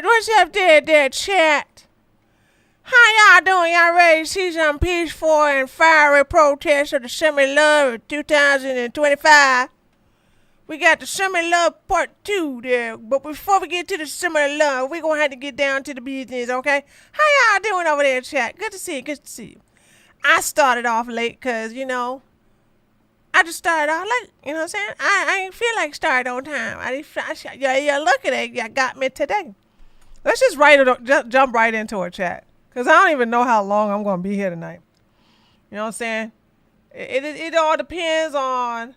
What's up there, chat? How y'all doing? Y'all ready to see some peaceful and fiery protests of the Summer Love of 2025? We got the Summer Love Part 2 there, but before we get to the Summer Love, we're gonna have to get down to the business, okay? How y'all doing over there, chat? Good to see you, I started off late because, I just started off late, you know what I'm saying? I ain't feel like starting on time. You're looking at it, you got me today. Let's just jump right into it, chat. Because I don't even know how long I'm going to be here tonight. You know what I'm saying? It all depends on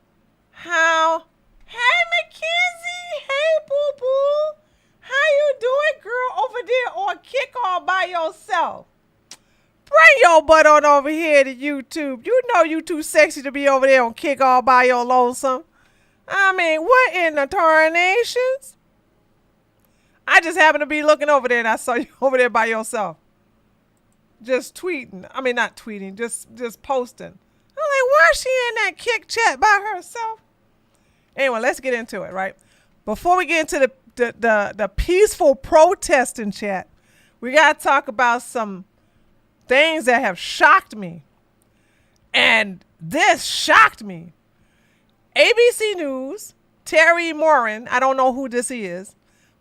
how... Hey, Mackenzie! Hey, boo-boo! How you doing, girl, over there on kick all by yourself? Bring your butt on over here to YouTube. You know you too sexy to be over there on Kick all by your lonesome. I mean, what in the tarnations? I just happened to be looking over there and I saw you over there by yourself. Just tweeting. I mean, not tweeting, just posting. I'm like, why is she in that Kick chat by herself? Anyway, let's get into it, right? Before we get into the peaceful protesting chat, we got to talk about some things that have shocked me. And this shocked me. ABC News, Terry Morin, I don't know who this is,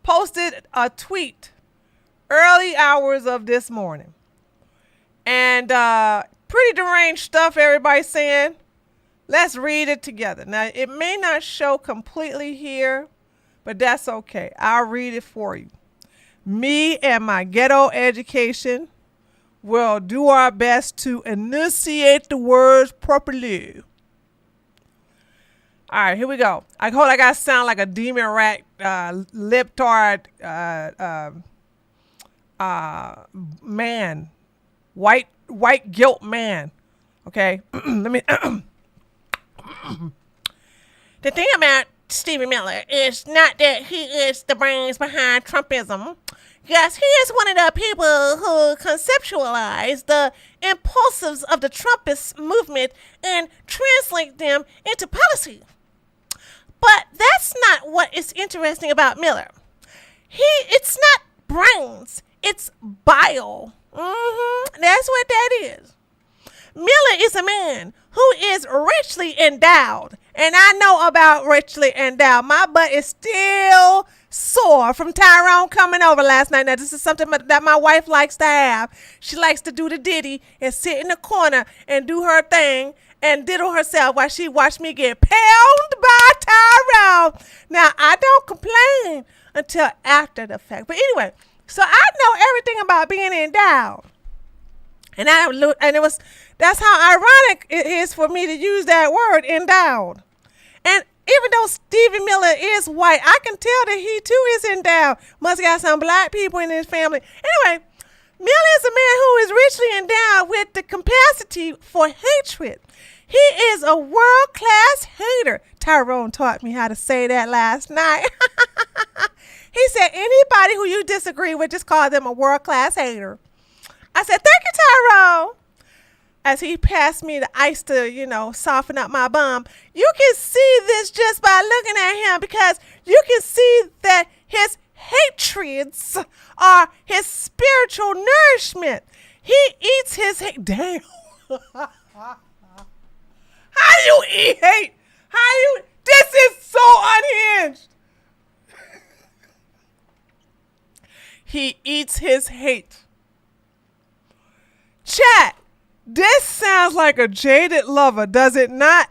posted a tweet early hours of this morning. And pretty deranged stuff everybody's saying. Let's read it together. Now, it may not show completely here, but that's okay. I'll read it for you. Me and my ghetto education will do our best to enunciate the words properly. All right, here we go. I hope I got to sound like a demon rat, lip-tard man. White guilt man. Okay? Let me... The thing about Stephen Miller is not that he is the brains behind Trumpism. Yes, he is one of the people who conceptualize the impulsives of the Trumpist movement and translate them into policy. But that's not what is interesting about Miller. It's not brains, it's bile. That's what that is. Miller is a man who is richly endowed. And I know about richly endowed. My butt is still sore from Tyrone coming over last night. Now, this is something that my wife likes to have. She likes to do the ditty and sit in the corner and do her thing and diddle herself while she watched me get pounded by Tyrone. Now, I don't complain until after the fact. But anyway, so I know everything about being endowed. And that's how ironic it is for me to use that word, endowed. And even though Stephen Miller is white, I can tell that he too is endowed. Must got some black people in his family. Anyway, Miller is a man who is richly endowed with the capacity for hatred. He is a world-class hater. Tyrone taught me how to say that last night. He said, anybody who you disagree with, just call them a world-class hater. I said, thank you, Tyrone. As he passed me the ice to, soften up my bum. You can see this just by looking at him because you can see that his hatreds are his spiritual nourishment. He eats his hate. Damn. How do you eat hate? This is so unhinged. He eats his hate. Chat, this sounds like a jaded lover, does it not?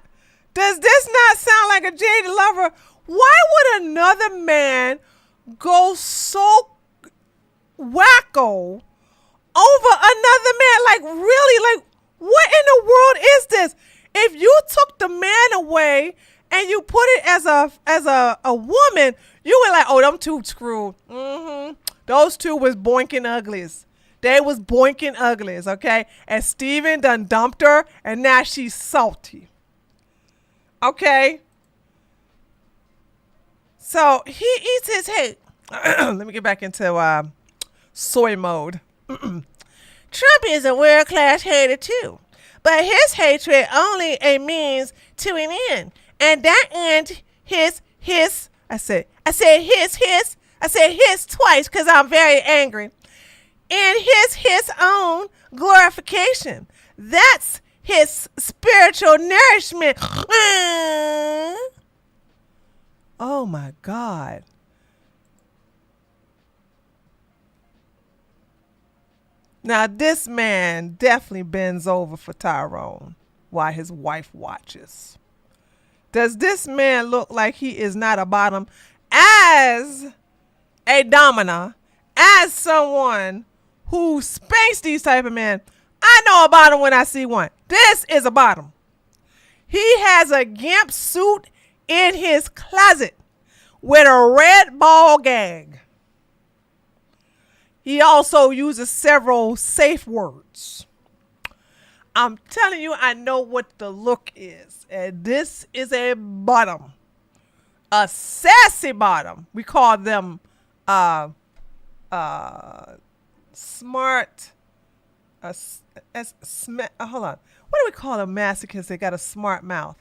Does this not sound like a jaded lover? Why would another man go so wacko over another man? Like, really? Like, what in the world is this? If you took the man away and you put it as a woman, you were like, oh, them two screwed. Those two was boinking uglies. They was boinking uglies, okay? And Steven done dumped her, and now she's salty. Okay? So, he eats his hate. Let me get back into soy mode. Trump is a world-class hater, too. But his hatred only a means to an end. And that end, I said his twice because I'm very angry. And his own glorification. That's his spiritual nourishment. Oh my God. Now this man definitely bends over for Tyrone while his wife watches. Does this man look like he is not a bottom as a domina, as someone who spanks these type of men? I know a bottom when I see one. This is a bottom. He has a gimp suit in his closet with a red ball gag. He also uses several safe words. I'm telling you, I know what the look is. And this is a bottom. A sassy bottom. We call them uh smart hold on. What do we call a masochist that got a smart mouth?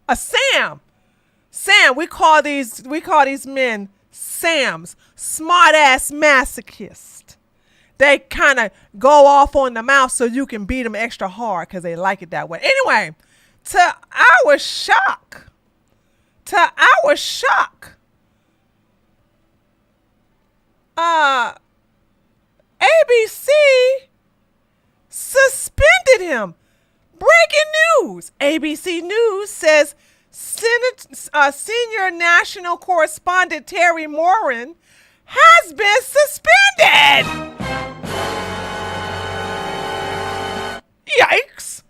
A Sam. Sam, we call these men Sams, smart ass masochist. They kind of go off on the mouth so you can beat them extra hard because they like it that way. Anyway, to our shock, ABC suspended him. Breaking news. ABC News says senior national correspondent Terry Morin has been suspended. Yikes.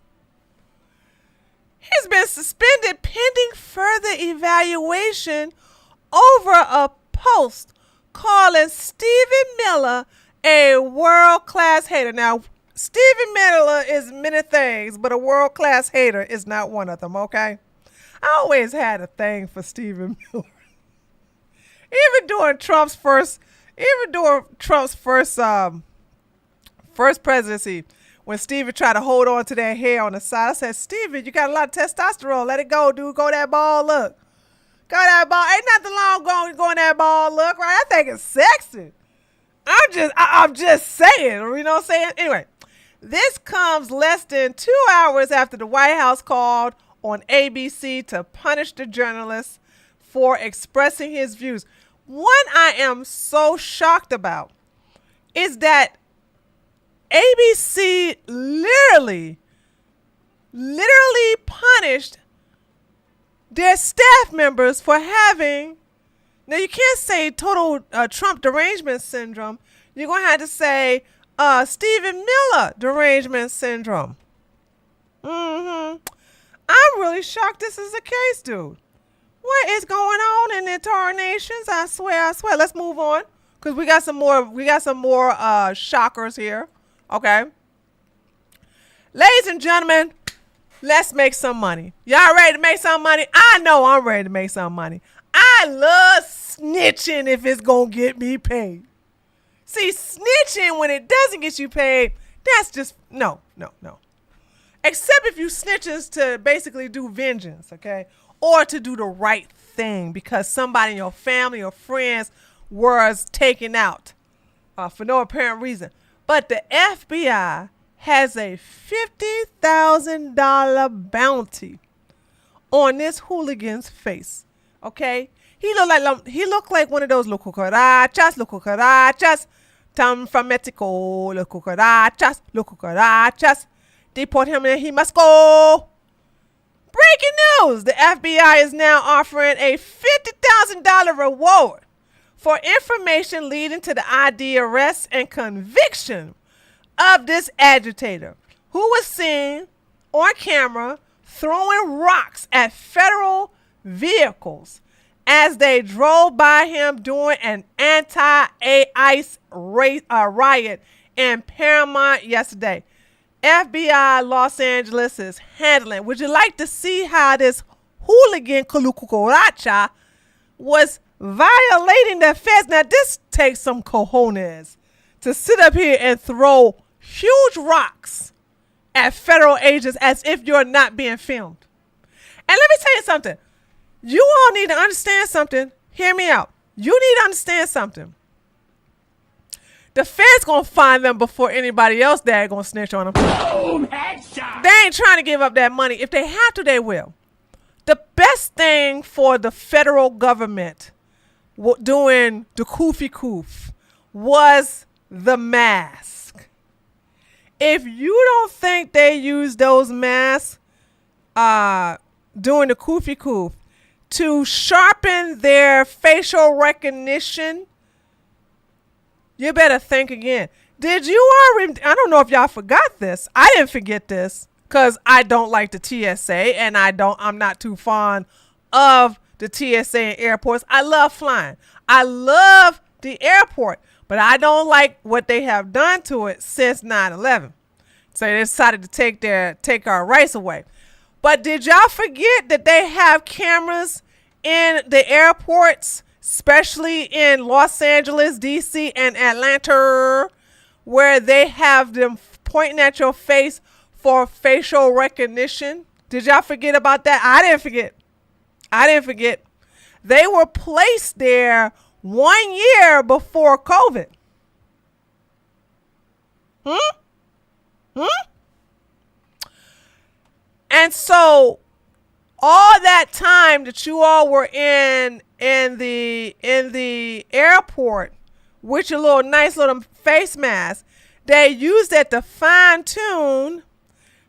He's been suspended pending further evaluation over a post calling Stephen Miller a world-class hater. Now, Stephen Miller is many things, but a world-class hater is not one of them, okay? I always had a thing for Stephen Miller. Even during Trump's first first presidency, when Stephen tried to hold on to that hair on the side, I said, Stephen, you got a lot of testosterone. Let it go, dude. Go that ball look. Go that ball. Ain't nothing long going that ball look, right? I think it's sexy. I'm just saying. You know what I'm saying? Anyway, this comes less than 2 hours after the White House called on ABC to punish the journalist for expressing his views. One I am so shocked about is that ABC literally punished their staff members for having, now you can't say total Trump derangement syndrome. You're going to have to say Stephen Miller derangement syndrome. I'm really shocked this is the case, dude. What is going on in the entire nations? I swear. Let's move on, because we got some more shockers here. Okay. Ladies and gentlemen, let's make some money. Y'all ready to make some money? I know I'm ready to make some money. I love snitching if it's going to get me paid. See, snitching when it doesn't get you paid, that's just, no. Except if you snitches to basically do vengeance, okay? Or to do the right thing because somebody in your family or friends was taken out for no apparent reason. But the FBI has a $50,000 bounty on this hooligan's face. Okay, he looked like one of those local cucarachas, Tom from Mexico, local cucarachas. Deport him and he must go. Breaking news: the FBI is now offering a $50,000 reward for information leading to the ID, arrest, and conviction of this agitator who was seen on camera throwing rocks at federal vehicles as they drove by him during an anti-ICE riot in Paramount yesterday. FBI Los Angeles is handling. Would you like to see how this hooligan Kulukukoracha was violating the feds? Now, this takes some cojones to sit up here and throw huge rocks at federal agents as if you're not being filmed. And let me tell you something. You all need to understand something. Hear me out. You need to understand something. The feds gonna find them before anybody else that gonna snitch on them. Boom, headshot. They ain't trying to give up that money. If they have to, they will. The best thing for the federal government doing the koofy koof was the mask. If you don't think they use those masks doing the koofy koof to sharpen their facial recognition, you better think again. Did you already? I don't know if y'all forgot this. I didn't forget this because I don't like the TSA and I'm not too fond of the TSA and airports. I love flying. I love the airport, but I don't like what they have done to it since 9/11. So they decided to take our rights away. But did y'all forget that they have cameras in the airports, especially in Los Angeles, DC, and Atlanta, where they have them pointing at your face for facial recognition? Did y'all forget about that? I didn't forget. They were placed there 1 year before COVID. And so all that time that you all were in the airport with your little nice little face mask, they used that to fine tune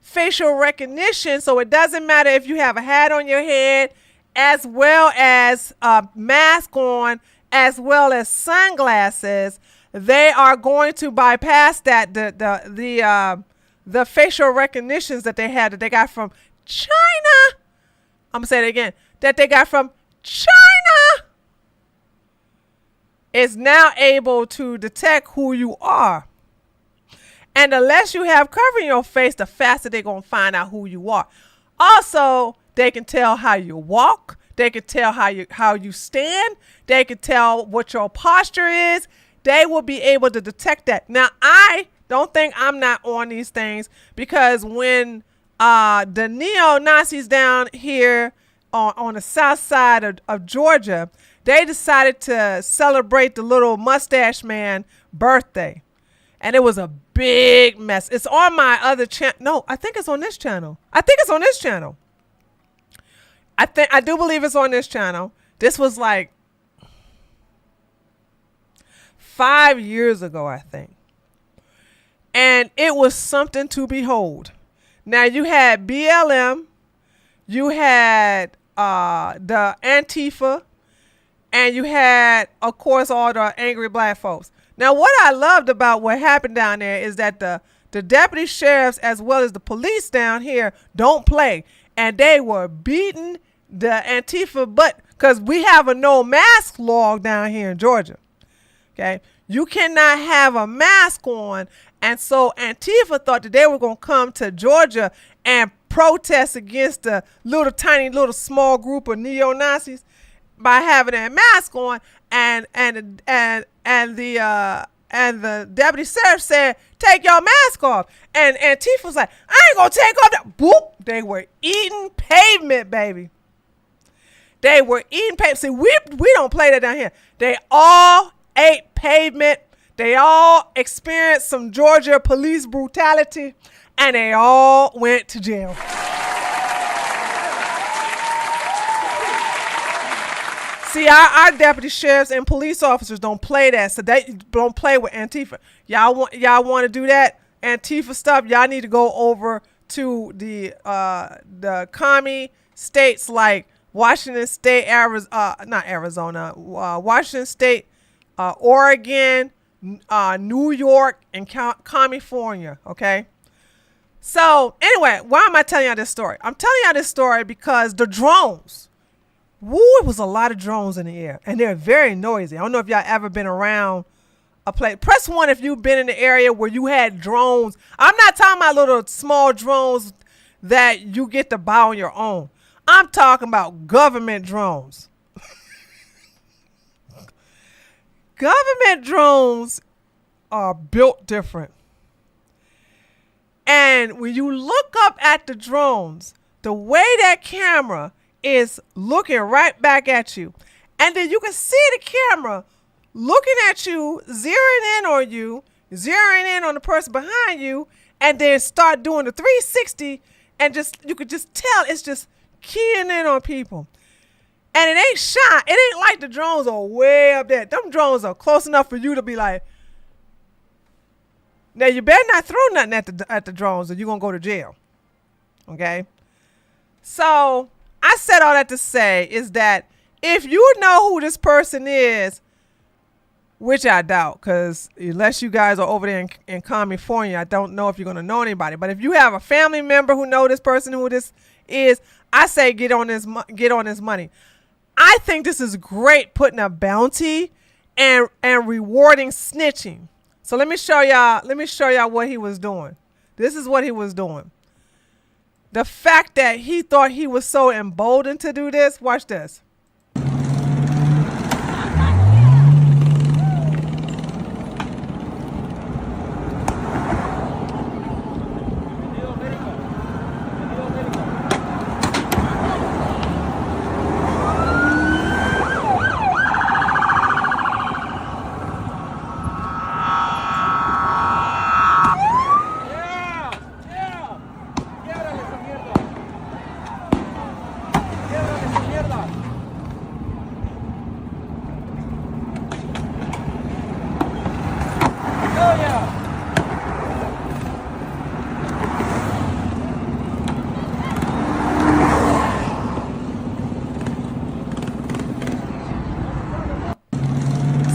facial recognition, so it doesn't matter if you have a hat on your head, as well as a mask on, as well as sunglasses. They are going to bypass that the facial recognitions that they got from China. I'm gonna say it again. That they got from China is now able to detect who you are. And the less you have covering your face, the faster they're going to find out who you are. Also, they can tell how you walk. They can tell how you stand. They can tell what your posture is. They will be able to detect that. Now, I don't think I'm not on these things, because when the neo-Nazis down here on the south side of Georgia, they decided to celebrate the little mustache man birthday. And it was a big mess. It's on my other channel. No, I think it's on this channel. I do believe it's on this channel. This was like 5 years ago, I think. And it was something to behold. Now, you had BLM, you had the Antifa, and you had, of course, all the angry black folks. Now, what I loved about what happened down there is that the deputy sheriffs, as well as the police down here, don't play. And they were beating the Antifa butt, because we have a no mask law down here in Georgia. Okay. You cannot have a mask on. And so Antifa thought that they were going to come to Georgia and protest against the tiny small group of neo-Nazis by having that mask on. And the deputy sheriff said, "Take your mask off." And Antifa was like, "I ain't gonna take off that." Boop! They were eating pavement, baby. They were eating pavement. See, we don't play that down here. They all ate pavement. They all experienced some Georgia police brutality, and they all went to jail. See, our deputy sheriffs and police officers don't play that, so they don't play with Antifa. Y'all want to do that Antifa stuff? Y'all need to go over to the commie states like Washington State, Washington State, Oregon, New York, and California. Okay. So anyway, why am I telling y'all this story? I'm telling y'all this story because the drones. Woo, it was a lot of drones in the air, and they're very noisy. I don't know if y'all ever been around a place. Press 1 if you've been in the area where you had drones. I'm not talking about little small drones that you get to buy on your own. I'm talking about government drones. Government drones are built different. And when you look up at the drones, the way that camera is looking right back at you, and then you can see the camera looking at you, zeroing in on the person behind you, and then start doing the 360, and you could just tell it's just keying in on people. And it ain't shot. It ain't like the drones are way up there. Them drones are close enough for you to be like, now you better not throw nothing at the drones, or you're gonna go to jail. Okay? So I said all that to say is that if you know who this person is, which I doubt, because unless you guys are over there in California, I don't know if you're going to know anybody. But if you have a family member who know this person, who this is, I say get on this money. I think this is great, putting a bounty and rewarding snitching. So let me show y'all what he was doing. This is what he was doing. The fact that he thought he was so emboldened to do this, watch this.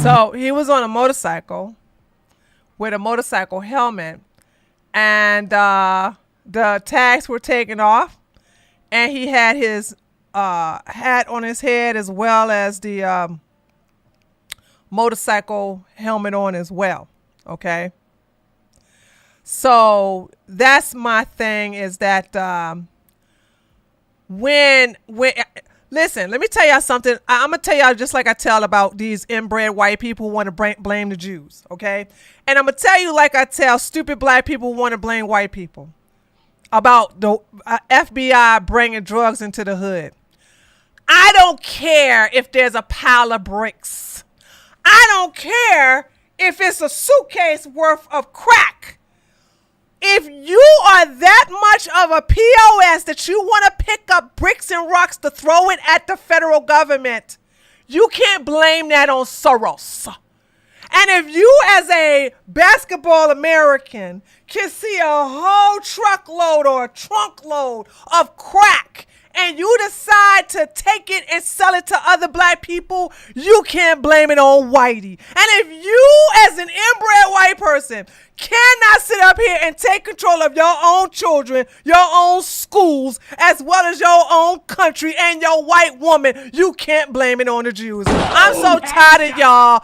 So he was on a motorcycle with a motorcycle helmet, and the tags were taken off, and he had his hat on his head as well as the motorcycle helmet on as well. Okay. So that's my thing, is that when listen, let me tell y'all something. I'm going to tell y'all just like I tell about these inbred white people who want to blame the Jews, okay? And I'm going to tell you like I tell stupid black people who want to blame white people about the FBI bringing drugs into the hood. I don't care if there's a pile of bricks. I don't care if it's a suitcase worth of crack. If you are that much of a POS that you want to pick up bricks and rocks to throw it at the federal government, you can't blame that on Soros. And if you as a basketball American can see a whole truckload or a trunk load of crack and you decide to take it and sell it to other black people, you can't blame it on Whitey. And if you as an inbred white person cannot sit up here and take control of your own children, your own schools, as well as your own country and your white woman, you can't blame it on the Jews. I'm so tired of y'all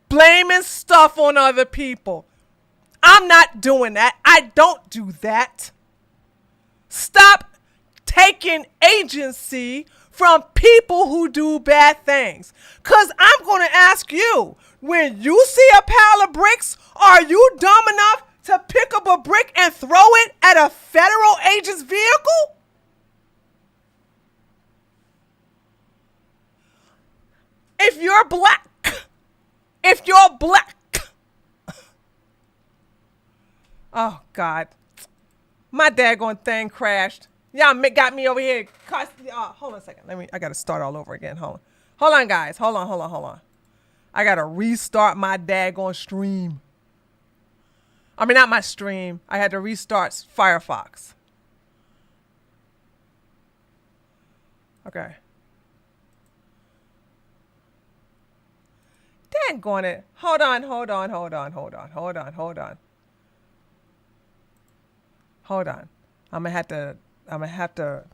blaming stuff on other people. I'm not doing that. I don't do that. Stop taking agency from people who do bad things. Because I'm going to ask you, when you see a pile of bricks, are you dumb enough to pick up a brick and throw it at a federal agent's vehicle? If you're black, oh God, my daggone thing crashed. Y'all got me over here. Hold on a second. I got to start all over again. Hold on, guys. Hold on. I got to restart my daggone stream. I mean, not my stream. I had to restart Firefox. Okay. Daggone it. Hold on. I'm gonna have to.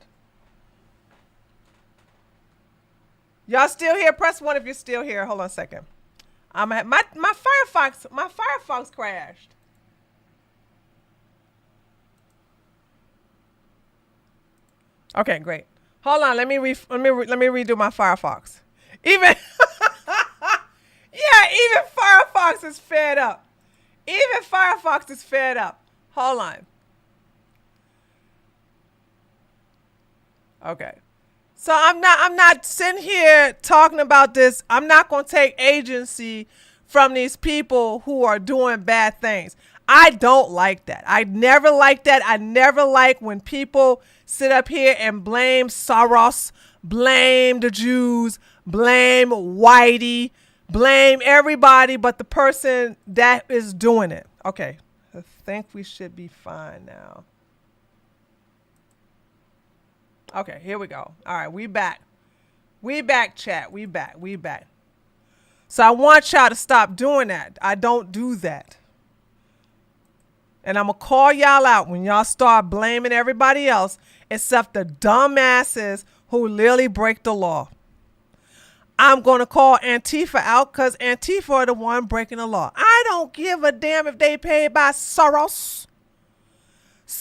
Y'all still here? Press 1 if you're still here. Hold on a second. My Firefox crashed. Okay, great. Hold on. Let me redo my Firefox. Even Firefox is fed up. Hold on. Okay. So I'm not sitting here talking about this. I'm not going to take agency from these people who are doing bad things. I don't like that. I never liked that. I never like when people sit up here and blame Soros, blame the Jews, blame Whitey, blame everybody but the person that is doing it. Okay. I think we should be fine now. Okay, here we go. All right, we back. We back, chat. We back. So I want y'all to stop doing that. I don't do that. And I'm going to call y'all out when y'all start blaming everybody else except the dumbasses who literally break the law. I'm going to call Antifa out because Antifa are the one breaking the law. I don't give a damn if they paid by Soros.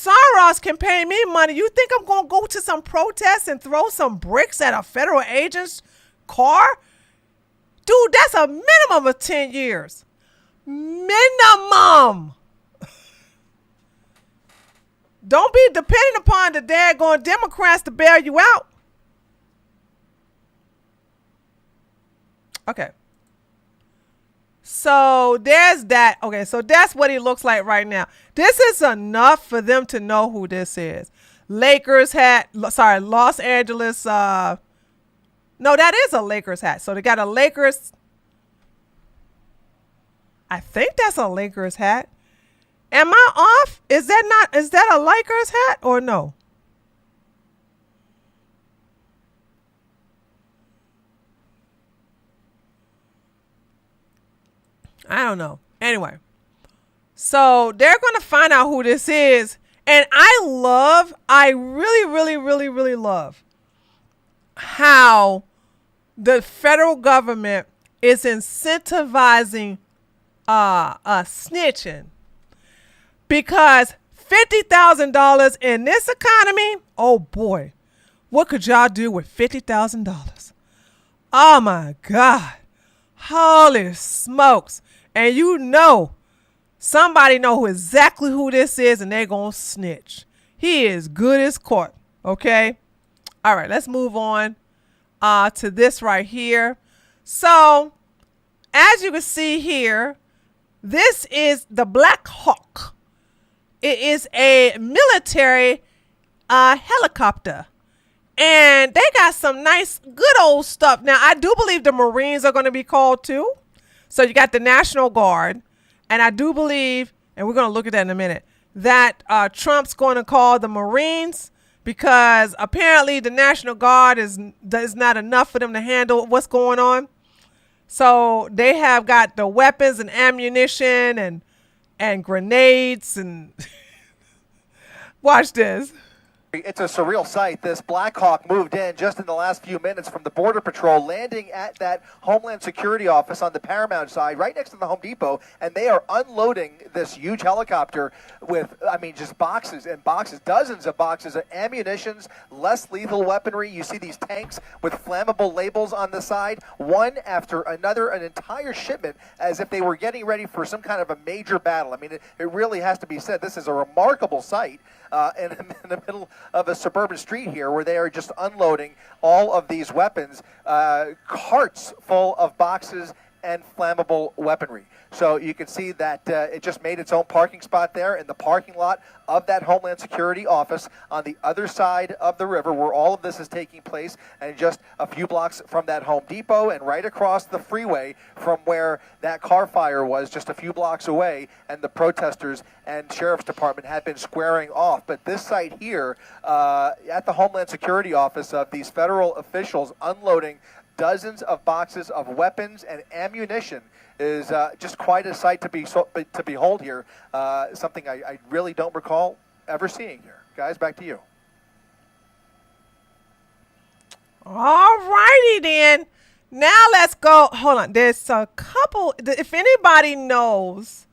Soros can pay me money. You think I'm going to go to some protest and throw some bricks at a federal agent's car? Dude, that's a minimum of 10 years. Minimum. Don't be dependent upon the daggone Democrats to bail you out. Okay. So there's that. Okay, so that's what he looks like right now. This is enough for them to know who this is. Lakers hat. Sorry, Los Angeles. No, that is a Lakers hat. So they got a Lakers. I think that's a Lakers hat. Am I off? Is that a Lakers hat or no? I don't know. Anyway, so they're going to find out who this is. And I really love how the federal government is incentivizing snitching. Because $50,000 in this economy, oh boy, what could y'all do with $50,000? Oh my God. Holy smokes. And you know, somebody know exactly who this is and they're going to snitch. He is good as caught. Okay. All right, let's move on to this right here. So as you can see here, this is the Black Hawk. It is a military helicopter. And they got some nice, good old stuff. Now, I do believe the Marines are going to be called too. So you got the National Guard. And I do believe, and we're going to look at that in a minute, that Trump's going to call the Marines because apparently the National Guard is not enough for them to handle what's going on. So they have got the weapons and ammunition and grenades and watch this. It's a surreal sight. This Black Hawk moved in just in the last few minutes from the Border Patrol, landing at that Homeland Security office on the Paramount side, right next to the Home Depot, and they are unloading this huge helicopter with, I mean, just boxes and boxes, dozens of boxes of ammunitions, less lethal weaponry. You see these tanks with flammable labels on the side, one after another, an entire shipment, as if they were getting ready for some kind of a major battle. I mean, it really has to be said, this is a remarkable sight. In the middle of a suburban street here where they are just unloading all of these weapons, carts full of boxes and flammable weaponry. So you can see that it just made its own parking spot there in the parking lot of that Homeland Security office on the other side of the river where all of this is taking place, and just a few blocks from that Home Depot and right across the freeway from where that car fire was just a few blocks away, and the protesters and Sheriff's Department had been squaring off. But this site here at the Homeland Security office of these federal officials unloading dozens of boxes of weapons and ammunition is just quite a sight to behold here. Something I really don't recall ever seeing here. Guys, back to you. All righty then. Now let's go. Hold on. There's a couple. If anybody knows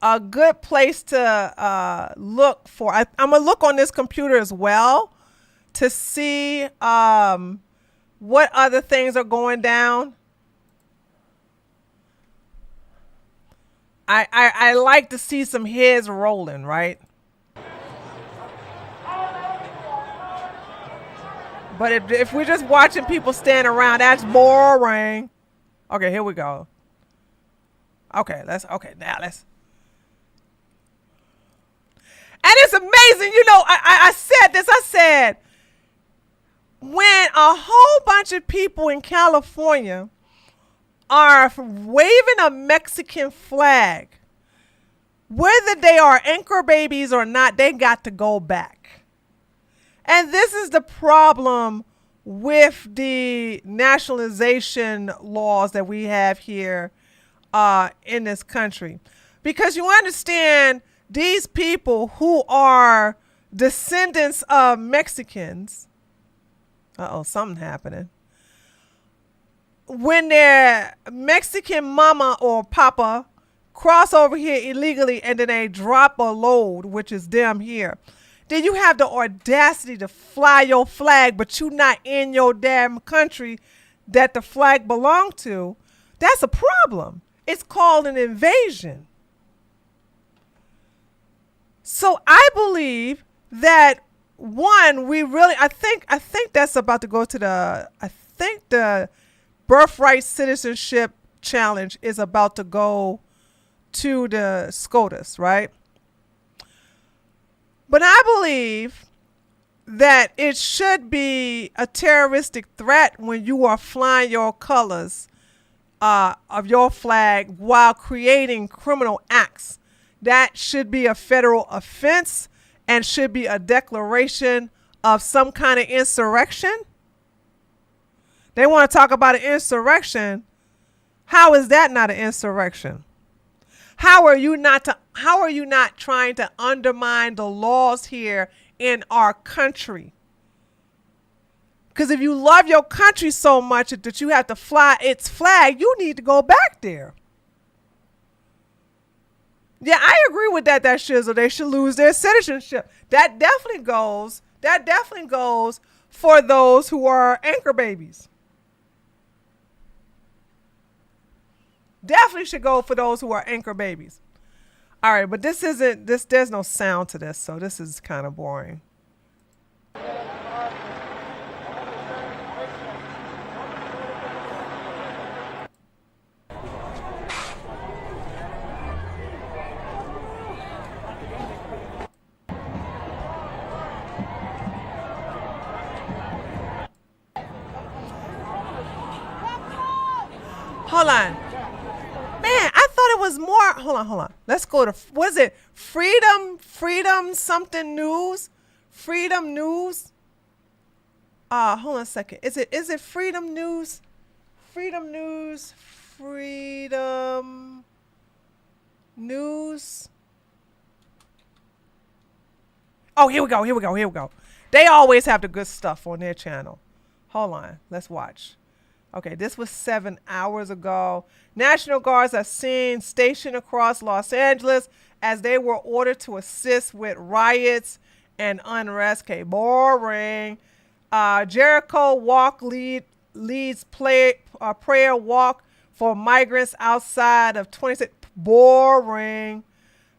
a good place to look for, I'm going to look on this computer as well to see what other things are going down. I like to see some heads rolling, right? But if we're just watching people stand around, that's boring. Okay, here we go. Okay, now let's. And it's amazing, you know, I said this, I said, when a whole bunch of people in California are waving a Mexican flag, whether they are anchor babies or not, they got to go back. And this is the problem with the nationalization laws that we have here in this country. Because you understand, these people who are descendants of Mexicans, something happening. When their Mexican mama or papa cross over here illegally, and then they drop a load, which is them here. Then you have the audacity to fly your flag, but you not in your damn country that the flag belonged to. That's a problem. It's called an invasion. So I believe that I think that's about to go to the birthright citizenship challenge is about to go to the SCOTUS, right? But I believe that it should be a terroristic threat when you are flying your colors of your flag while creating criminal acts. That should be a federal offense and should be a declaration of some kind of insurrection. They want to talk about an insurrection. How is that not an insurrection? How are you not trying to undermine the laws here in our country? Because if you love your country so much that you have to fly its flag, you need to go back there. Yeah, I agree with that shizzle. They should lose their citizenship. That definitely goes for those who are anchor babies. Definitely should go for those who are anchor babies. All right, but there's no sound to this, so this is kind of boring. Hold on. Man, I thought it was more. Hold on. Let's go to, what is it? Freedom something news? Freedom news? Hold on a second. Is it Freedom News? Freedom News? Freedom News? Oh, here we go. They always have the good stuff on their channel. Hold on. Let's watch. Okay, this was 7 hours ago. National Guards are seen stationed across Los Angeles as they were ordered to assist with riots and unrest. Okay, boring. Jericho Walk leads prayer walk for migrants outside of 26. Boring.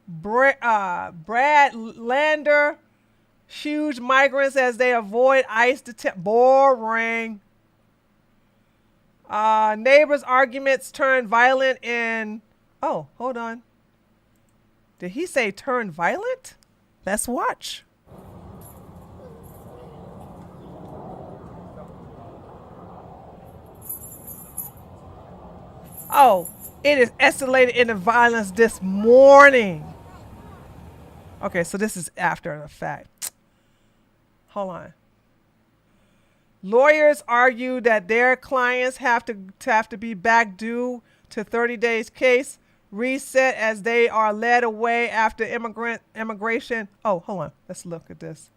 Brad Lander, huge migrants as they avoid ICE detention. Boring. Neighbors' arguments turned violent in... Oh, hold on. Did he say turn violent? Let's watch. Oh, it is escalated into violence this morning. Okay, so this is after the fact. Hold on. Lawyers argue that their clients have to be back due to 30 days case reset as they are led away after immigration. Oh, hold on. Let's look at this.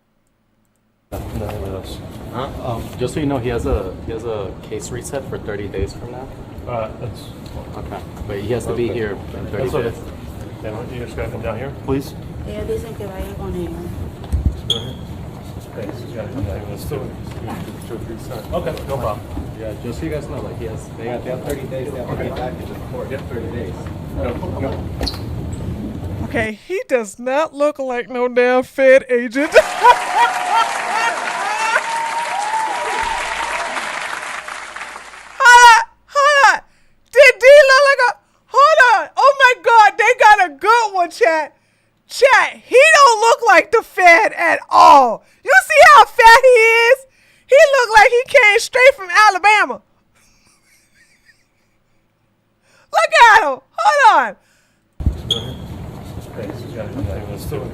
Just so you know, he has a case reset for 30 days from now. That's Okay, but he has to be here in 30 days. okay. Yeah, you just gotta come down here, please. Ellos dicen que vaya con ellos. Thanks. You gotta come down here. Let's do it. Okay, no problem. Yeah, just so you guys know, like they have 30 days. They have to get back into the court. They have 30 days. No. Okay, he does not look like no damn Fed agent. Hold on. Did D look like a... Hold on. Oh my God, they got a good one, chat. Chat, he don't look like the Fed at all. You see how fat he is? He look like he came straight from Alabama. Look at him. Hold on. Thanks. You gotta come down here. Let's do it.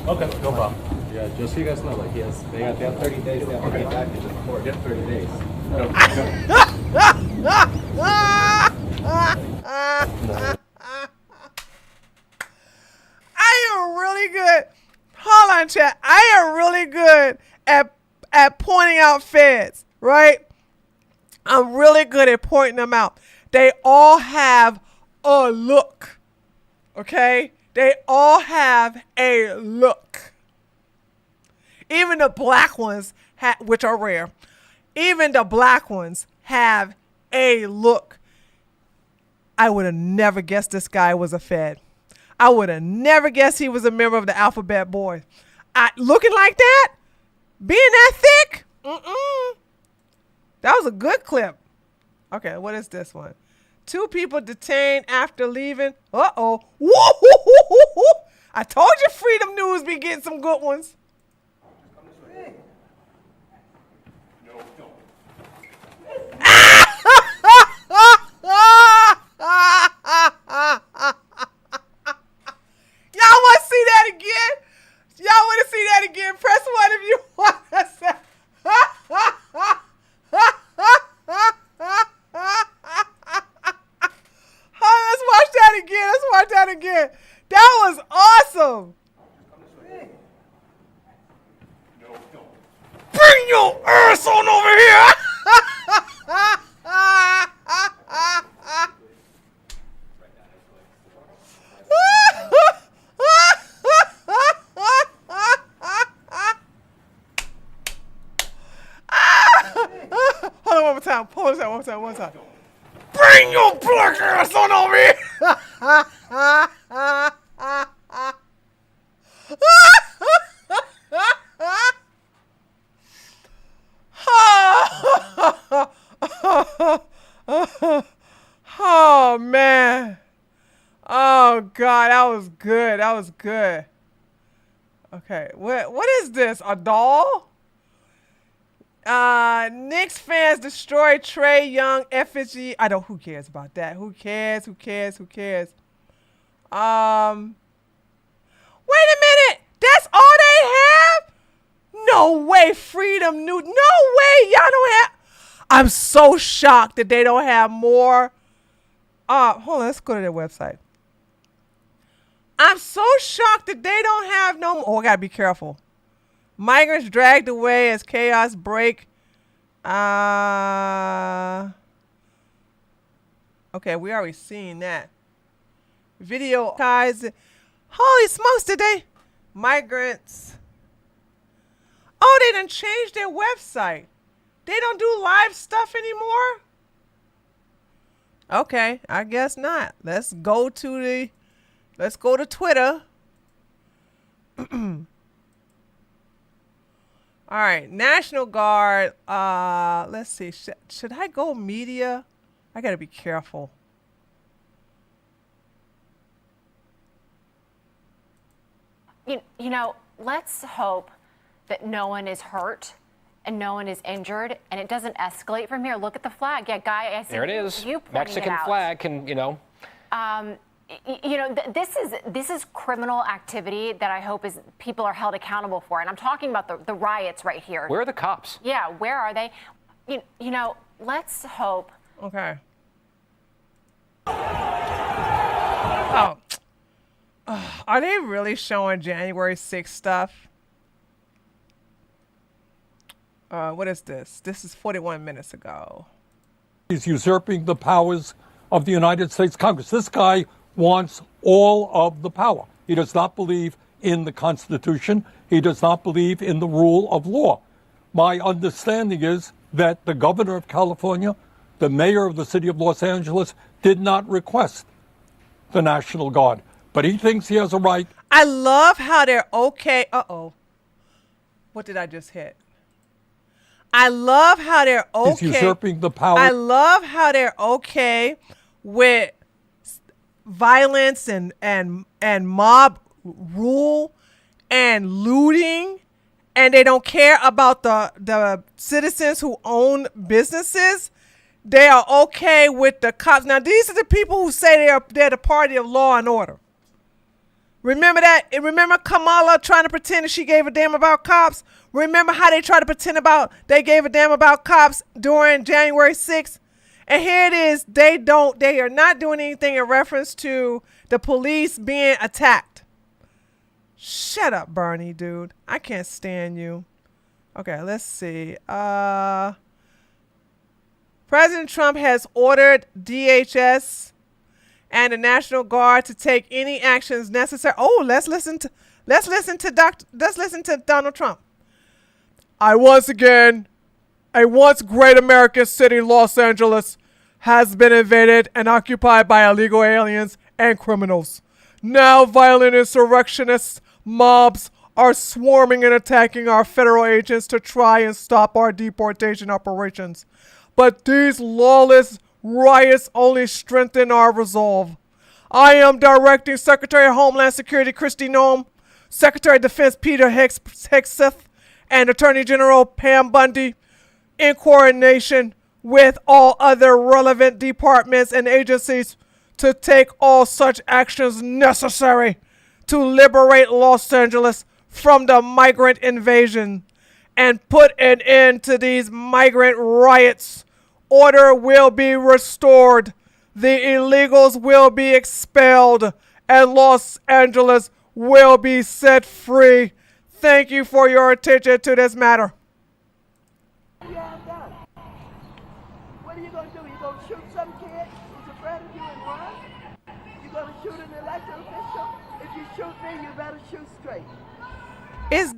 Okay, no problem. Yeah, just so you guys know, like they have 30 days. They have to get back into the court. They have 30 days. I am really good. Hold on, chat. I am really good at pointing out feds, right? I'm really good at pointing them out. They all have a look. Okay? They all have a look. Even the black ones, which are rare, even the black ones have a look. I would have never guessed this guy was a Fed. I would have never guessed he was a member of the Alphabet Boys. Looking like that, being that thick, that was a good clip. Okay, what is this one? 2 people detained after leaving. Uh-oh. Woo-hoo-hoo-hoo-hoo. I told you Freedom News be getting some good ones. Y'all want to see that again? Y'all want to see that again? Press 1 if you want to say. Let's watch that again. Let's watch that again. That was awesome. Bring your ass on over here. Hold on one more time. Hold on one more time. Bring your black ass on over here. Oh man. Oh God, that was good. That was good. Okay, what is this? A doll? Knicks fans destroy Trae Young effigy. Who cares about that? Who cares? Wait a minute. That's all they have? No way, Freedom News. No way, y'all don't have. I'm so shocked that they don't have more. Hold on, let's go to their website. I'm so shocked that they don't have no more. Oh, I gotta be careful. Migrants dragged away as chaos break. Okay, we already seen that. Video guys. Holy smokes, did they? Migrants. Oh, they done changed their website. They don't do live stuff anymore? Okay, I guess not. Let's go to Twitter. All right, National Guard. Let's see. Should I go media? I gotta be careful. You know, let's hope that no one is hurt and no one is injured and it doesn't escalate from here. Look at the flag. Yeah, Guy, I see there it is. You Mexican it out. flag can, this is criminal activity that I hope people are held accountable for. And I'm talking about the riots right here. Where are the cops? Yeah, where are they? You know, let's hope. Okay. Oh. Are they really showing January 6th stuff? What is this? This is 41 minutes ago. He's usurping the powers of the United States Congress. This guy wants all of the power. He does not believe in the Constitution. He does not believe in the rule of law. My understanding is that the governor of California, the mayor of the city of Los Angeles, did not request the National Guard. But he thinks he has a right. I love how they're okay. Uh-oh. What did I just hit? I love how they're okay. He's usurping the power. I love how they're okay with violence and mob rule and looting, and they don't care about the citizens who own businesses. They are okay with the cops. Now, these are the people who say they're the party of law and order. Remember that? Remember Kamala trying to pretend that she gave a damn about cops? Remember how they tried to pretend they gave a damn about cops during January 6th? And here it is. They are not doing anything in reference to the police being attacked. Shut up, Bernie, dude. I can't stand you. Okay, let's see. President Trump has ordered DHS and the National Guard to take any actions necessary. Oh, let's listen to Donald Trump. A once great American city, Los Angeles, has been invaded and occupied by illegal aliens and criminals. Now violent insurrectionist mobs are swarming and attacking our federal agents to try and stop our deportation operations. But these lawless riots only strengthen our resolve. I am directing Secretary of Homeland Security Kristi Noem, Secretary of Defense Peter Hegseth, and Attorney General Pam Bundy, in coordination with all other relevant departments and agencies, to take all such actions necessary to liberate Los Angeles from the migrant invasion and put an end to these migrant riots. Order will be restored, the illegals will be expelled, and Los Angeles will be set free. Thank you for your attention to this matter. What are you going to do? You going to shoot some kid who's afraid of you and run? You going to shoot an elected official? If you shoot me, you better shoot straight. Is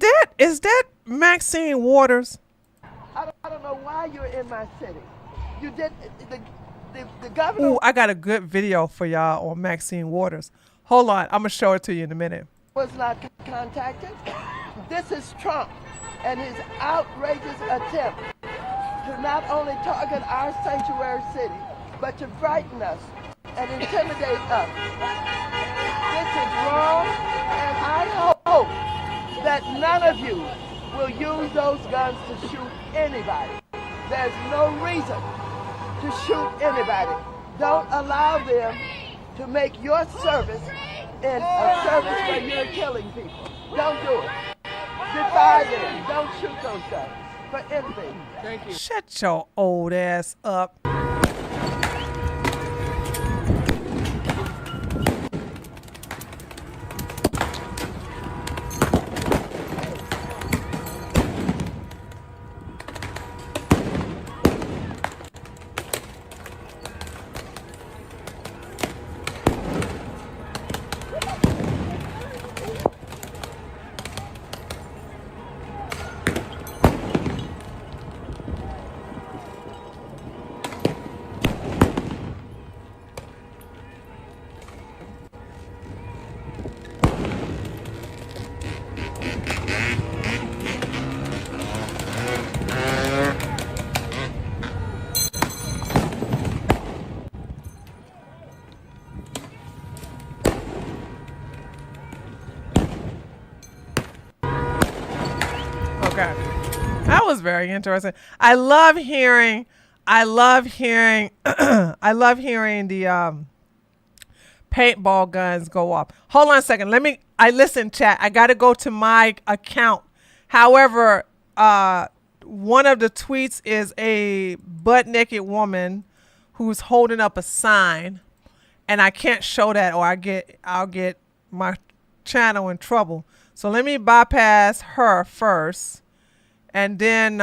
that Maxine Waters? I don't know why you're in my city. You did the governor. Ooh, I got a good video for y'all on Maxine Waters. Hold on, I'm gonna show it to you in a minute. Was not contacted. This is Trump and his outrageous attempt to not only target our sanctuary city, but to frighten us and intimidate us. This is wrong, and I hope that none of you will use those guns to shoot anybody. There's no reason to shoot anybody. Don't allow them to make your service in a service where you're killing people. Don't do it. Defy them. Don't shoot those guns for anything. Thank you. Shut your old ass up. Okay. That was very interesting. I love hearing the paintball guns go off. Hold on a second. Listen, chat. I got to go to my account. However, one of the tweets is a butt naked woman who's holding up a sign, and I can't show that or I'll get my channel in trouble. So let me bypass her first, and then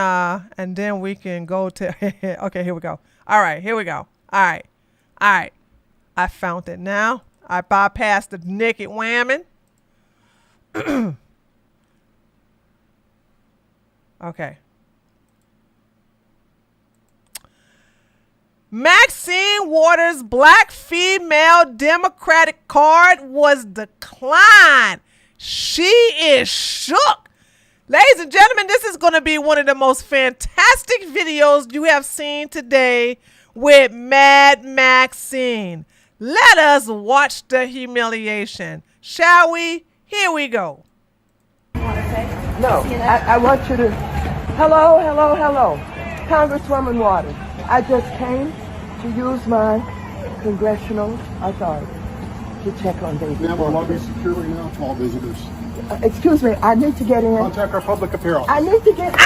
we can go to okay, here we go. All right, here we go. All right. I found it now. I bypassed the naked woman. Okay. Maxine Waters' black female Democratic card was declined. She is shook. Ladies and gentlemen, this is going to be one of the most fantastic videos you have seen today with Mad Maxine. Let us watch the humiliation. Shall we? Here we go. No, I want you to. Hello. Congresswoman Waters, I just came to use my congressional authority to check on baby. Ma'am, our lobby is securely now to all visitors. Excuse me, I need to get in. Contact our public affairs. I need to get in.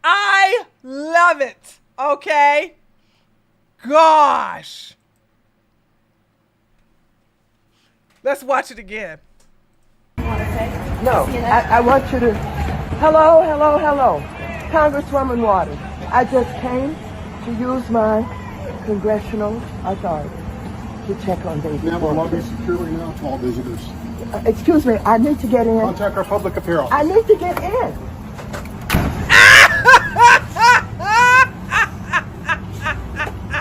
I love it. Okay. gosh. Let's watch it again. No, I want you to. Hello, hello, hello. Congresswoman Waters, I just came to use my congressional authority to check on David. Ma'am, our lobby is securely now to all visitors. Excuse me, I need to get in. Contact our public affairs office. I need to get in.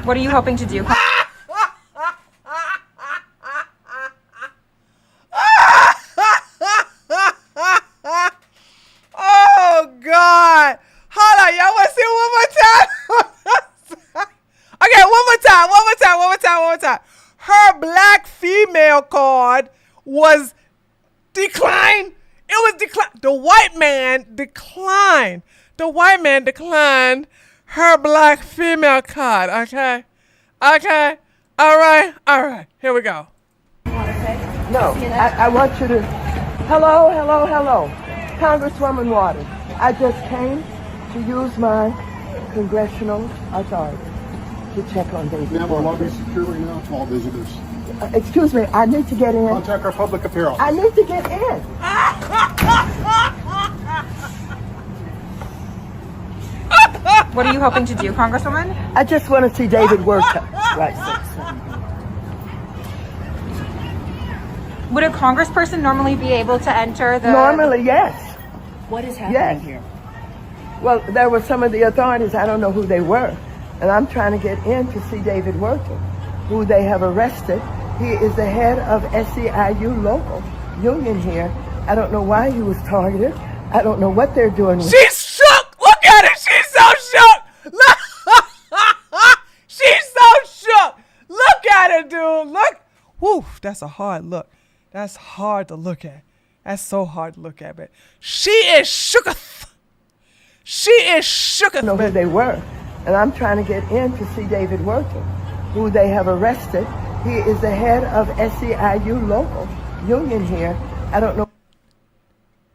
What are you hoping to do? Oh, God. Hold on. Y'all want to see it one more time? Okay, one more time. Her black female card was declined. It was declined. The white man declined her black female card. Okay. All right. Here we go. No, I want you to. Hello, hello, hello. Congresswoman Waters, I just came to use my congressional authority to check on David. Ma'am, our lobby is securely now to all visitors. Excuse me, I need to get in. Contact our public affairs office. I need to get in. What are you hoping to do, Congresswoman? I just want to see David work. Right. Would a congressperson normally be able to enter the... Normally, yes. What is happening here? Well, there were some of the authorities, I don't know who they were, and I'm trying to get in to see David working, who they have arrested. He is the head of SEIU local union here. I don't know why he was targeted. I don't know what they're doing with She's shook. Look at her. She's so shook. Look. She's so shook. Look at her, dude. Look. Whew, that's a hard look. That's hard to look at. That's so hard to look at, man. She is shooketh. I don't know who they were, and I'm trying to get in to see David working, who they have arrested. He is the head of SEIU local union here. I don't know.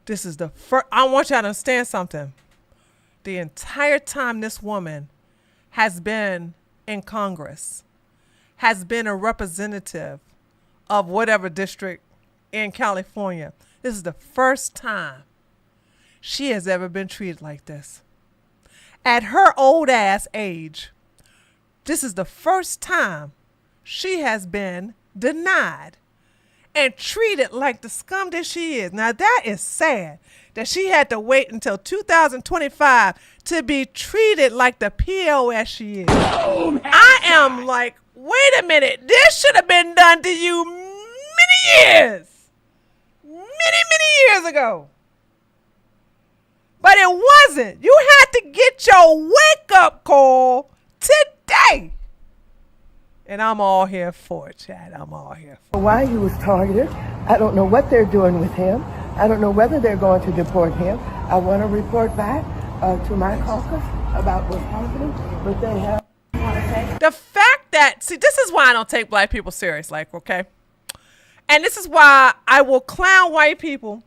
This is the first. I want y'all to understand something. The entire time this woman has been in Congress, has been a representative of whatever district in California, this is the first time she has ever been treated like this. At her old ass age, this is the first time she has been denied and treated like the scum that she is. Now that is sad that she had to wait until 2025 to be treated like the POS she is. I am like, wait a minute, this should have been done to you many years ago. But it wasn't. You had to get your wake-up call today. And I'm all here for it, Chad. I'm all here for it. Why he was targeted. I don't know what they're doing with him. I don't know whether they're going to deport him. I want to report back to my caucus about what's happening, but they have. The fact that, see, this is why I don't take black people serious, like, okay? And this is why I will clown white people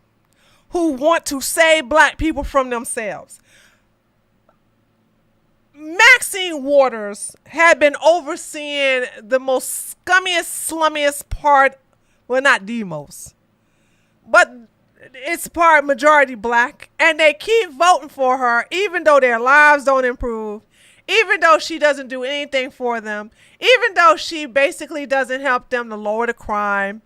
who want to save black people from themselves. Maxine Waters had been overseeing the most scummiest, slummiest part, well, not the most, but it's part majority black, and they keep voting for her even though their lives don't improve, even though she doesn't do anything for them, even though she basically doesn't help them to lower the crime.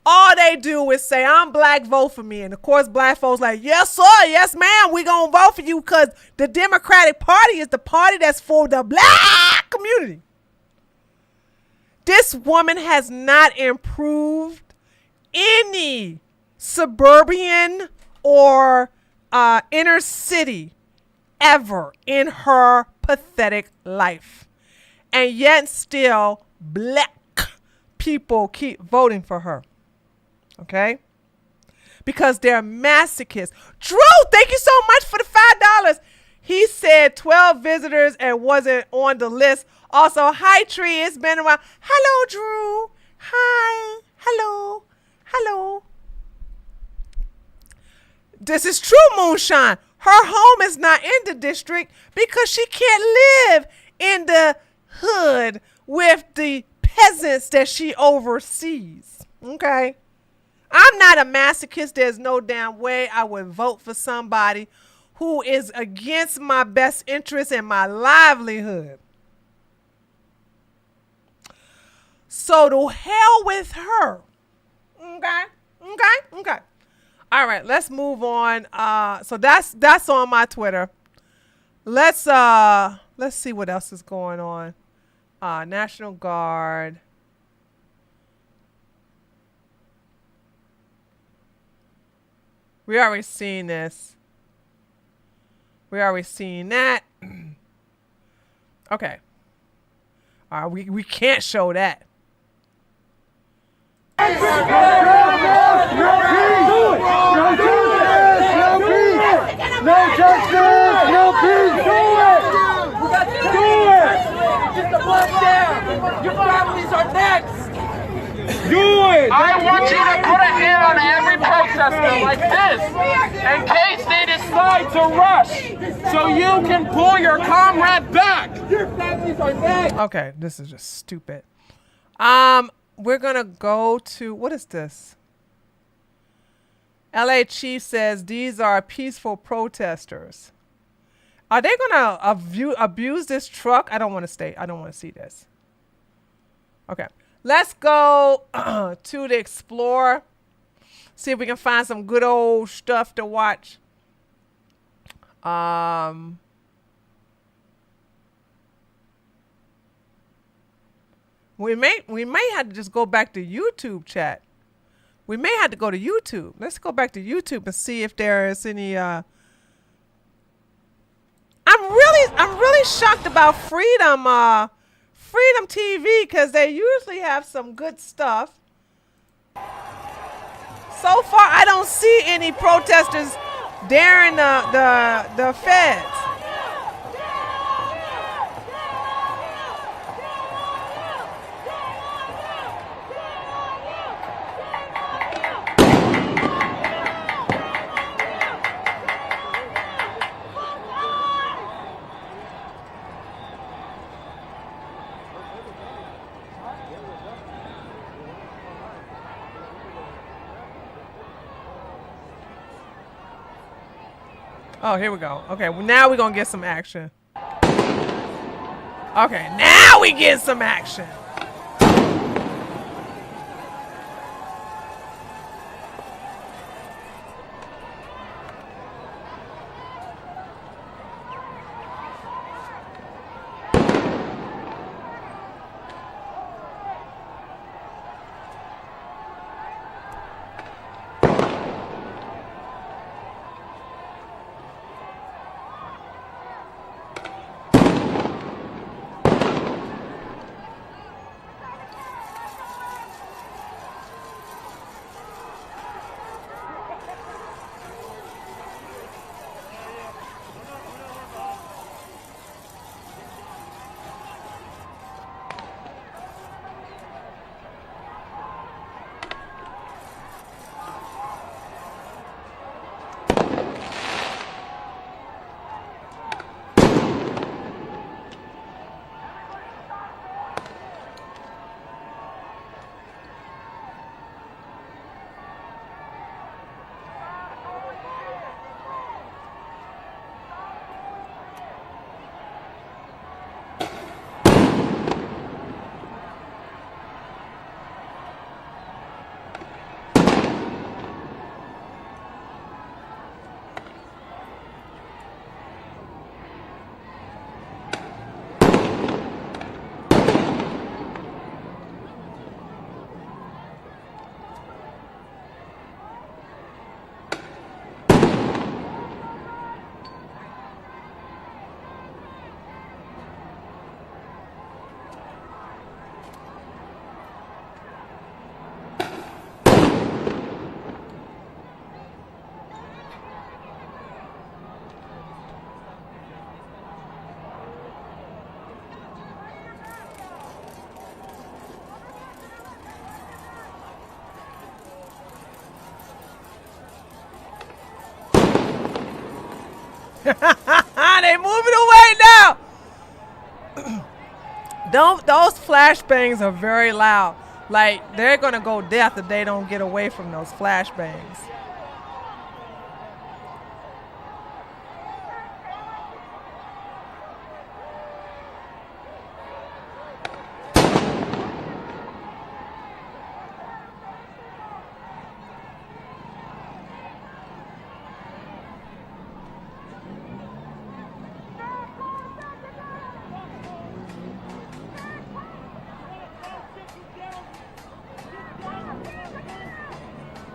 All they do is say, I'm black, vote for me. And of course, black folks like, yes, sir, yes, ma'am, we gonna vote for you because the Democratic Party is the party that's for the black community. This woman has not improved any suburban or inner city ever in her pathetic life. And yet still black people keep voting for her. Okay? Because they're masochists. Drew, thank you so much for the $5. He said 12 visitors and wasn't on the list. Also, hi, Tree. It's been a while. Hello, Drew. Hi. Hello. Hello. This is true, Moonshine. Her home is not in the district because she can't live in the hood with the peasants that she oversees. Okay? I'm not a masochist. There's no damn way I would vote for somebody who is against my best interest and my livelihood. So to hell with her. Okay? Okay? Okay. All right, let's move on. So that's on my Twitter. Let's see what else is going on. National Guard. We already seen this. We already seen that. Okay. We can't show that. No justice, no peace. Do it. Do it. Get the blood down. Your families are next. Do it. I want you to put a hand on every protester like this in case they decide to rush, so you can pull your comrade back. Your families are next. Okay, this is just stupid. We're gonna go to, what is this? LA Chief says these are peaceful protesters. Are they gonna abuse this truck? I don't want to see this. Okay, let's go to the Explorer. See if we can find some good old stuff to watch. We may have to just go back to YouTube chat. We may have to go to YouTube. Let's go back to YouTube and see if there is any. I'm really shocked about Freedom TV because they usually have some good stuff. So far, I don't see any protesters daring the feds. Oh, here we go. Okay, well, now we're going to get some action. Okay, now we get some action. They moving away now. Those flashbangs are very loud. Like, they're going to go deaf if they don't get away from those flashbangs.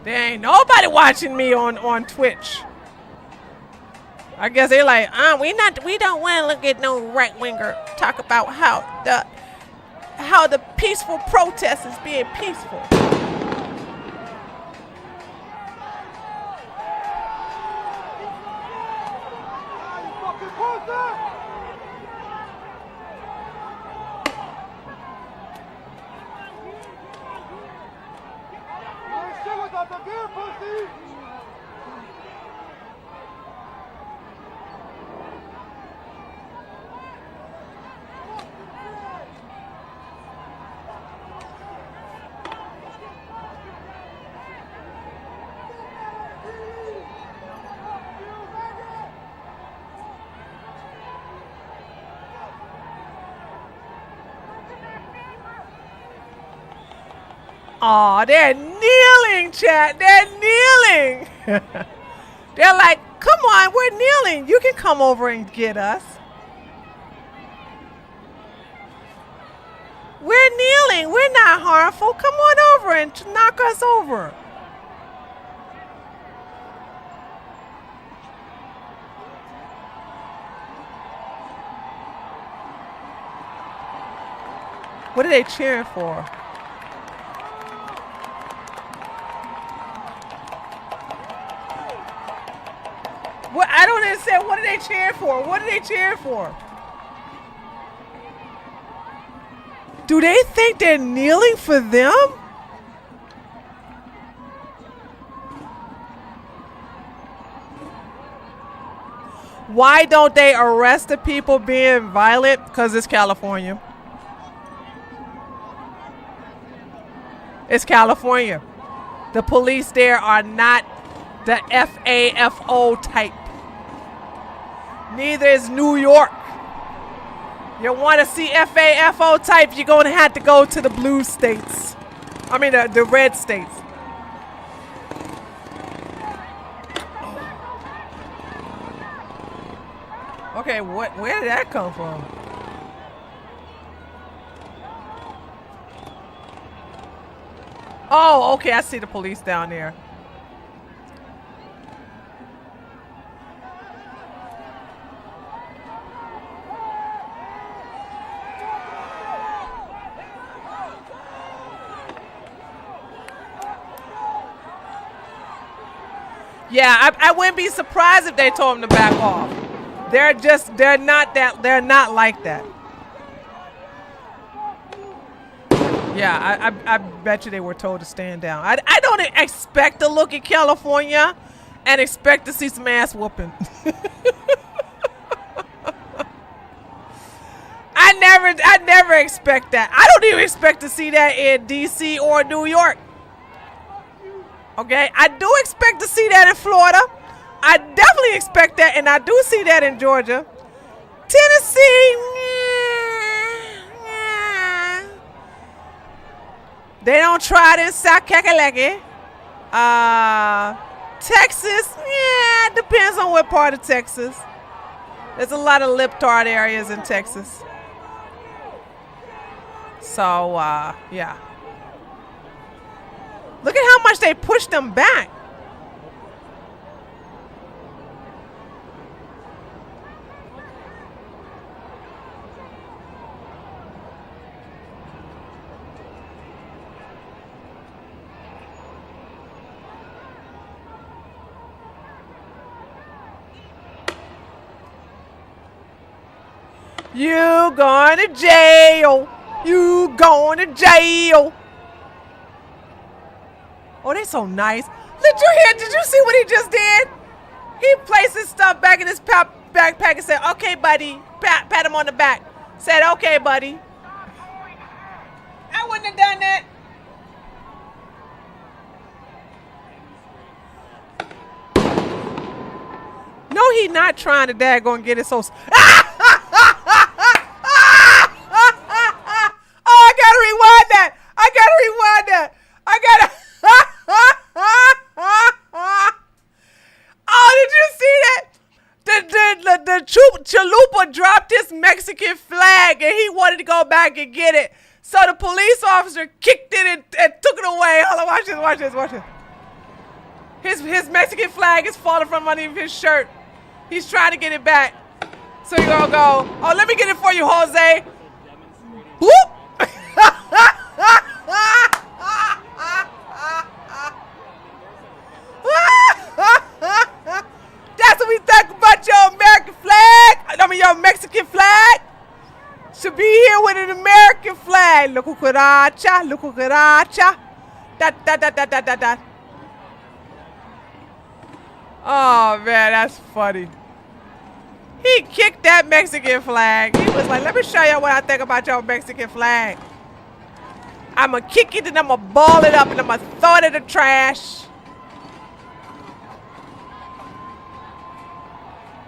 There ain't nobody watching me on Twitch. I guess they like, we don't want to look at no right winger talk about how the peaceful protest is being peaceful. Aw, they're kneeling, chat. They're kneeling. They're like, come on, we're kneeling. You can come over and get us. We're kneeling. We're not harmful. Come on over and knock us over. What are they cheering for? What? I don't understand. What are they cheering for? What are they cheering for? Do they think they're kneeling for them? Why don't they arrest the people being violent? Because it's California. It's California. The police there are not the FAFO type. Neither is New York. You want to see FAFO type, you're going to have to go to the blue states. I mean, the red states. Okay, where did that come from? Oh, okay, I see the police down there. Yeah, I wouldn't be surprised if they told him to back off. They're not like that. Yeah, I bet you they were told to stand down. I don't expect to look at California and expect to see some ass whooping. I never expect that. I don't even expect to see that in DC or New York. Okay, I do expect to see that in Florida. I definitely expect that, and I do see that in Georgia. Tennessee, they don't try it in South Kakalaki. Texas, it depends on what part of Texas. There's a lot of lip-tart areas in Texas. So, yeah. Look at how much they pushed them back. You going to jail. You going to jail. Oh, they're so nice. Did you see what he just did? He placed his stuff back in his backpack and said, okay, buddy. Pat him on the back. Said, okay, buddy. wouldn't have done that. No, he not trying to daggone get it so. Oh, I gotta rewind that. I gotta. Oh, did you see that? The chalupa dropped his Mexican flag and he wanted to go back and get it. So the police officer kicked it and took it away. Hold on, watch this. His Mexican flag is falling from underneath his shirt. He's trying to get it back. So you're gonna go, oh, let me get it for you, Jose. Whoop! That's what we think about your American flag. I mean, your Mexican flag. Should be here with an American flag. Look cucaracha. Da. Oh, man, that's funny. He kicked that Mexican flag. He was like, let me show you what I think about your Mexican flag. I'm going to kick it and I'm going to ball it up and I'm going to throw it in the trash.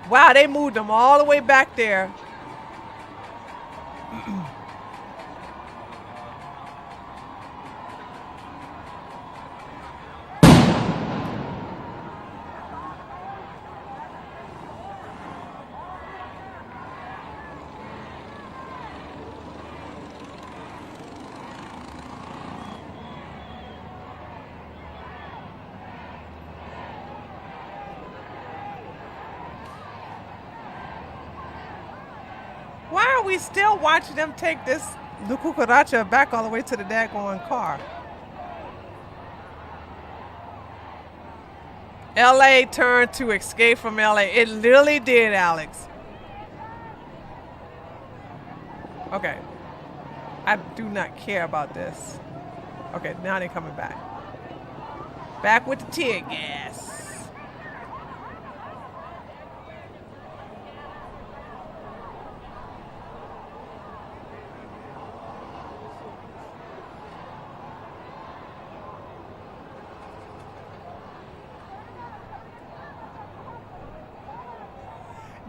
Wow, they moved them all the way back there. Why are we still watching them take this cucaracha back all the way to the daggone car? LA turned to Escape from LA. It literally did, Alex. Okay. I do not care about this. Okay, now they're coming back. Back with the tear gas.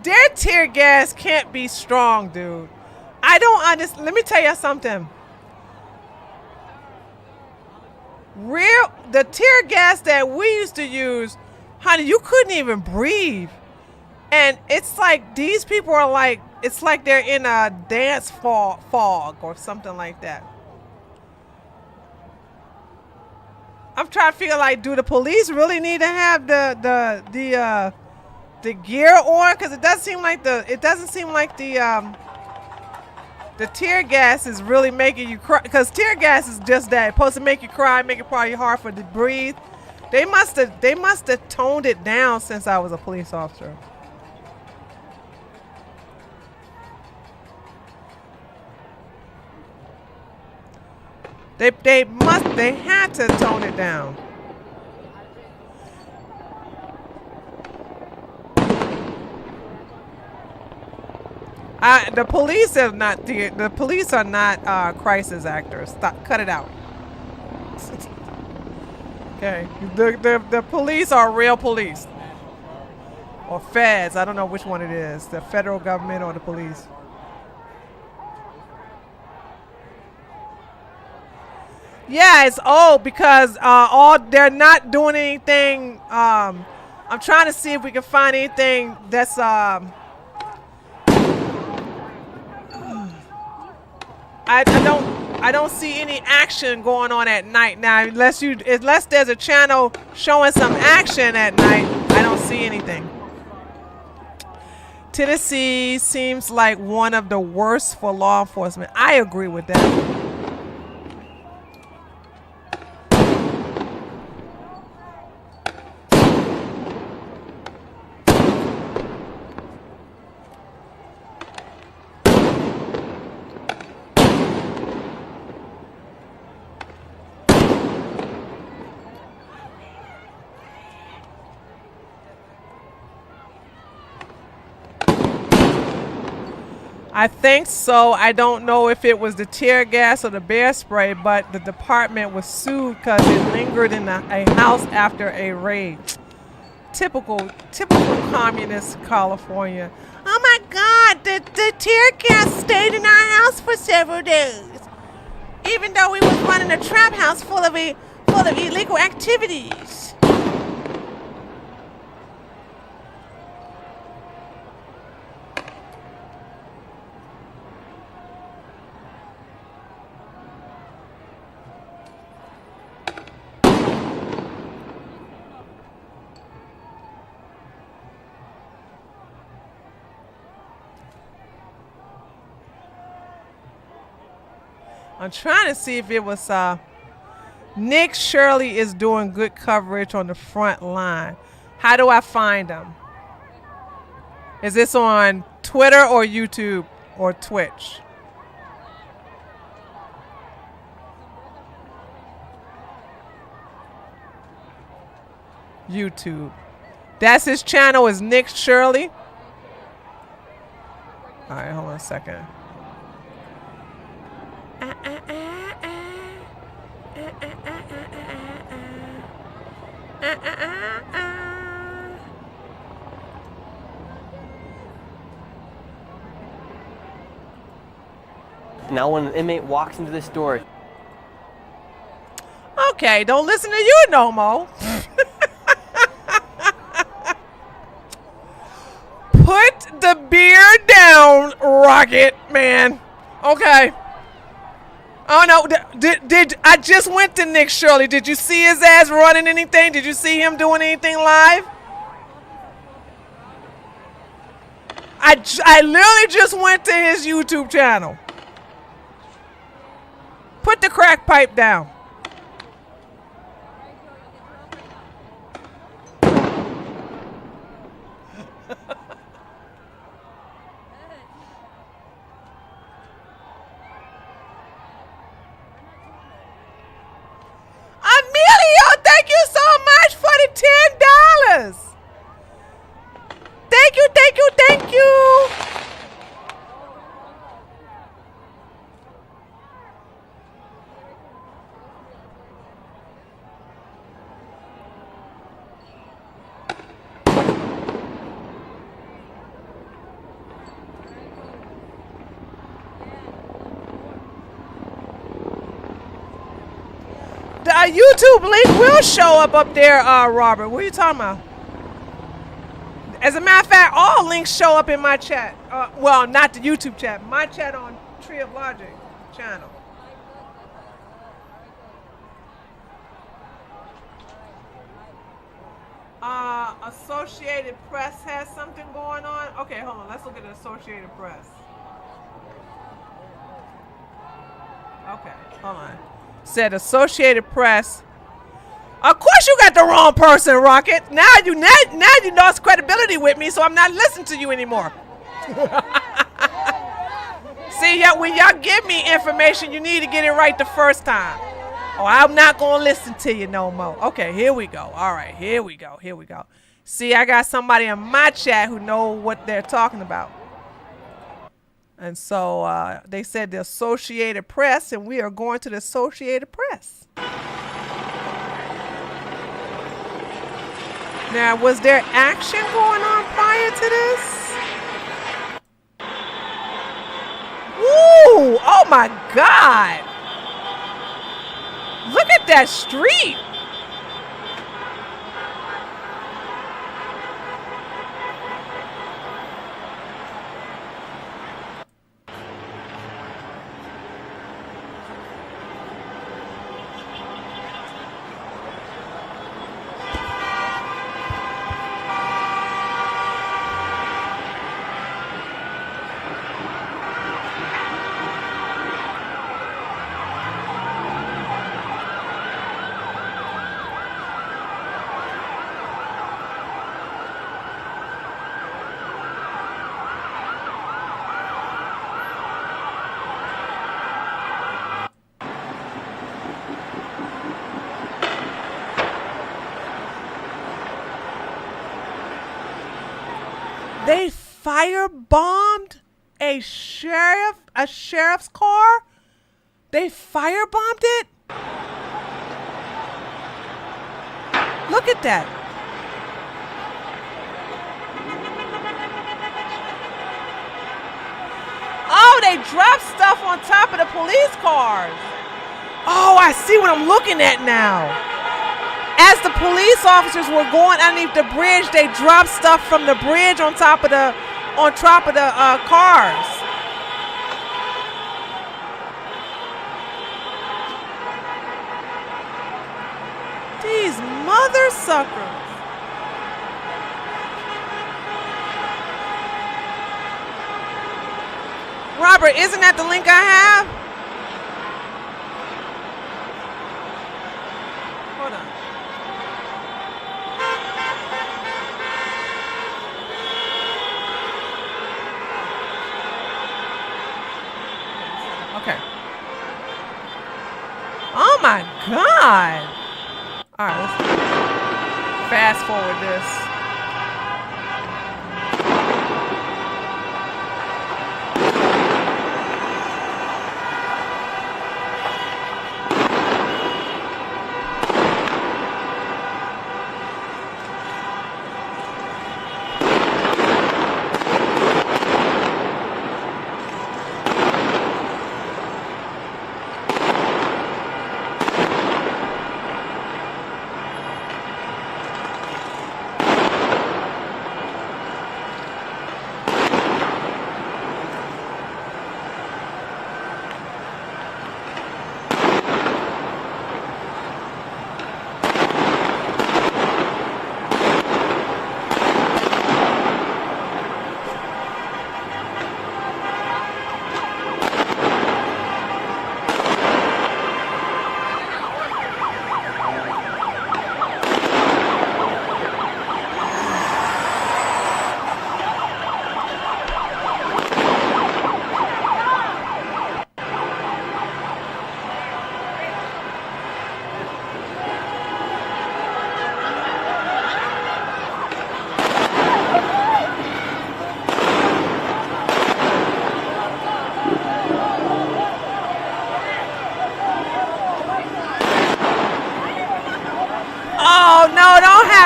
Their tear gas can't be strong, dude. I don't understand. Let me tell you something. The tear gas that we used to use, honey, you couldn't even breathe. And it's like these people are like, it's like they're in a dance fog or something like that. I'm trying to figure like, do the police really need to have the gear on? Because it doesn't seem like the tear gas is really making you cry. Because tear gas is just that, it's supposed to make you cry, make it probably hard for to breathe. They must have toned it down since I was a police officer. They had to tone it down. The police are not crisis actors. Stop, cut it out. Okay, the police are real police or feds. I don't know which one it is, the federal government or the police. Yeah, it's old because they're not doing anything. I'm trying to see if we can find anything that's I don't see any action going on at night now. Unless there's a channel showing some action at night, I don't see anything. Tennessee seems like one of the worst for law enforcement. I agree with that. I think so. I don't know if it was the tear gas or the bear spray, but the department was sued because it lingered in a house after a raid. Typical communist California. Oh my God, the tear gas stayed in our house for several days, even though we was running a trap house full of illegal activities. I'm trying to see if it was Nick Shirley is doing good coverage on the front line. How do I find him? Is this on Twitter or YouTube or Twitch? YouTube. That's his channel, is Nick Shirley. All right, hold on a second. Now when an inmate walks into this door. Okay, don't listen to you no more. Put the beer down, Rocket Man. Okay. Oh no, did I just went to Nick Shirley. Did you see his ass running anything? Did you see him doing anything live? I literally just went to his YouTube channel. Put the crack pipe down. Emilio, thank you so much for the $10. Thank you, thank you, thank you. The YouTube link will show up there, Robert. What are you talking about? As a matter of fact, all links show up in my chat. Well, not the YouTube chat. My chat on Tree of Logic channel. Associated Press has something going on. Okay, hold on. Let's look at the Associated Press. Okay, hold on. Said Associated Press. Of course you got the wrong person, Rocket. Now you lost credibility with me, so I'm not listening to you anymore. See, when y'all give me information, you need to get it right the first time. Oh, I'm not going to listen to you no more. Okay, here we go. All right, here we go. Here we go. See, I got somebody in my chat who know what they're talking about. And so they said the Associated Press, and we are going to the Associated Press. Now, was there action going on prior to this? Woo! Oh my God! Look at that street! They firebombed a sheriff's car? They firebombed it? Look at that. Oh, they dropped stuff on top of the police cars. Oh, I see what I'm looking at now. As the police officers were going underneath the bridge, they dropped stuff from the bridge on top of the cars. These mother suckers. Robert, isn't that the link I have? Hold on. Okay. Oh my God. All right, let's fast forward this.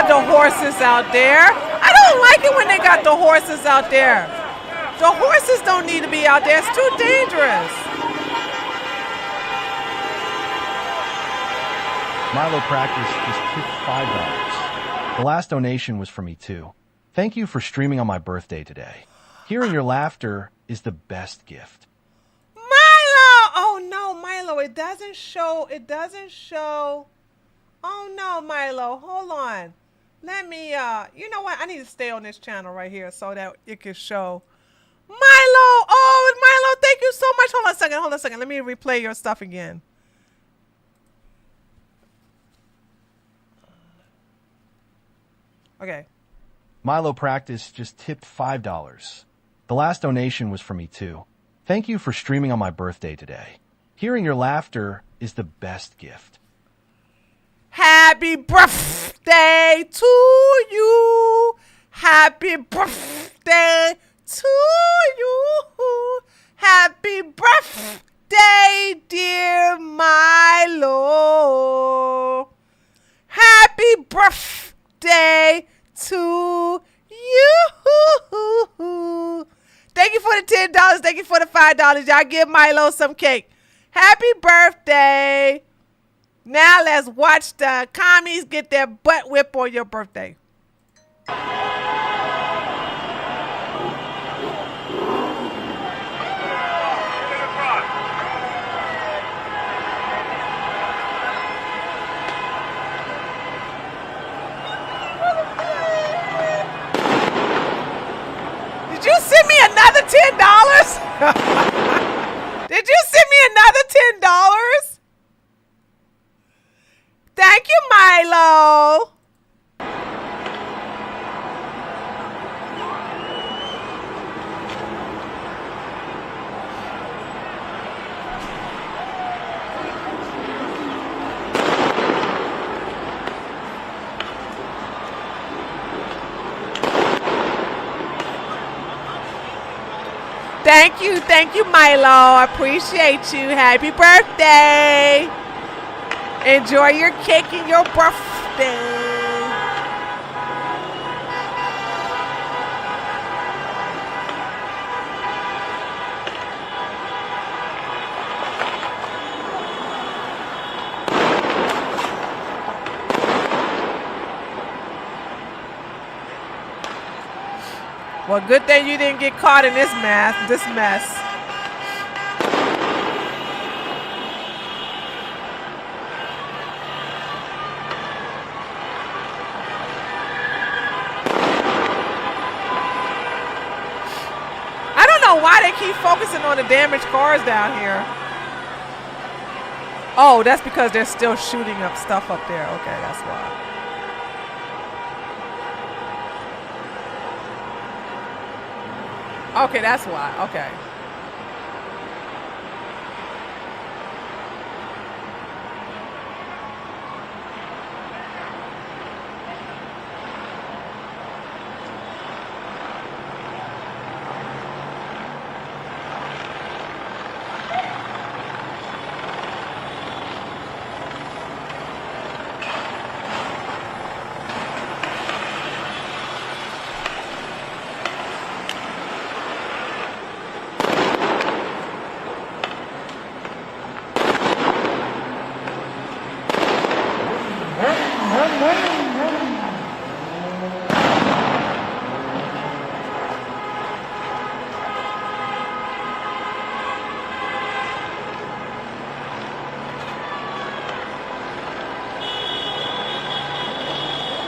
The horses out there. I don't like it when they got the horses out there. The horses don't need to be out there. It's too dangerous. Milo Practice just tipped $5. The last donation was for me too. Thank you for streaming on my birthday today. Hearing your laughter is the best gift. Milo! Oh no, Milo, it doesn't show. Oh no, Milo, hold on. Let me, you know what? I need to stay on this channel right here so that it can show. Milo! Oh, Milo, thank you so much. Hold on a second. Let me replay your stuff again. Okay. Milo Practice just tipped $5. The last donation was for me too. Thank you for streaming on my birthday today. Hearing your laughter is the best gift. Happy birthday to you. Happy birthday to you. Happy birthday, dear Milo. Happy birthday to you. Thank you for the $10. Thank you for the $5. Y'all give Milo some cake. Happy birthday. Now let's watch the commies get their butt whipped on your birthday. Did you send me another $10? Did you send me another $10? Thank you, Milo. Thank you, Milo. I appreciate you. Happy birthday. Enjoy your cake and your birthday. Well, good thing you didn't get caught in this mess. I don't know why they keep focusing on the damaged cars down here. Oh, that's because they're still shooting up stuff up there. Okay, that's why. Okay, that's why. Okay.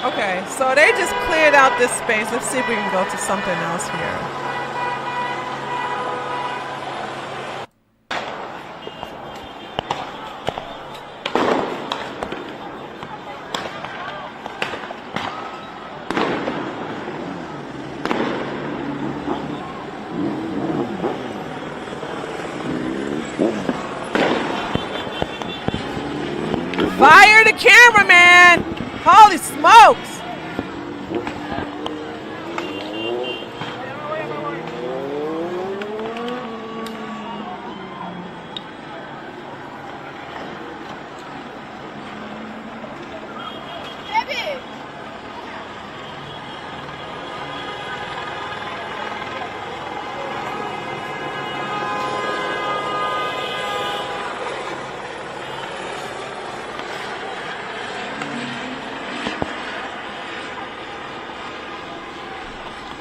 Okay, so they just cleared out this space. Let's see if we can go to something else here. Fire the cameraman! Holy smokes!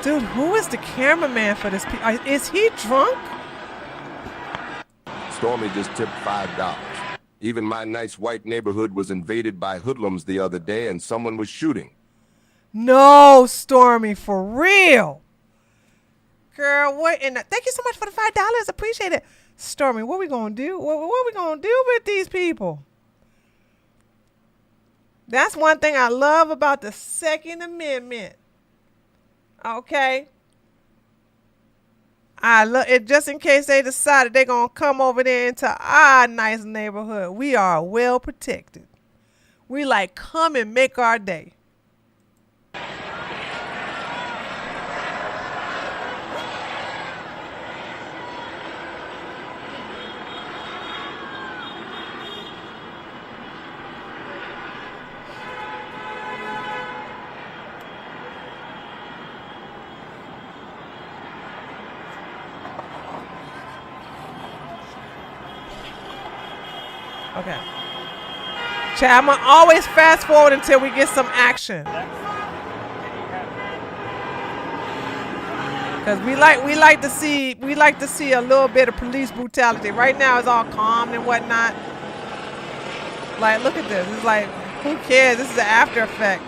Dude, who is the cameraman for this? Is he drunk? Stormy just tipped $5. Even my nice white neighborhood was invaded by hoodlums the other day and someone was shooting. No, Stormy, for real. Girl, what? And thank you so much for the $5. Appreciate it. Stormy, what we gonna do? What we gonna do with these people? That's one thing I love about the Second Amendment. Okay. I love it. Just in case they decided they're gonna come over there into our nice neighborhood, we are well protected. We like come and make our day. Okay. Chat, I'm gonna always fast forward until we get some action. Cause we like to see a little bit of police brutality. Right now it's all calm and whatnot. Like, look at this. It's like, who cares? This is the after effect.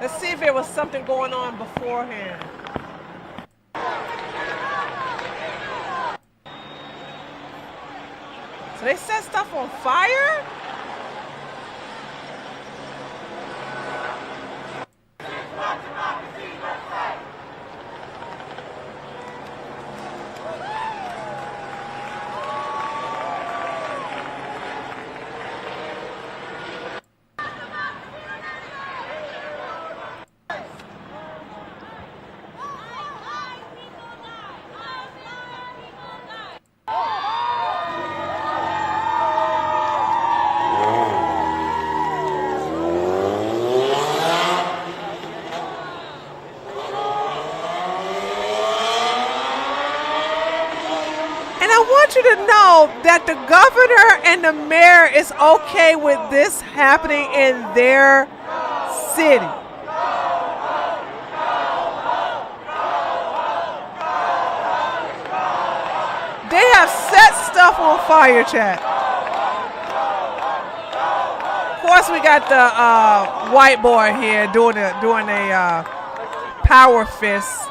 Let's see if there was something going on beforehand. So they set stuff on fire? want you to know that the governor and the mayor is okay with this happening in their city. They have set stuff on fire, chat. Of course, we got the white boy here doing a power fist.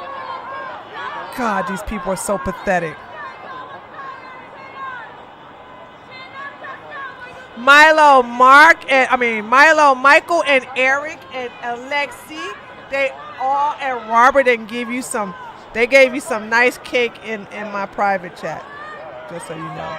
God, these people are so pathetic. Milo, Michael, and Eric, and Alexi, they all and Robert, and they gave you some nice cake in my private chat, just so you know.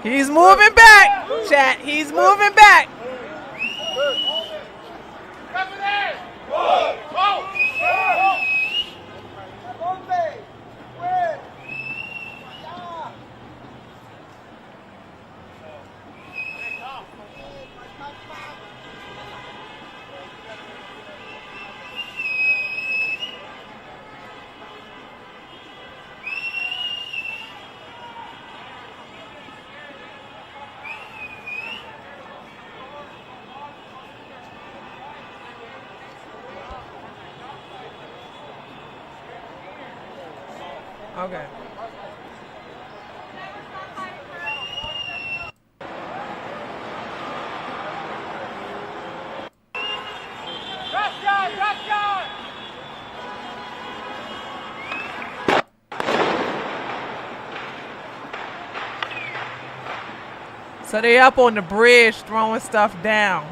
He's moving back, chat. He's moving back. Okay. So they up on the bridge throwing stuff down.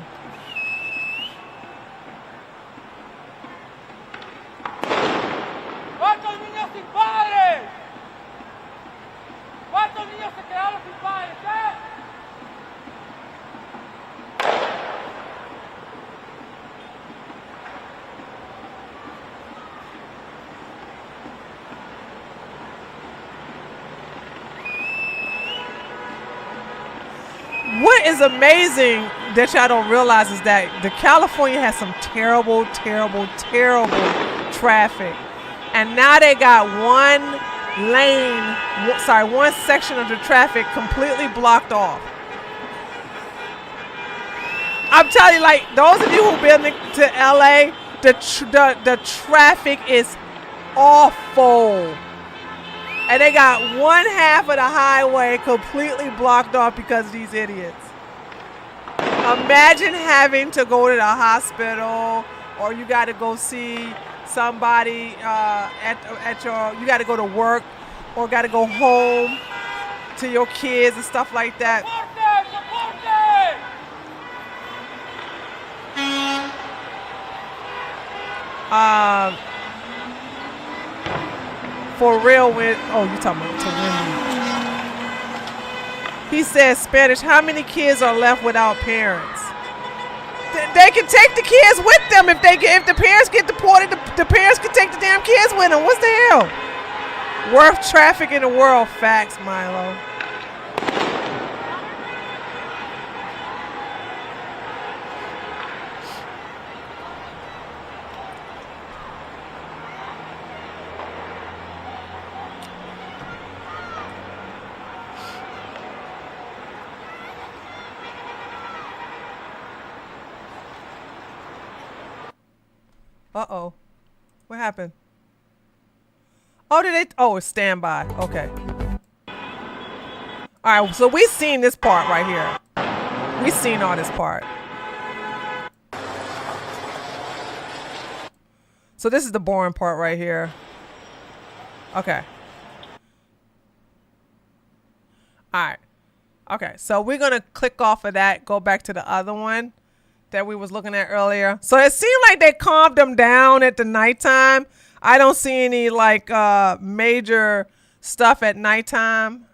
What is amazing that y'all don't realize is that California has some terrible, terrible, terrible traffic. And now they got one section of the traffic completely blocked off. I'm telling you, like, those of you who've been to LA, the traffic is awful. And they got one half of the highway completely blocked off because of these idiots. Imagine having to go to the hospital, or you got to go see somebody you got to go to work, or got to go home to your kids and stuff like that. For real, you talking about to win. He says Spanish. How many kids are left without parents? They can take the kids with them if the parents get deported. The parents can take the damn kids with them. What's the hell? Worst traffic in the world. Facts, Milo. Uh-oh. What happened? Oh, it's standby. Okay. All right, so we seen this part right here. We seen all this part. So this is the boring part right here. Okay. All right. Okay, so we're going to click off of that, go back to the other one that we was looking at earlier. So it seemed like they calmed them down at the nighttime. I don't see any like major stuff at nighttime.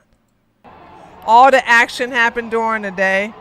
All the action happened during the day.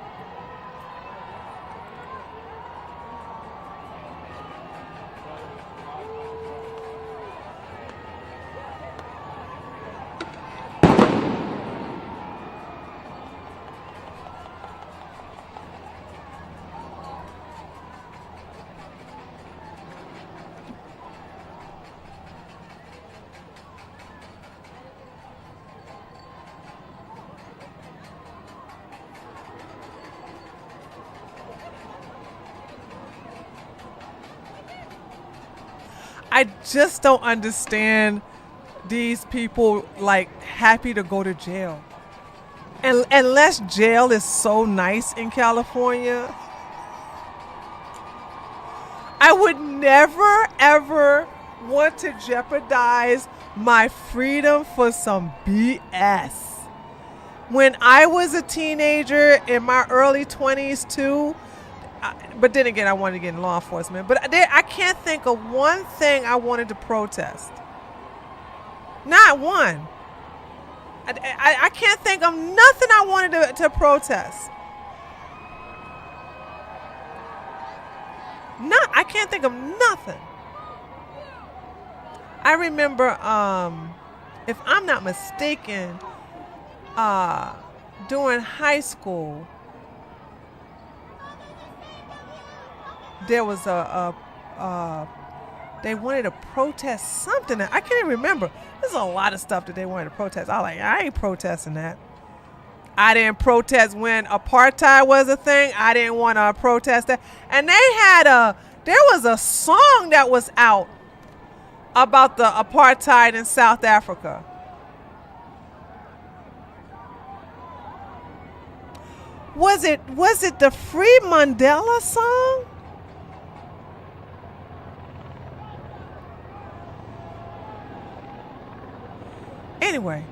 I just don't understand these people like happy to go to jail. And unless jail is so nice in California, I would never ever want to jeopardize my freedom for some BS. When I was a teenager in my early 20s too, but then again, I wanted to get in law enforcement. But I can't think of one thing I wanted to protest. Not one. I can't think of nothing I wanted to protest. I can't think of nothing. I remember, if I'm not mistaken, during high school, there was they wanted to protest something. I can't even remember. There's a lot of stuff that they wanted to protest. I ain't protesting that. I didn't protest when apartheid was a thing. I didn't want to protest that. And there was a song that was out about the apartheid in South Africa. Was it the Free Mandela song? Anyway,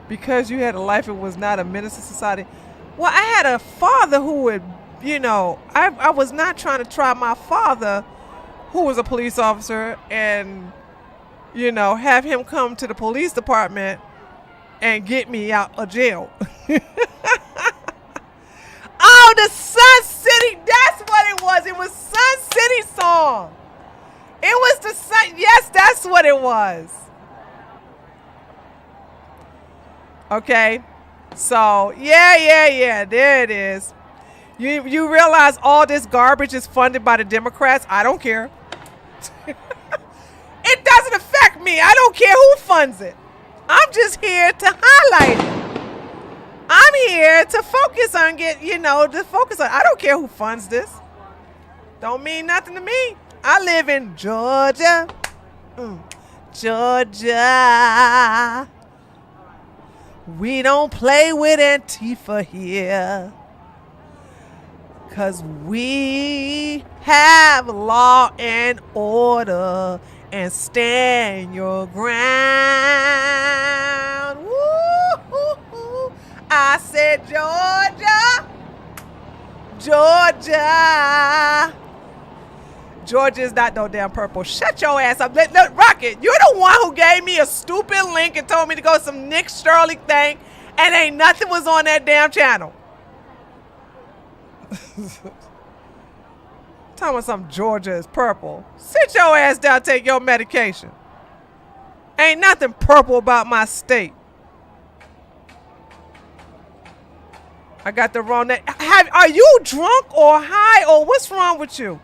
because you had a life, it was not a menace to society. Well, I had a father who would, I was not trying to try my father, who was a police officer, and, have him come to the police department and get me out of jail. Oh, the Sun City, that's what it was. It was Sun City song. It was the Sun, yes, that's what it was. Okay, so yeah, there it is. You realize all this garbage is funded by the Democrats? I don't care. It doesn't affect me. I don't care who funds it. I'm just here to highlight it. I'm here to focus on I don't care who funds this. Don't mean nothing to me. I live in Georgia. Georgia. We don't play with Antifa here. 'Cause we have law and order and stand your ground. Woo-hoo-hoo. I said Georgia. Georgia. Georgia is not no damn purple. Shut your ass up. Let Rocket, you're the one who gave me a stupid link and told me to go some Nick Sterling thing, and ain't nothing was on that damn channel. Tell me something, Georgia is purple. Sit your ass down, take your medication. Ain't nothing purple about my state. I got the wrong name. Are you drunk or high or what's wrong with you?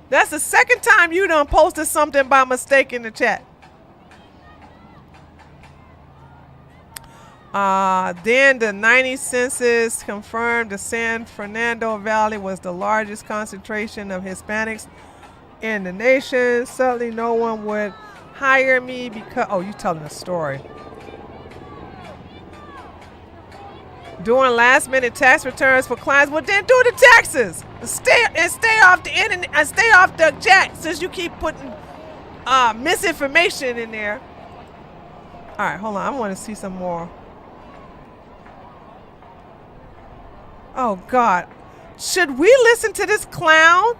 That's the second time you done posted something by mistake in the chat. Then the 90 census confirmed the San Fernando Valley was the largest concentration of Hispanics in the nation. Certainly no one would hire me because... Oh, you telling a story. Doing last-minute tax returns for clients. Well, then do the taxes. Stay off the internet and stay off the chat since you keep putting misinformation in there. All right, hold on. I want to see some more. Oh God, should we listen to this clown?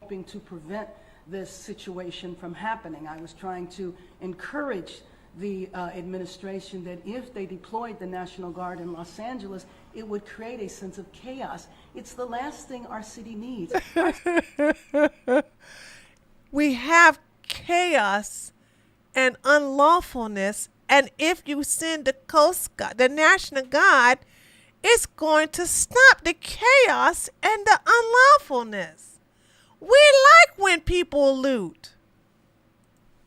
Hoping to prevent this situation from happening, I was trying to encourage the administration that if they deployed the National Guard in Los Angeles, it would create a sense of chaos. It's the last thing our city needs. We have chaos and unlawfulness, and if you send the Coast Guard, the National Guard, it's going to stop the chaos and the unlawfulness. We like when people loot.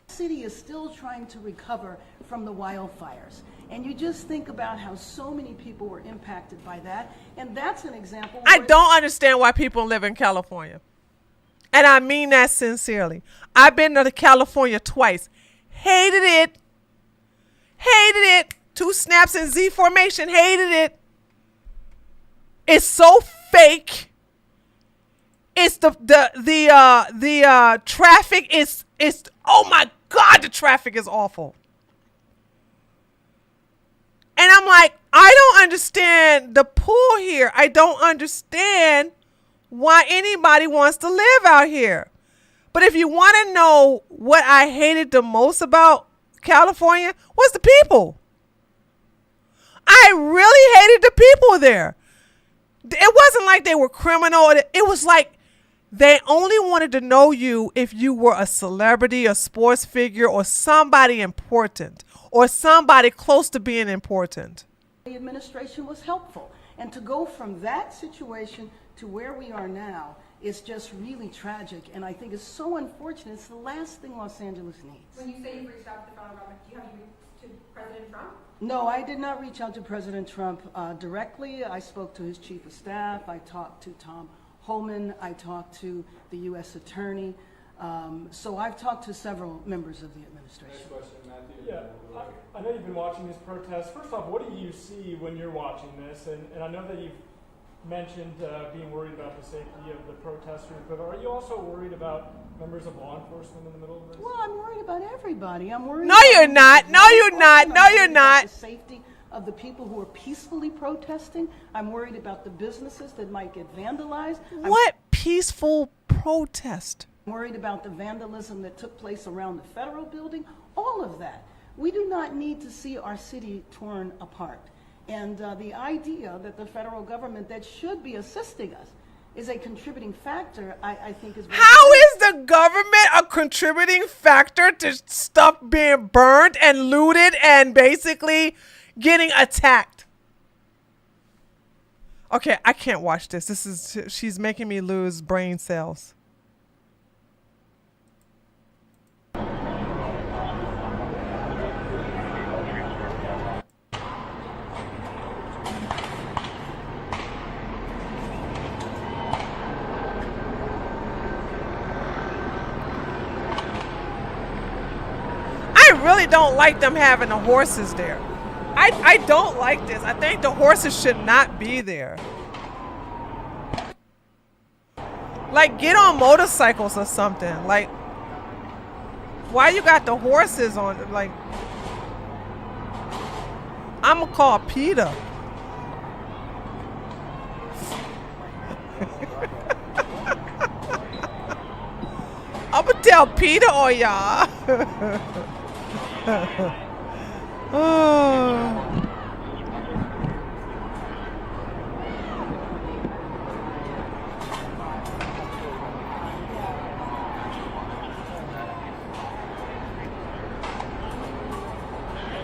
The city is still trying to recover from the wildfires. And you just think about how so many people were impacted by that. And that's an example. I don't understand why people live in California. And I mean that sincerely. I've been to California twice. Hated it. Hated it. 2 snaps in Z formation. Hated it. It's so fake. It's the traffic is oh my God, the traffic is awful. And I'm like, I don't understand the pull here. I don't understand why anybody wants to live out here. But if you want to know what I hated the most about California, was the people. I really hated the people there. It wasn't like they were criminal. It was like they only wanted to know you if you were a celebrity, a sports figure, or somebody important, or somebody close to being important. The administration was helpful. And to go from that situation to where we are now is just really tragic. And I think it's so unfortunate. It's the last thing Los Angeles needs. When you say you reached out to the federal government, do you have you reached to President Trump? No, I did not reach out to President Trump directly. I spoke to his chief of staff. I talked to Tom Holman. I talked to the U.S. Attorney. So I've talked to several members of the administration. Next question, Matthew. Yeah, I know you've been watching these protests. First off, what do you see when you're watching this? And I know that you've mentioned being worried about the safety of the protesters, but are you also worried about members of law enforcement in the middle of this? Well, I'm worried about everybody. I'm worried. No, you're not. No, you're not. No, you're not. The safety of the people who are peacefully protesting. I'm worried about the businesses that might get vandalized. What peaceful protest? I'm worried about the vandalism that took place around the federal building. All of that. We do not need to see our city torn apart. And the idea that the federal government that should be assisting us is a contributing factor, I think is... How is the government a contributing factor to stuff being burned and looted and basically getting attacked? Okay, I can't watch this. She's making me lose brain cells. I really don't like them having the horses there. I don't like this. I think the horses should not be there. Like, get on motorcycles or something. Like, why you got the horses on? Like, I'm gonna call PETA. I'm gonna tell PETA on y'all. Oh.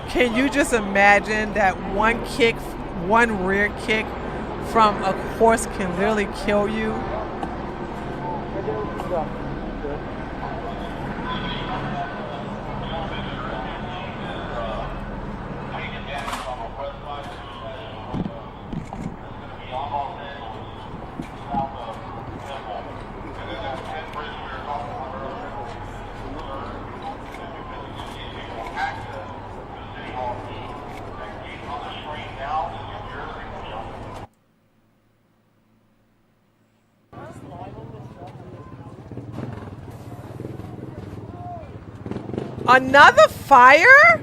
Can you just imagine that one kick, one rear kick from a horse can literally kill you? Another fire?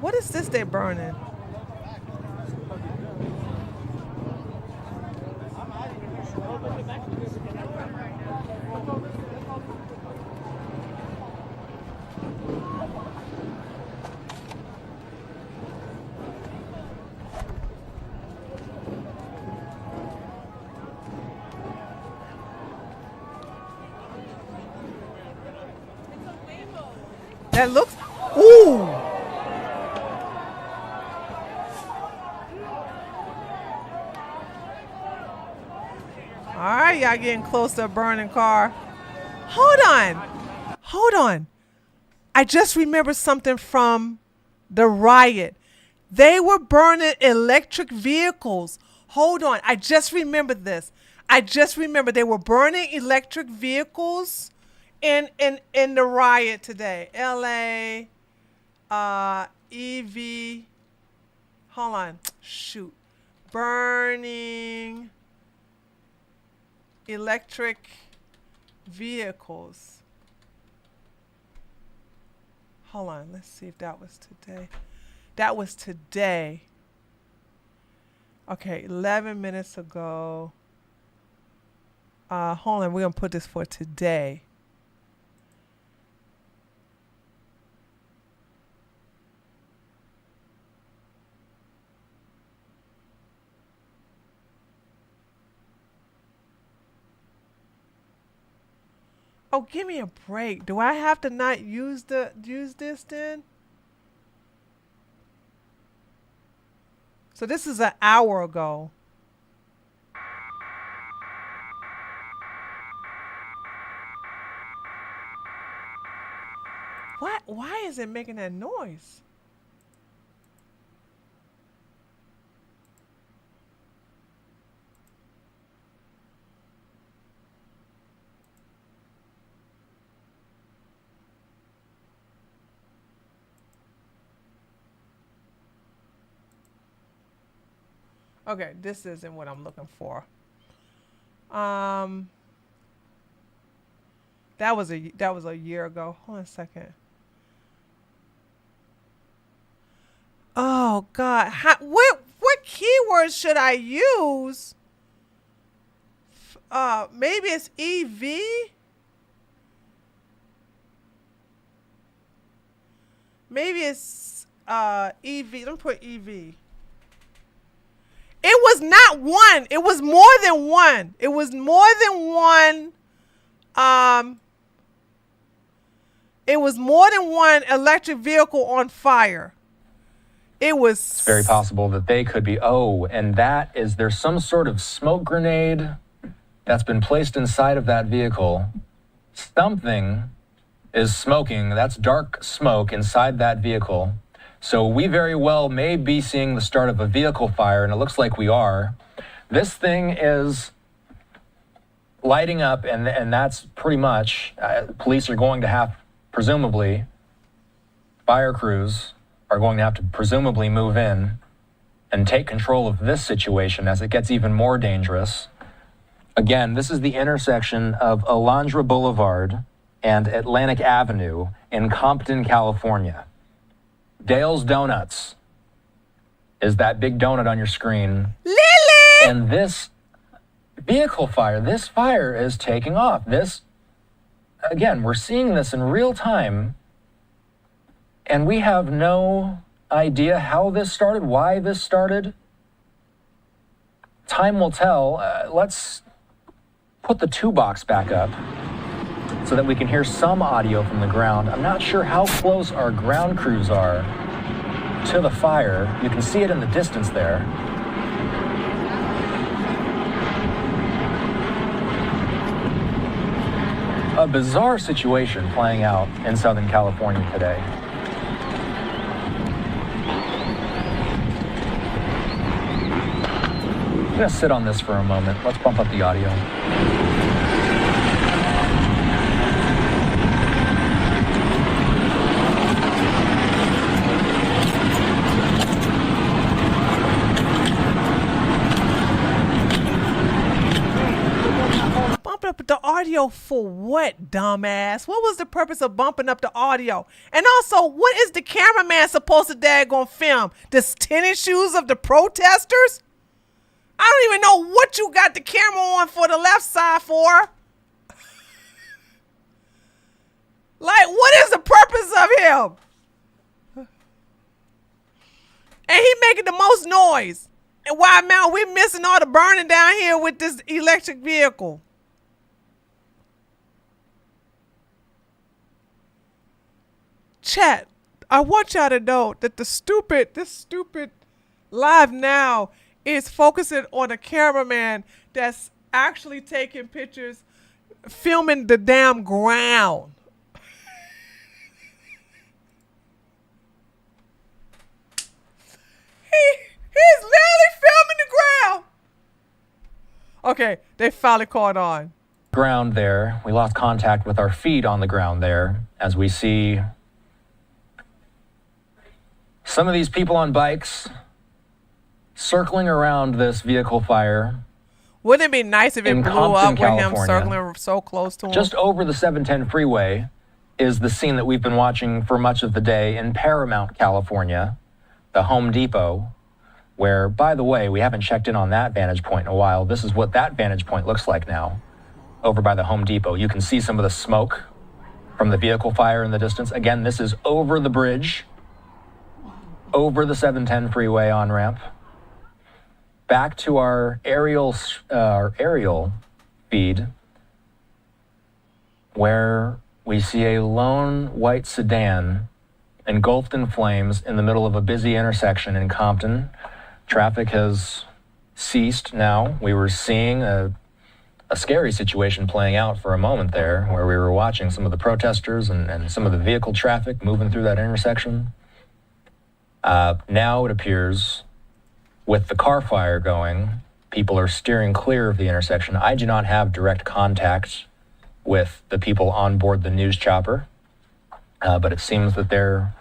What is this they're burning? That looks, ooh. All right, y'all getting close to a burning car. Hold on. Hold on. I just remembered something from the riot. They were burning electric vehicles. Hold on. I just remembered this. I just remembered they were burning electric vehicles in the riot today. LA, EV, hold on, shoot. Burning electric vehicles. Hold on, let's see if that was today. That was today. Okay, 11 minutes ago. Hold on, we're gonna put this for today. Oh, give me a break. Do I have to not use this then? So this is an hour ago. What? Why is it making that noise? Okay, this isn't what I'm looking for. That was a year ago. Hold on a second. Oh God, what keywords should I use? Maybe it's EV. Maybe it's EV. Let me put EV. It was not one. It was more than one. It was more than one. It was more than one electric vehicle on fire. It was. It's very possible that they could be. Oh, and there's some sort of smoke grenade that's been placed inside of that vehicle. Something is smoking. That's dark smoke inside that vehicle. So we very well may be seeing the start of a vehicle fire, and it looks like we are. This thing is lighting up, and that's pretty much, police are going to have, presumably, fire crews are going to have to presumably move in and take control of this situation as it gets even more dangerous. Again, this is the intersection of Alondra Boulevard and Atlantic Avenue in Compton, California. Dale's Donuts is that big donut on your screen. Lily! And this vehicle fire, this fire is taking off. Again, we're seeing this in real time, and we have no idea how this started, why this started. Time will tell. Let's put the 2-box back up so that we can hear some audio from the ground. I'm not sure how close our ground crews are to the fire. You can see it in the distance there. A bizarre situation playing out in Southern California today. I'm gonna sit on this for a moment. Let's bump up the audio. Bump up the audio. audio for what, dumbass? What was the purpose of bumping up the audio? And also, what is the cameraman supposed to daggone film? The tennis shoes of the protesters? I don't even know what you got the camera on for the left side for. Like, what is the purpose of him? And he making the most noise. And why now we missing all the burning down here with this electric vehicle? Chat, I want y'all to know that this stupid Live Now is focusing on a cameraman that's actually taking pictures, filming the damn ground. He's literally filming the ground. Okay, they finally caught on. Ground there. We lost contact with our feed on the ground there as we see some of these people on bikes circling around this vehicle fire. Wouldn't it be nice if it blew Compton, up with him California. circling so close to him? Just over the 710 freeway is the scene that we've been watching for much of the day in Paramount, California, the Home Depot, where, by the way, we haven't checked in on that vantage point in a while. This is what that vantage point looks like now, over by the Home Depot. You can see some of the smoke from the vehicle fire in the distance. Again, this is over the bridge, over the 710 freeway on-ramp. Back to our aerial feed, where we see a lone white sedan engulfed in flames in the middle of a busy intersection in Compton. Traffic has ceased now. We were seeing a scary situation playing out for a moment there, where we were watching some of the protesters and some of the vehicle traffic moving through that intersection. Now it appears, with the car fire going, people are steering clear of the intersection. I do not have direct contact with the people on board the news chopper, but it seems that they're,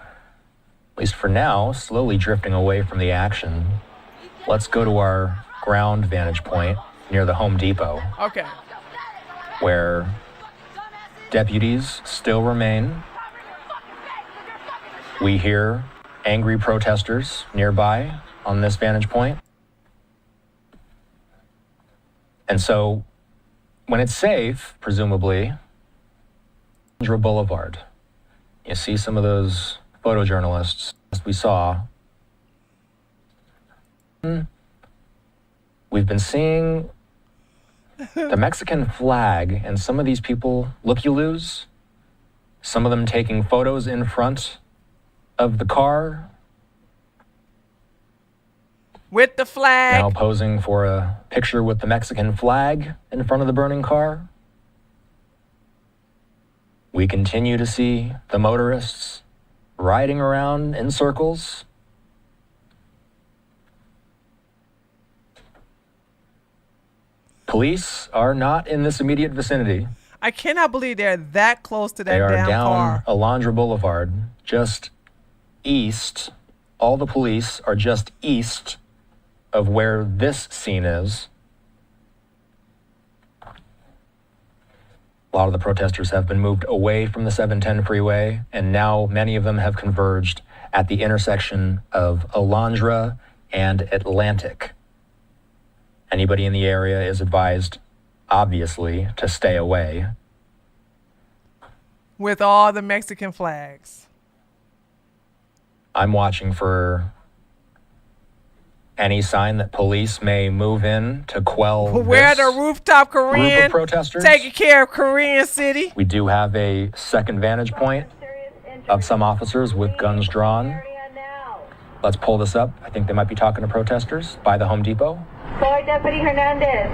at least for now, slowly drifting away from the action. Let's go to our ground vantage point near the Home Depot. Okay. Where deputies still remain. We hear angry protesters nearby on this vantage point. And so, when it's safe, presumably, Boulevard, you see some of those photojournalists we saw. We've been seeing the Mexican flag and some of these people look-you-lose, some of them taking photos in front of the car. With the flag. Now posing for a picture with the Mexican flag in front of the burning car. We continue to see the motorists riding around in circles. Police are not in this immediate vicinity. I cannot believe they're that close to that They are damn down car. Alondra Boulevard, just east. All the police are just east of where this scene is. A lot of the protesters have been moved away from the 710 freeway, and now many of them have converged at the intersection of Alondra and Atlantic. Anybody in the area is advised, obviously, to stay away. With all the Mexican flags. I'm watching for any sign that police may move in to quell Where this the rooftop group Korean of protesters. taking care of Korean City. We do have a second vantage point of some officers with guns drawn. Let's pull this up. I think they might be talking to protesters by the Home Depot. Soy Deputy Hernández,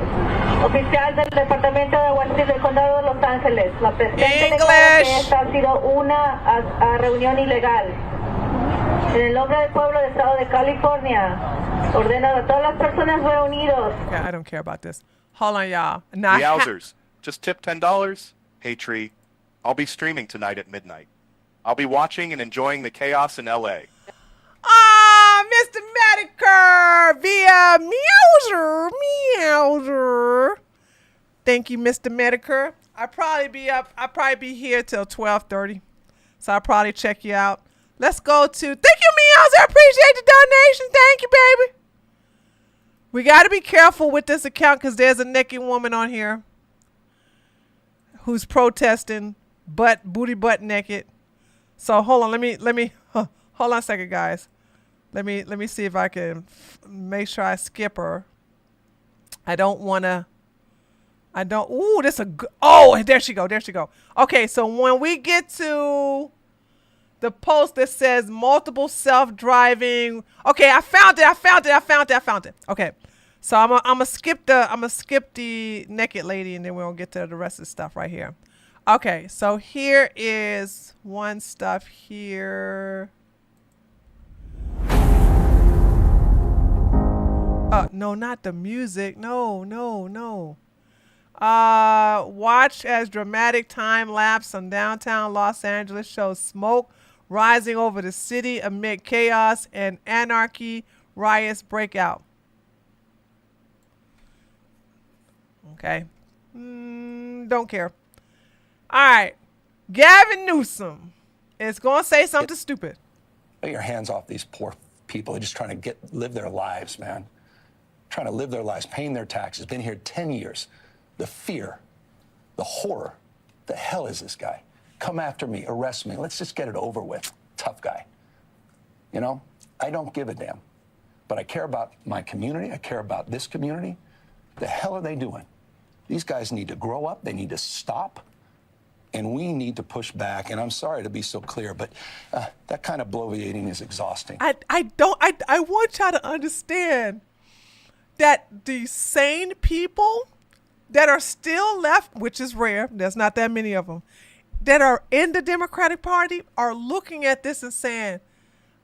oficial del Departamento de Guardias del Condado de Los Ángeles. La presente declara que esta ha sido una reunión ilegal. En el nombre del pueblo del Estado de California, ordeno a todas las personas reunidos. Okay, I don't care about this. Hold on, y'all. Now, Yowzers, just tip $10. Hey, Tree, I'll be streaming tonight at midnight. I'll be watching and enjoying the chaos in L.A. Mr. Medicare via Meowser. Thank you, Mr. Medicare. I'll probably be here till 12:30. So I'll probably check you out. Let's go to, thank you, Meows. I appreciate the donation. Thank you, baby. We got to be careful with this account because there's a naked woman on here who's protesting booty butt naked. So hold on, let me hold on a second, guys. Let me see if I can make sure I skip her. Ooh, this a good, oh, there she go. Okay, so when we get to the post that says multiple self-driving, okay, I found it. Okay, so I'm gonna skip the naked lady, and then we'll get to the rest of the stuff right here. Okay, so here is one stuff here. Oh no, not the music. No. Watch as dramatic time lapse on downtown Los Angeles shows smoke rising over the city amid chaos and anarchy. Riots break out. Okay. Don't care. All right. Gavin Newsom is going to say something stupid. Get your hands off these poor people. They're just trying to live their lives, man. Trying to live their lives, paying their taxes. Been here 10 years. The fear, the horror. The hell is this guy? Come after me, arrest me. Let's just get it over with. Tough guy. You know, I don't give a damn. But I care about my community. I care about this community. The hell are they doing? These guys need to grow up. They need to stop. And we need to push back. And I'm sorry to be so clear, but that kind of bloviating is exhausting. I want y'all to understand that the sane people that are still left, which is rare, there's not that many of them, that are in the Democratic Party are looking at this and saying,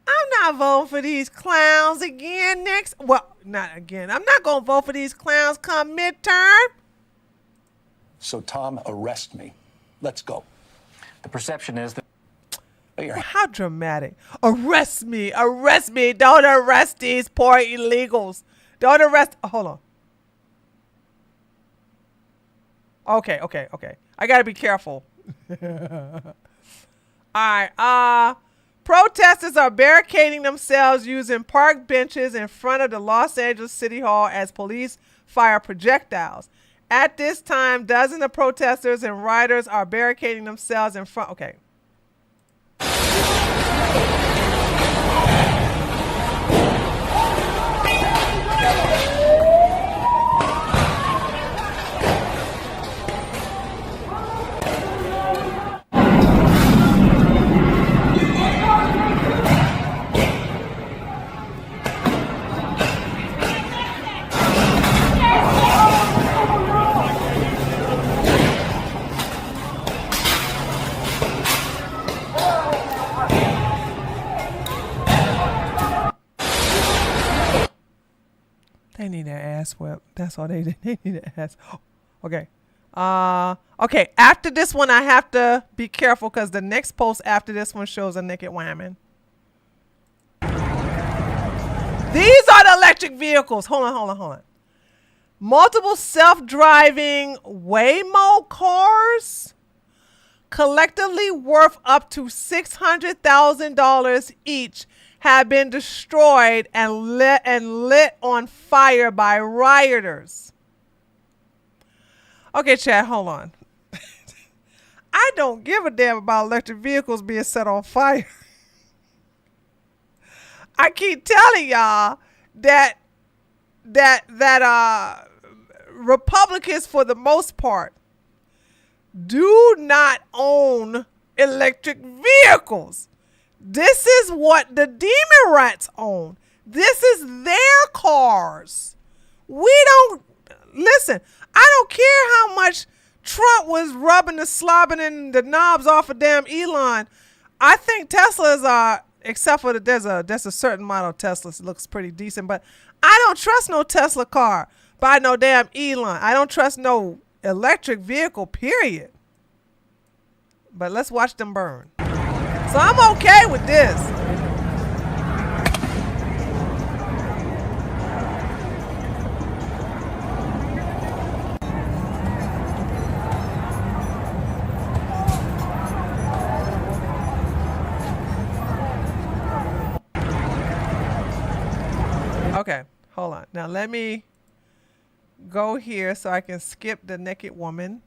I'm not voting for these clowns again next. Well, not again. I'm not going to vote for these clowns come midterm. So, Tom, arrest me. Let's go. The perception is that... Well, how dramatic. Arrest me. Don't arrest these poor illegals. Don't arrest. Oh, hold on. Okay. I got to be careful. All right. Protesters are barricading themselves using park benches in front of the Los Angeles City Hall as police fire projectiles. At this time, dozens of protesters and rioters are barricading themselves in front. Okay. They need an ass whip. That's all they need. They need an ass. Okay. Okay. After this one, I have to be careful because the next post after this one shows a naked woman. These are the electric vehicles. Hold on. Multiple self-driving Waymo cars, collectively worth up to $600,000 each, have been destroyed and lit on fire by rioters. Okay, chat, hold on. I don't give a damn about electric vehicles being set on fire. I keep telling y'all that Republicans, for the most part, do not own electric vehicles. This is what the demon rats own. This is their cars. We don't, listen, I don't care how much Trump was rubbing the slobbing and the knobs off of damn Elon. I think Teslas are, except for that there's a certain model of Tesla that looks pretty decent, but I don't trust no Tesla car by no damn Elon. I don't trust no electric vehicle, period. But let's watch them burn. So I'm okay with this. Now let me go here so I can skip the naked woman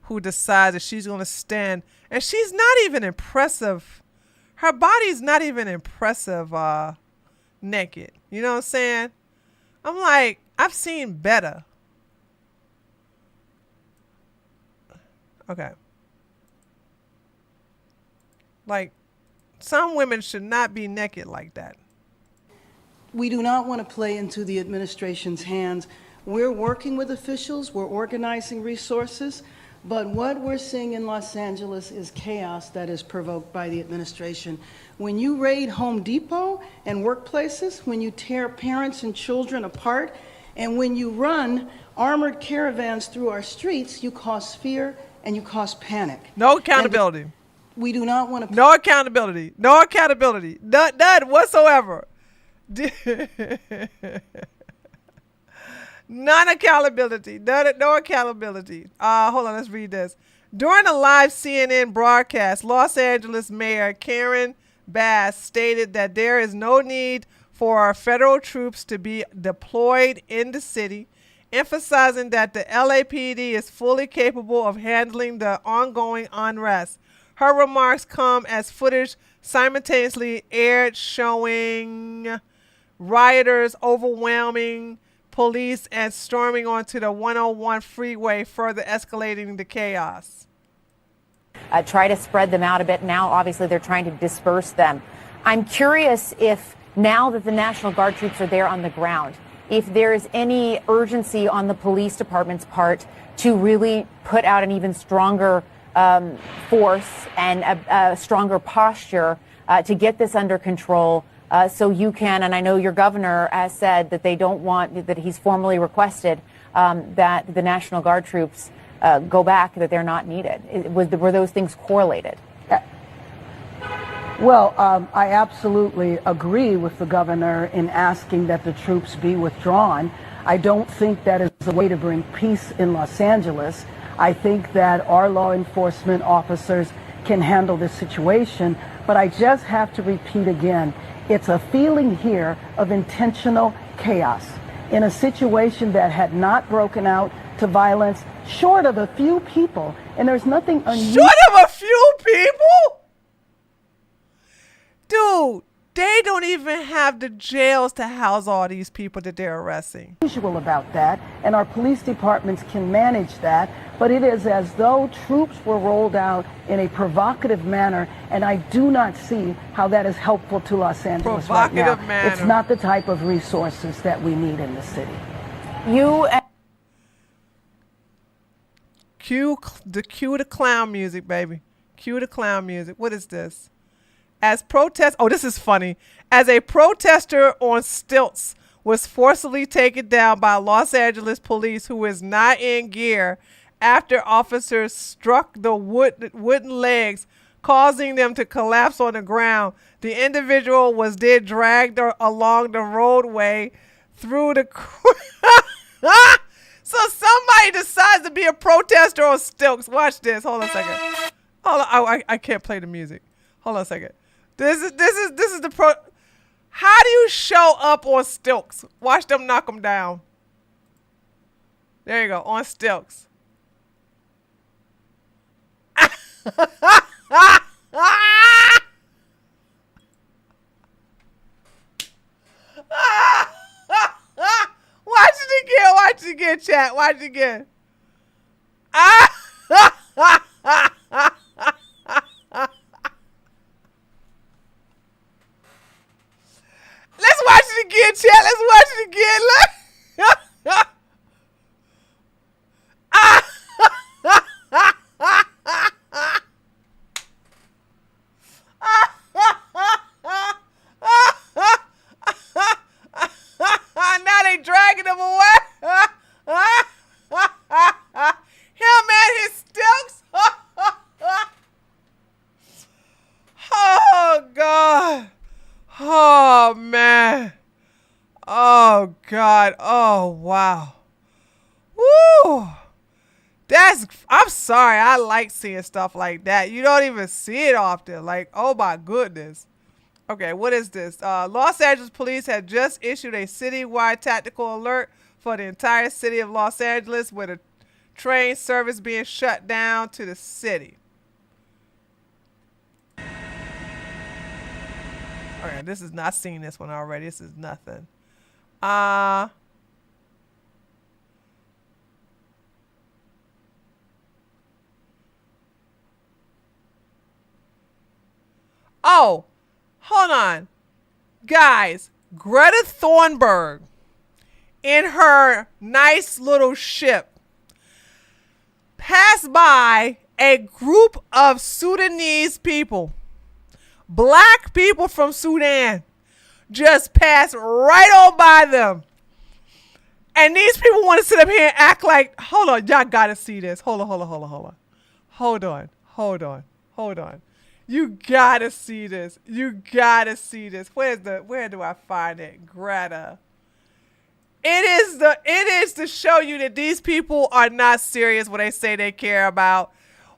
who decides that she's going to stand. And she's not even impressive. Her body's not even impressive naked. You know what I'm saying? I'm like, I've seen better. Okay. Like, some women should not be naked like that. We do not want to play into the administration's hands. We're working with officials, we're organizing resources, but what we're seeing in Los Angeles is chaos that is provoked by the administration. When you raid Home Depot and workplaces, when you tear parents and children apart, and when you run armored caravans through our streets, you cause fear and you cause panic. No accountability. We do not want to... No accountability. No accountability. None whatsoever. None accountability. No accountability. Hold on, let's read this. During a live CNN broadcast, Los Angeles Mayor Karen Bass stated that there is no need for our federal troops to be deployed in the city, emphasizing that the LAPD is fully capable of handling the ongoing unrest. Her remarks come as footage simultaneously aired showing rioters overwhelming police and storming onto the 101 freeway, further escalating the chaos. Try to spread them out a bit. Now, obviously, they're trying to disperse them. I'm curious if now that the National Guard troops are there on the ground, if there's any urgency on the police department's part to really put out an even stronger force and a stronger posture to get this under control. So you can, and I know your governor has said that they don't want, that he's formally requested that the National Guard troops go back, that they're not needed. Were those things correlated? Well, I absolutely agree with the governor in asking that the troops be withdrawn. I don't think that is a way to bring peace in Los Angeles. I think that our law enforcement officers can handle this situation, but I just have to repeat again, it's a feeling here of intentional chaos in a situation that had not broken out to violence, short of a few people, and there's nothing unusual. Short of a few people? Dude, they don't even have the jails to house all these people that they're arresting. Usual about that, and our police departments can manage that, but it is as though troops were rolled out in a provocative manner, and I do not see how that is helpful to Los Angeles right now. Manner. It's not the type of resources that we need in the city. Cue the clown music, baby. Cue the clown music. What is this? This is funny. As a protester on stilts was forcibly taken down by Los Angeles police who is not in gear after officers struck the wooden legs, causing them to collapse on the ground. The individual was then dragged along the roadway through the... So somebody decides to be a protester on stilts. Watch this. Hold on a second. Hold on. I can't play the music. Hold on a second. This is the pro. How do you show up on stilts? Watch them knock them down. There you go, on stilts. Watch it again, chat. Watch it again. Let's watch it again, chat. Let's watch it again. Look. Now they dragging him away. Him and his stilts. Oh, God. Oh, man. Oh, God. Oh, wow. Woo. I'm sorry. I like seeing stuff like that. You don't even see it often. Like, oh, my goodness. Okay, what is this? Los Angeles police had just issued a citywide tactical alert for the entire city of Los Angeles with a train service being shut down to the city. Okay, this is not seen this one already. This is nothing. Oh, hold on. Guys, Greta Thunberg in her nice little ship passed by a group of Sudanese people. Black people from Sudan just passed right on by them. And these people want to sit up here and act like, hold on, y'all gotta see this. Hold on. You gotta see this. Where do I find it? Greta. It is to show you that these people are not serious when they say they care about.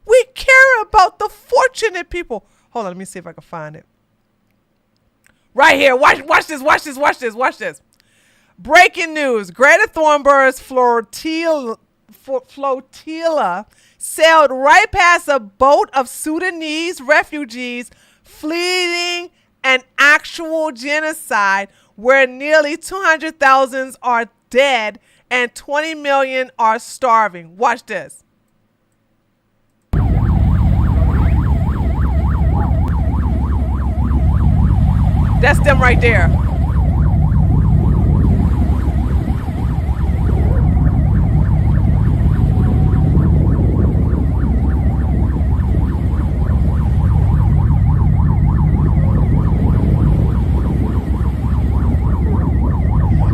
We care about the fortunate people. Hold on, let me see if I can find it. Right here. Watch this. Breaking news. Greta Thunberg's flotilla sailed right past a boat of Sudanese refugees fleeing an actual genocide where nearly 200,000 are dead and 20 million are starving. Watch this. That's them right there.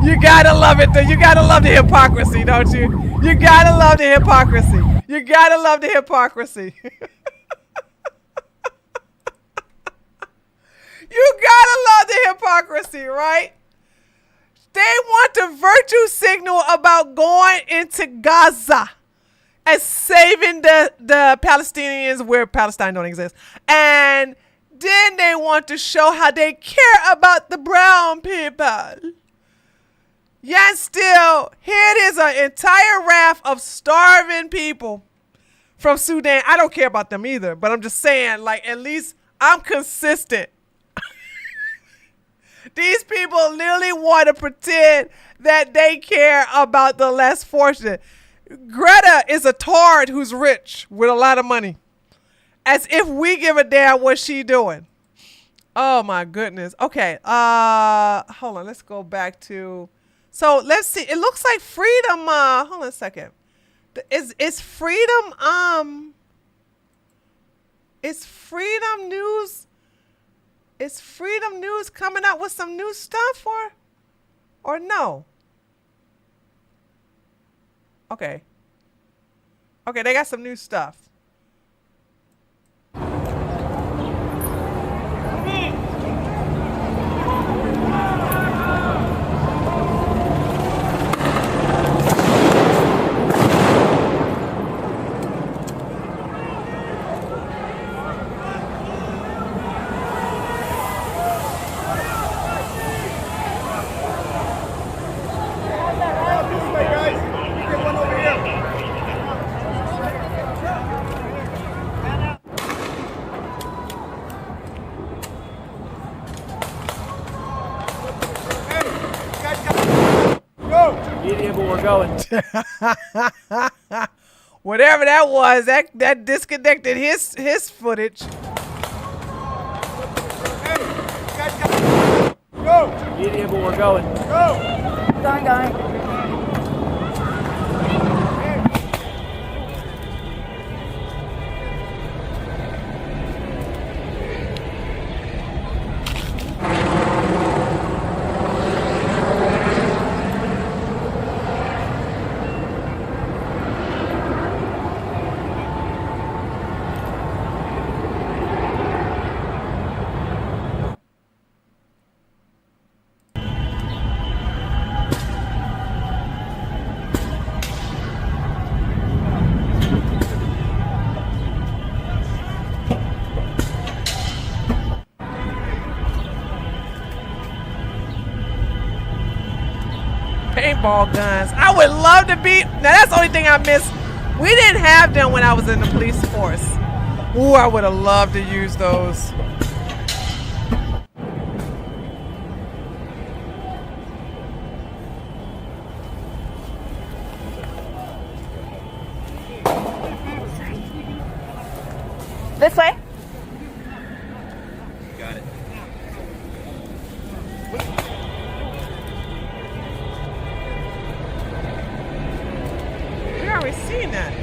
You gotta love it though. You gotta love the hypocrisy, don't you? You gotta love the hypocrisy. You gotta love the hypocrisy, right? They want to virtue signal about going into Gaza and saving the Palestinians where Palestine don't exist. And then they want to show how they care about the brown people. Yet still, here it is, an entire raft of starving people from Sudan. I don't care about them either, but I'm just saying, like, at least I'm consistent. These people literally want to pretend that they care about the less fortunate. Greta is a tard who's rich with a lot of money. As if we give a damn what she doing. Oh my goodness. Okay. Hold on. Let's go back to. So let's see. It looks like Freedom. Hold on a second. Is Freedom? Is Freedom News? Is Freedom News coming out with some new stuff or no? Okay. Okay, they got some new stuff. Whatever that was, that disconnected his footage. Hey, go! Immediate, but we're going. Go! Going. paintball guns. I would love to be. Now that's the only thing I miss. We didn't have them when I was in the police force. Ooh, I would have loved to use those. This way. Got it. We already seen that,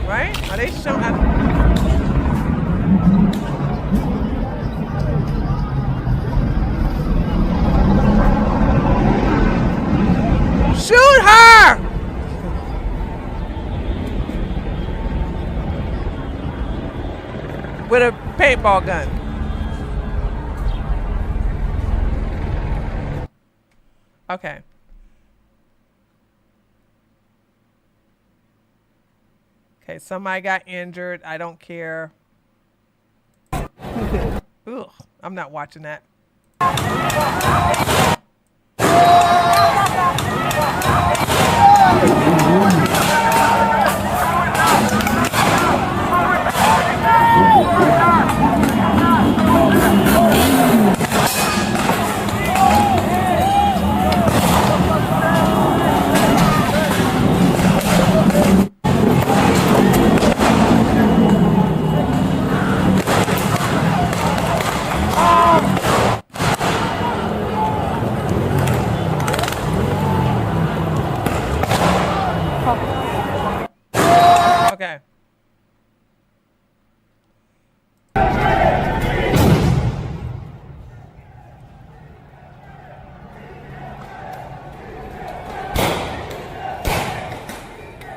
right? Are they showing? Shoot her! With a paintball gun. Okay. Okay, somebody got injured. I don't care. Ugh, I'm not watching that. Okay.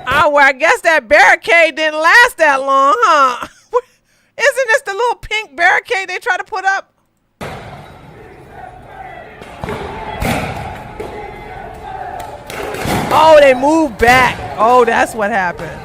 Oh, well, I guess that barricade didn't last that long, huh? Isn't this the little pink barricade they try to put up? Oh, they moved back. Oh, that's what happened.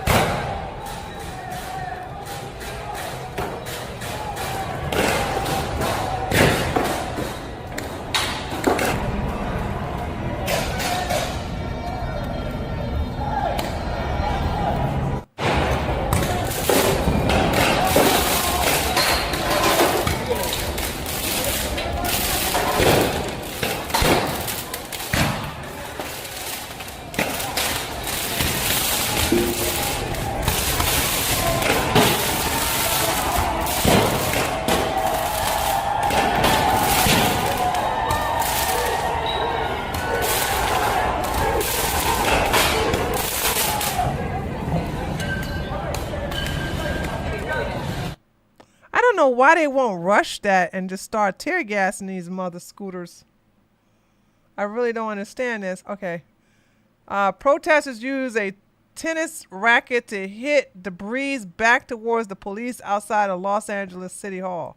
Why they won't rush that and just start tear gassing these mother scooters. I really don't understand this. Okay. Protesters use a tennis racket to hit debris back towards the police outside of Los Angeles City Hall.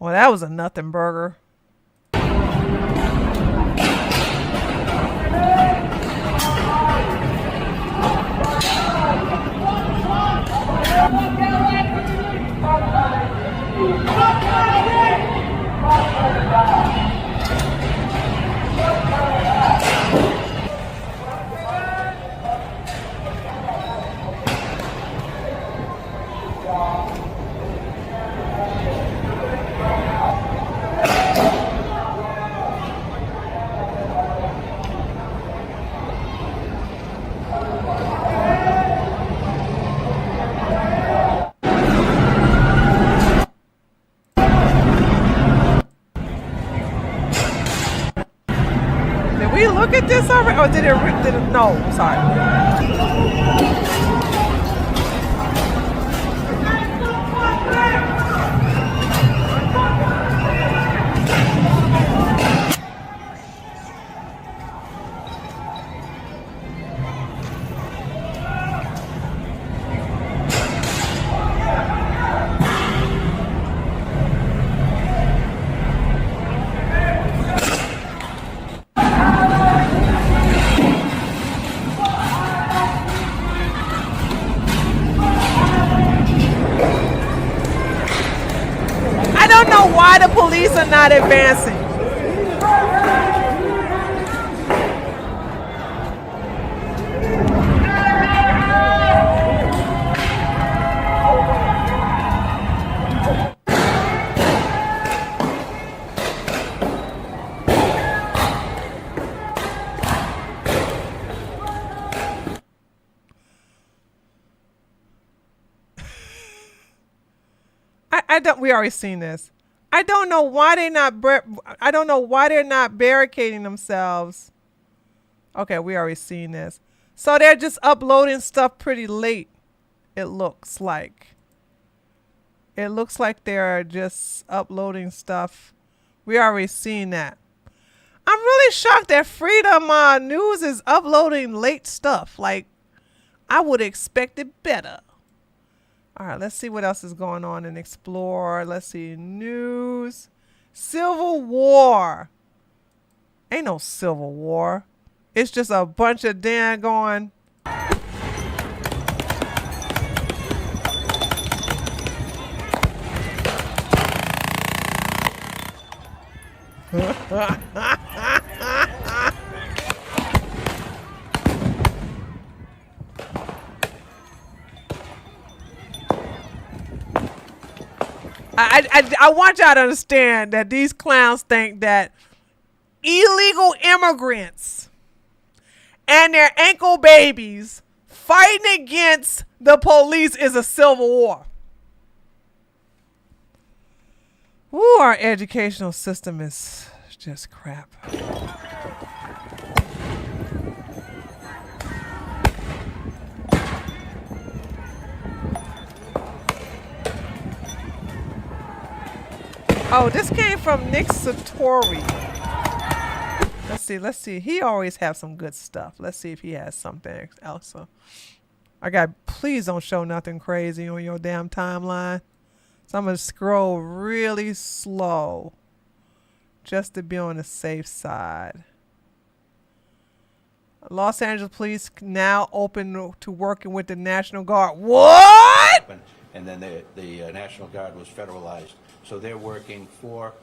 Well, that was a nothing burger. Look at this already. Oh, did it? No, sorry. not advancing. I don't. We already seen this. I don't know why they're not. I don't know why they're not barricading themselves. Okay, we already seen this. So they're just uploading stuff pretty late. It looks like. It looks like they're just uploading stuff. We already seen that. I'm really shocked that Freedom News is uploading late stuff. Like, I would expect it better. All right, let's see what else is going on and explore. Let's see, news. Civil War. Ain't no Civil War. It's just a bunch of going. I want y'all to understand that these clowns think that illegal immigrants and their ankle babies fighting against the police is a civil war. Ooh, our educational system is just crap. Oh, this came from Nick Satori. Let's see. He always has some good stuff. Let's see if he has something else. Please don't show nothing crazy on your damn timeline. So I'm going to scroll really slow just to be on the safe side. Los Angeles police now open to working with the National Guard. What? And then the National Guard was federalized. So they're working for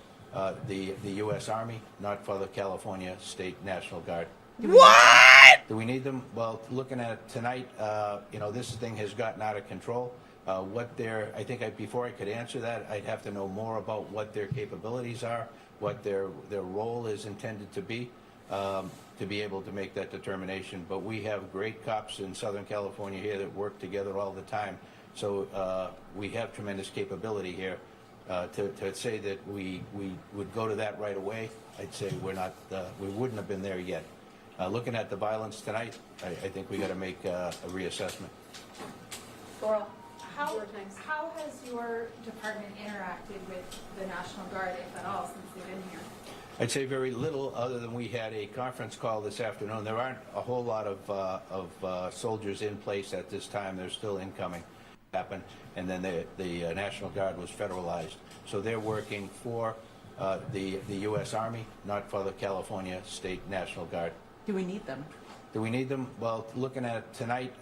the U.S. Army, not for the California State National Guard. What? Do we need them? Well, looking at it tonight, this thing has gotten out of control. Before I could answer that, I'd have to know more about what their capabilities are, what their role is intended to be able to make that determination. But we have great cops in Southern California here that work together all the time. So we have tremendous capability here. To say that we would go to that right away, I'd say we wouldn't have been there yet. Looking at the violence tonight, I think we got to make a reassessment. Laurel, how has your department interacted with the National Guard, if at all, since they've been here? I'd say very little, other than we had a conference call this afternoon. There aren't a whole lot of soldiers in place at this time. They're still incoming. Happen, and then the National Guard was federalized. So they're working for the U.S. Army, not for the California State National Guard. Do we need them? Do we need them? Well, looking at it tonight,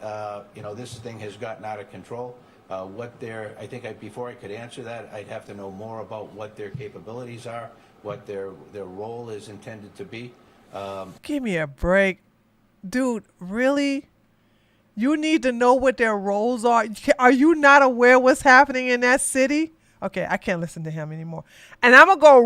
this thing has gotten out of control. Before I could answer that, I'd have to know more about what their capabilities are, what their role is intended to be. Give me a break. Dude, really? You need to know what their roles are. Are you not aware what's happening in that city? Okay, I can't listen to him anymore. And I'm gonna go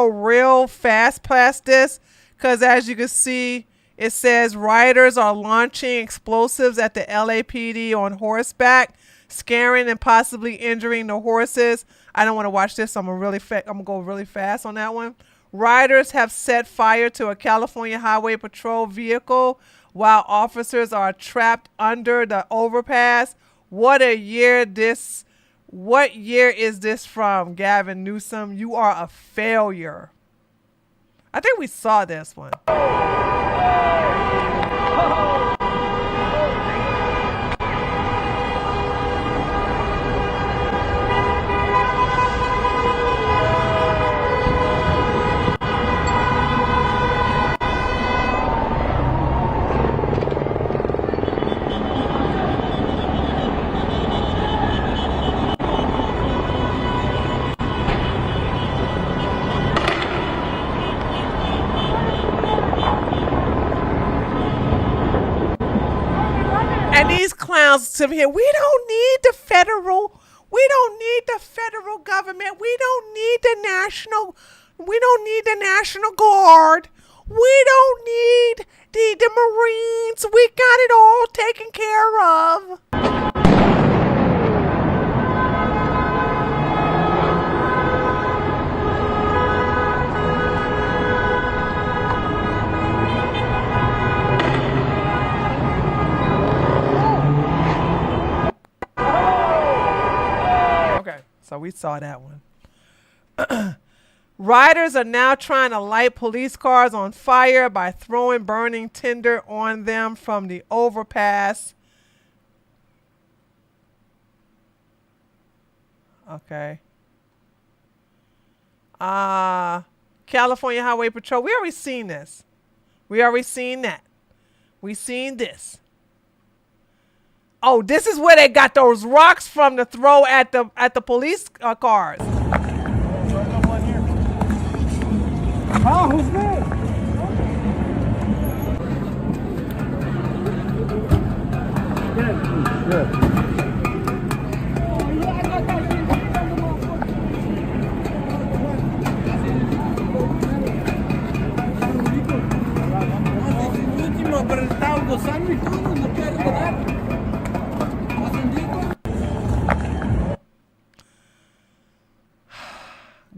real fast past this, because as you can see, it says rioters are launching explosives at the LAPD on horseback, scaring and possibly injuring the horses. I don't want to watch this, so I'm gonna go really fast on that one. Rioters have set fire to a California Highway Patrol vehicle while officers are trapped under the overpass. What year is this from, Gavin Newsom? You are a failure. I think we saw this one. And these clowns sit here. We don't need the federal government. We don't need the National Guard. We don't need the Marines. We got it all taken care of. Okay, so we saw that one. Riders are now trying to light police cars on fire by throwing burning tinder on them from the overpass. Okay. California Highway Patrol. We already seen this. We already seen that. We seen this. Oh, this is where they got those rocks from to throw at the police cars. Oh, who's there? Good.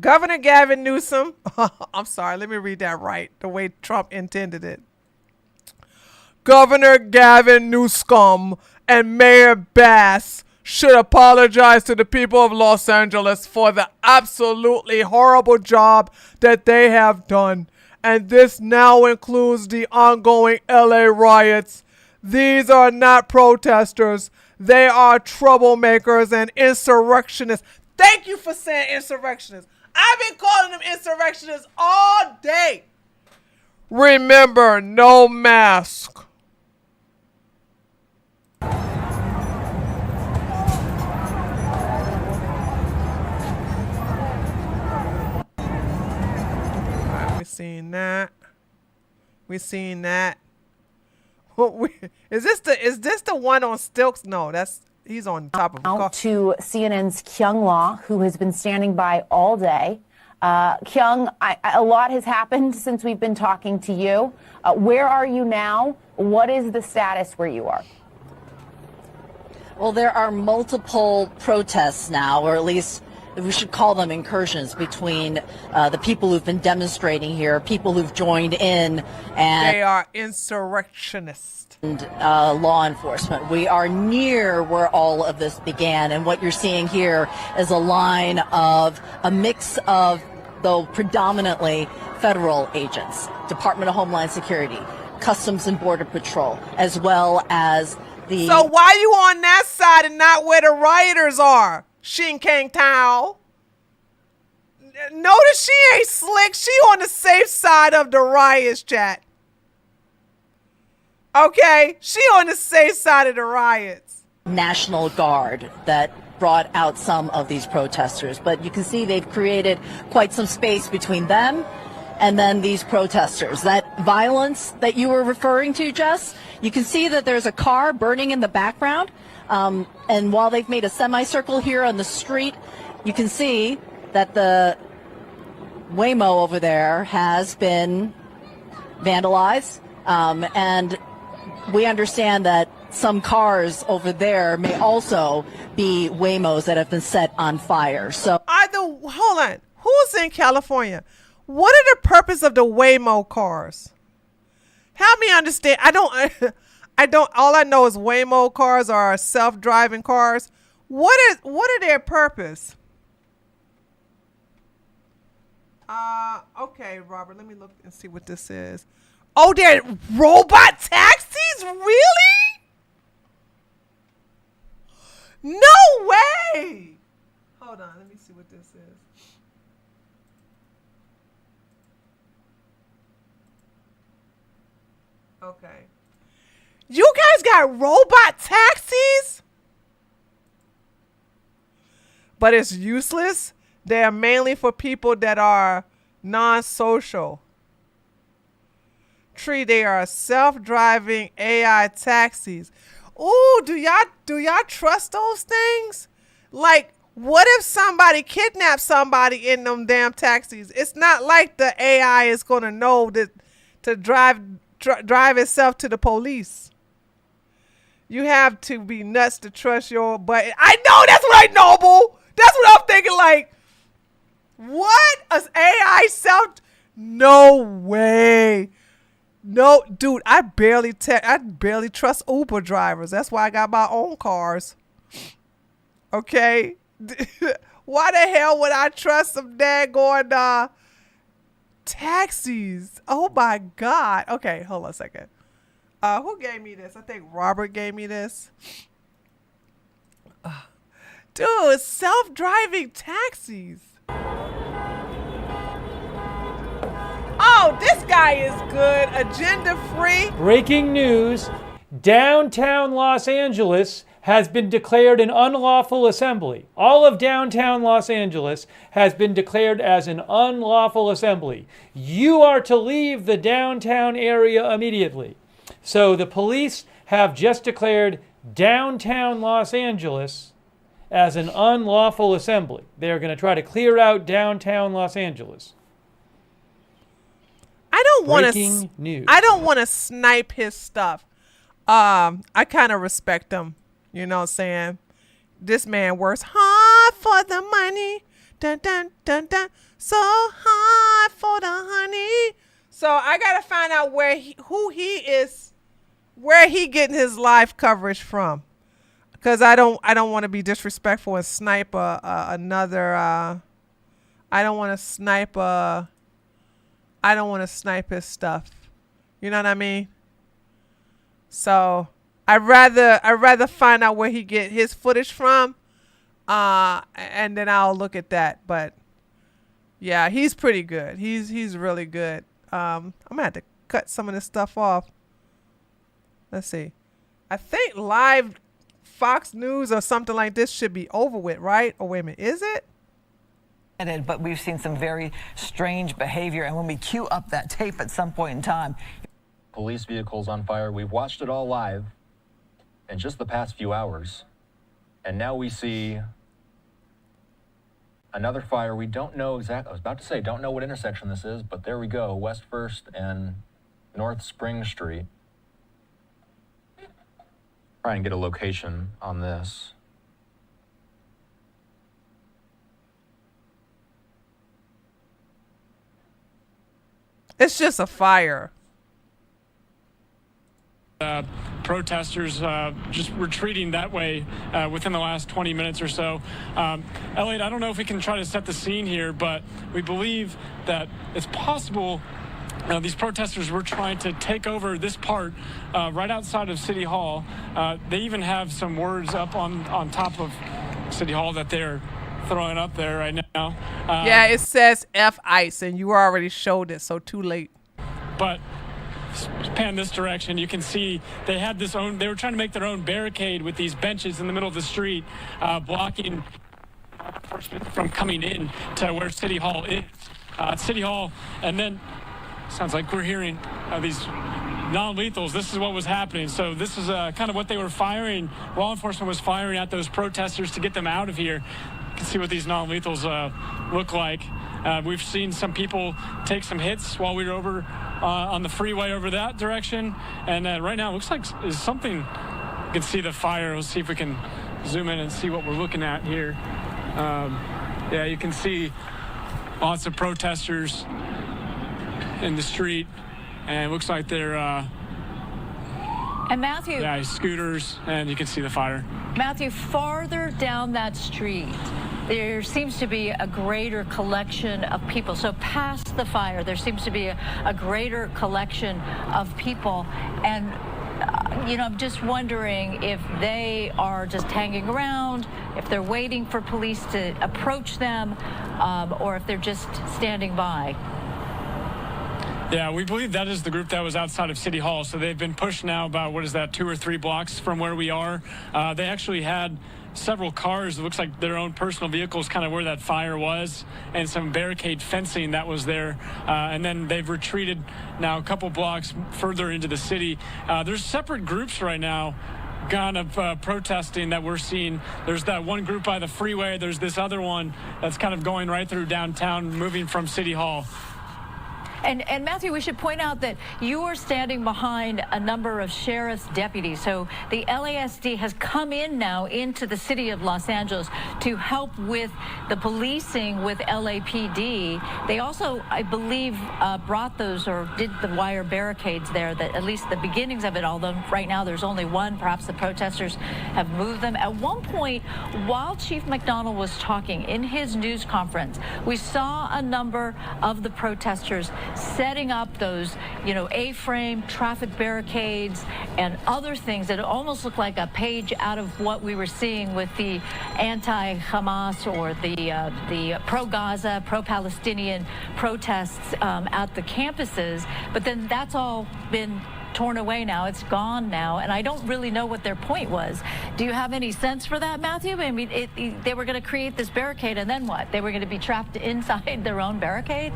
Governor Gavin Newsom, I'm sorry, let me read that right, the way Trump intended it. Governor Gavin Newsom and Mayor Bass should apologize to the people of Los Angeles for the absolutely horrible job that they have done. And this now includes the ongoing LA riots. These are not protesters. They are troublemakers and insurrectionists. Thank you for saying insurrectionists. I've been calling them insurrectionists all day. Remember, no mask. All right, we seen that. We seen that. Is this the one on stilts? No, he's on top of a car. To CNN's Kyung Law, who has been standing by all day. Kyung, a lot has happened since we've been talking to you. Where are you now? What is the status where you are? Well, there are multiple protests now, or at least we should call them incursions, between the people who've been demonstrating here, people who've joined in, and they are insurrectionists. And law enforcement. We are near where all of this began, and what you're seeing here is a mix of, though predominantly federal agents, Department of Homeland Security, Customs and Border Patrol, as well as the... So why you on that side and not where the rioters are? Shin Kang Tao. Notice she ain't slick. She on the safe side of the riots, chat. Okay, she on the safe side of the riots. National Guard that brought out some of these protesters, but you can see they've created quite some space between them and then these protesters. That violence that you were referring to, Jess, you can see that there's a car burning in the background, and while they've made a semicircle here on the street, you can see that the Waymo over there has been vandalized, and we understand that some cars over there may also be Waymos that have been set on fire. So hold on. Who's in California? What are the purpose of the Waymo cars? Help me understand. I don't all I know is Waymo cars are self-driving cars. What are their purpose? Okay, Robert, let me look and see what this is. Oh, they're robot taxis? Really? No way! Hold on, let me see what this is. Okay. You guys got robot taxis? But it's useless? They are mainly for people that are non-social. They are self-driving AI taxis. Ooh, do y'all trust those things? Like, what if somebody kidnaps somebody in them damn taxis? It's not like the AI is gonna know that to drive itself to the police. You have to be nuts to trust your butt. I know, that's right, Noble. That's what I'm thinking. Like, what? As AI self? No way. No, dude, I barely trust Uber drivers. That's why I got my own cars. Okay? Why the hell would I trust some daggone taxis? Oh my God. Okay, hold on a second. Who gave me this? I think Robert gave me this. Dude, self-driving taxis. Oh, this guy is good. Agenda-free. Breaking news. Downtown Los Angeles has been declared an unlawful assembly. All of downtown Los Angeles has been declared as an unlawful assembly. You are to leave the downtown area immediately. So the police have just declared downtown Los Angeles as an unlawful assembly. They're going to try to clear out downtown Los Angeles. I don't want to snipe his stuff. I kind of respect him. You know what I'm saying? This man works hard for the money. Dun, dun, dun, dun. So hard for the honey. So I got to find out who he is, where he getting his live coverage from. Because I don't want to be disrespectful and snipe another. I don't want to snipe his stuff. You know what I mean? So I'd rather find out where he get his footage from, and then I'll look at that. But yeah, he's pretty good. He's really good. I'm gonna have to cut some of this stuff off. Let's see. I think live Fox News or something like this should be over with, right? Oh, wait a minute, is it? But we've seen some very strange behavior, and when we queue up that tape at some point in time. Police vehicles on fire. We've watched it all live in just the past few hours. And now we see another fire. We don't know exactly, I was about to say, don't know what intersection this is, but there we go, West 1st and North Spring Street. Try and get a location on this. It's just a fire. Protesters just retreating that way within the last 20 minutes or so. Elliot, I don't know if we can try to set the scene here, but we believe that it's possible these protesters were trying to take over this part right outside of City Hall. They even have some words up on top of City Hall that they're throwing up there right now. Yeah, it says F ICE, and you already showed it, so too late. But pan this direction, you can see they had they were trying to make their own barricade with these benches in the middle of the street, blocking from coming in to where City Hall is. City Hall, and then sounds like we're hearing these non-lethals. This is what was happening. So this is kind of what they were firing. Law enforcement was firing at those protesters to get them out of here. You can see what these non-lethals look like. We've seen some people take some hits while we were over on the freeway over that direction. And right now it looks like is something, you can see the fire. We'll see if we can zoom in and see what we're looking at here. Yeah, you can see lots of protesters in the street, and it looks like they're and Matthew, yeah, scooters, and you can see the fire. Matthew, farther down that street, there seems to be a greater collection of people. So past the fire, there seems to be a greater collection of people. And, you know, I'm just wondering if they are just hanging around, if they're waiting for police to approach them, or if they're just standing by. Yeah, we believe that is the group that was outside of City Hall. So they've been pushed now about, 2 or 3 blocks from where we are. They actually had several cars. It looks like their own personal vehicles kind of where that fire was, and some barricade fencing that was there. And then they've retreated now a couple blocks further into the city. There's separate groups right now kind of protesting that we're seeing. There's that one group by the freeway. There's this other one that's kind of going right through downtown, moving from City Hall. And Matthew, we should point out that you are standing behind a number of sheriff's deputies. So the LASD has come in now into the city of Los Angeles to help with the policing with LAPD. They also, I believe, brought those or did the wire barricades there, that at least the beginnings of it, although right now there's only one. Perhaps the protesters have moved them. At one point, while Chief McDonnell was talking in his news conference, we saw a number of the protesters setting up those, A-frame traffic barricades and other things that almost look like a page out of what we were seeing with the anti-Hamas or the pro-Gaza, pro-Palestinian protests at the campuses. But then that's all been torn away now. It's gone now, and I don't really know what their point was. Do you have any sense for that, Matthew? I mean, they were going to create this barricade, and then what? They were going to be trapped inside their own barricade?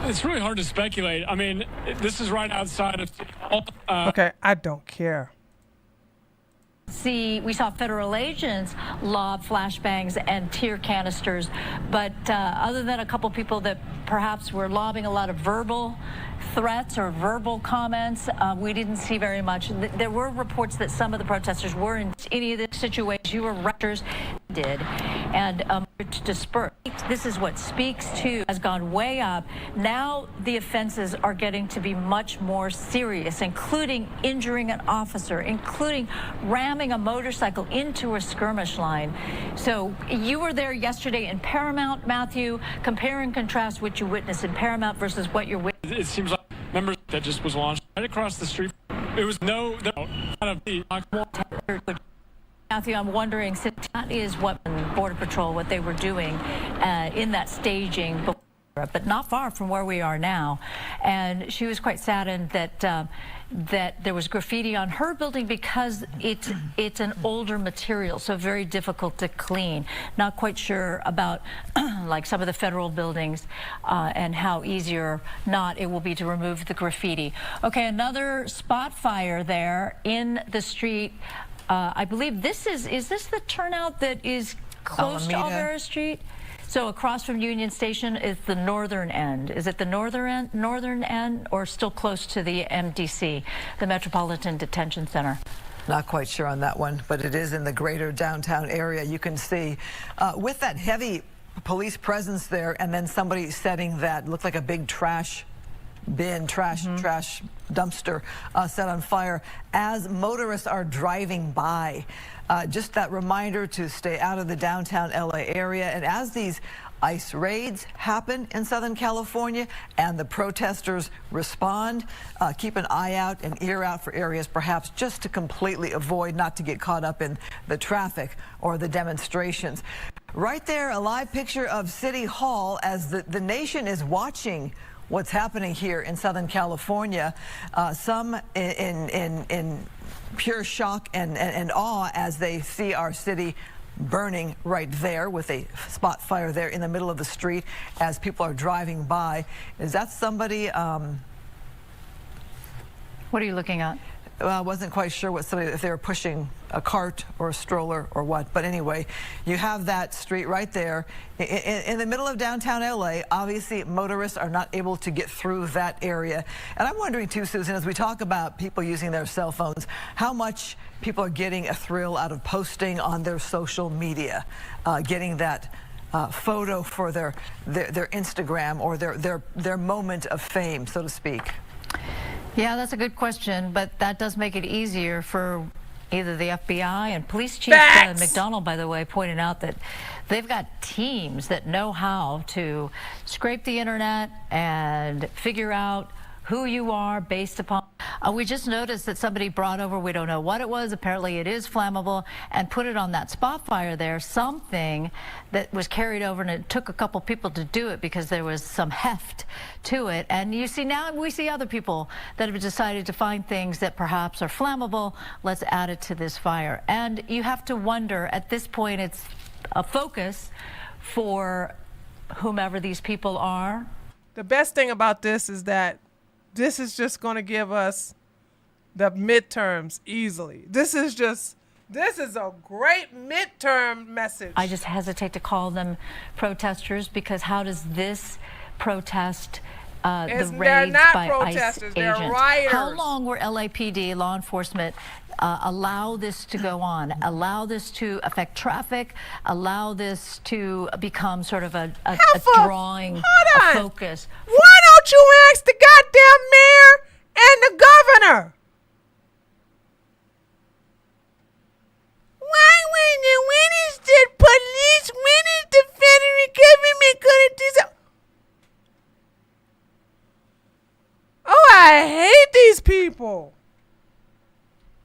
It's really hard to speculate. I mean, this is right outside of City Hall. Okay, I don't care. We saw federal agents lob flashbangs and tear canisters, but other than a couple people that perhaps were lobbing a lot of verbal threats or verbal comments, we didn't see very much. There were reports that some of the protesters were in any of the situations you were rectors did, and to disperse. This is what speaks to has gone way up. Now the offenses are getting to be much more serious, including injuring an officer, including ramming a motorcycle into a skirmish line. So you were there yesterday in Paramount, Matthew. Compare and contrast what you witnessed in Paramount versus what you're witnessing. It seems like members that just was launched right across the street. It was Matthew, I'm wondering, since that is what Border Patrol, what they were doing in that staging before, but not far from where we are now. And she was quite saddened that that there was graffiti on her building because it's an older material, so very difficult to clean. Not quite sure about like some of the federal buildings and how easy or not it will be to remove the graffiti. Okay, another spot fire there in the street. I believe this is this the turnout that is close to Alvera Street? So across from Union Station is the northern end. Is it the northern end or still close to the MDC, the Metropolitan Detention Center? Not quite sure on that one, but it is in the greater downtown area. You can see with that heavy police presence there, and then somebody setting that looked like a big trash bin, trash dumpster set on fire as motorists are driving by. Just that reminder to stay out of the downtown LA area. And as these ICE raids happen in Southern California and the protesters respond, keep an eye out and ear out for areas perhaps just to completely avoid not to get caught up in the traffic or the demonstrations. Right there, a live picture of City Hall as the nation is watching what's happening here in Southern California. Some in pure shock and awe as they see our city burning right there with a spot fire there in the middle of the street as people are driving by. Is that somebody? What are you looking at? I wasn't quite sure what somebody, if they were pushing a cart or a stroller or what. But anyway, you have that street right there in the middle of downtown LA. Obviously, motorists are not able to get through that area. And I'm wondering too, Susan, as we talk about people using their cell phones, how much people are getting a thrill out of posting on their social media, getting that photo for their Instagram or their moment of fame, so to speak. Yeah, that's a good question, but that does make it easier for either the FBI and Police Chief McDonnell, by the way, pointed out that they've got teams that know how to scrape the internet and figure out who you are based upon. We just noticed that somebody brought over, we don't know what it was, apparently it is flammable, and put it on that spot fire there, something that was carried over, and it took a couple people to do it because there was some heft to it. And you see now, we see other people that have decided to find things that perhaps are flammable. Let's add it to this fire. And you have to wonder, at this point, it's a focus for whomever these people are. The best thing about this is that this is just going to give us the midterms easily. This is a great midterm message. I just hesitate to call them protesters because how does this protest the raids by ICE agents? They're rioters. How long were LAPD, law enforcement, allow this to go on, allow this to affect traffic, allow this to become sort of a drawing a focus? Why don't you ask the goddamn mayor and the governor? When is the police, when is the federal government gonna do something? Oh, I hate these people.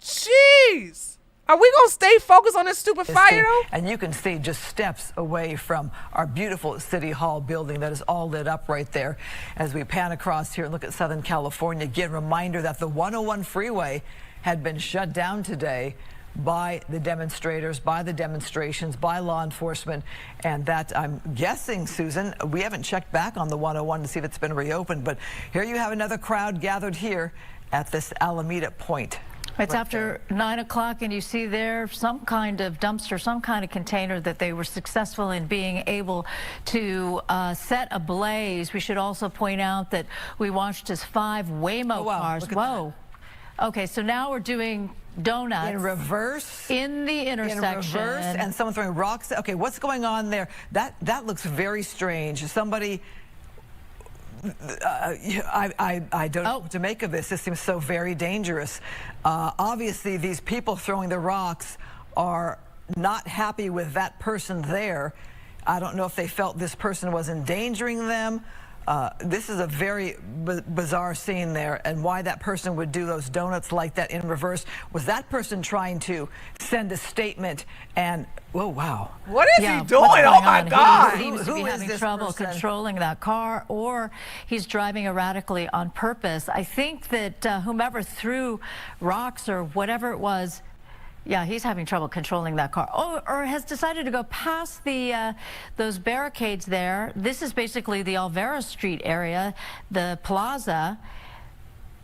Jeez. Are we going to stay focused on this stupid fire, though? And you can see just steps away from our beautiful City Hall building that is all lit up right there. As we pan across here and look at Southern California, again, reminder that the 101 freeway had been shut down today by the demonstrators, by the demonstrations, by law enforcement, and that, I'm guessing, Susan, we haven't checked back on the 101 to see if it's been reopened, but here you have another crowd gathered here at this Alameda Point. It's after 9 o'clock, and you see there some kind of dumpster, some kind of container that they were successful in being able to set ablaze. We should also point out that we watched as 5 Waymo cars. Whoa. Okay, so now we're doing donuts in reverse in the intersection. In reverse, and someone throwing rocks. Okay, what's going on there? That looks very strange. Somebody. I don't know what to make of this. This seems so very dangerous. Obviously, these people throwing the rocks are not happy with that person there. I don't know if they felt this person was endangering them. This is a very bizarre scene there, and why that person would do those donuts like that in reverse. Was that person trying to send a statement and, oh, wow. What is he doing? Oh, my God. He seems to be having trouble controlling that car, or he's driving erratically on purpose. I think that whomever threw rocks or whatever it was, yeah, he's having trouble controlling that car. Oh, or has decided to go past the those barricades there. This is basically the Alvera Street area, the plaza.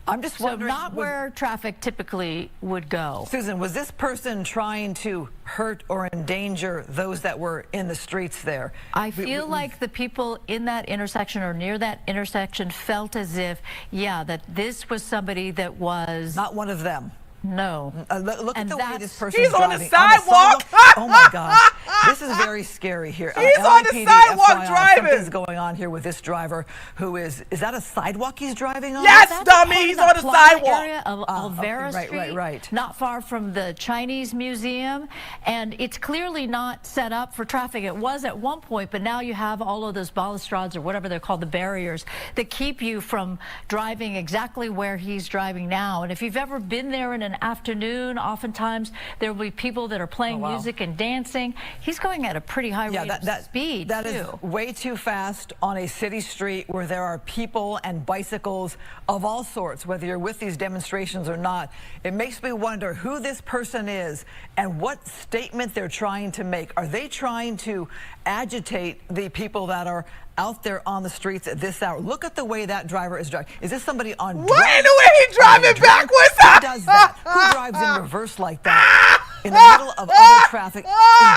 I'm just wondering, not where traffic typically would go. Susan, was this person trying to hurt or endanger those that were in the streets there? I feel like the people in that intersection or near that intersection felt as if, yeah, that this was somebody that was... Not one of them. No. Look at the way this person is driving. On the sidewalk. Oh my gosh. This is very scary here. He's on the sidewalk driving. Something's going on here with this driver who is that a sidewalk he's driving on? Yes, dummy. He's on the sidewalk. Area of Alvera Street, right. Not far from the Chinese Museum. And it's clearly not set up for traffic. It was at one point, but now you have all of those balustrades or whatever they're called, the barriers that keep you from driving exactly where he's driving now. And if you've ever been there in an afternoon, oftentimes there will be people that are playing music and dancing. He's going at a pretty high rate of speed. That is way too fast on a city street where there are people and bicycles of all sorts, whether you're with these demonstrations or not. It makes me wonder who this person is and what statement they're trying to make. Are they trying to agitate the people that are out there on the streets at this hour? Look at the way that driver is driving. Is this somebody on drugs? What in the way he's driving backwards? Who does that? Who drives in reverse like that? In the middle of other traffic,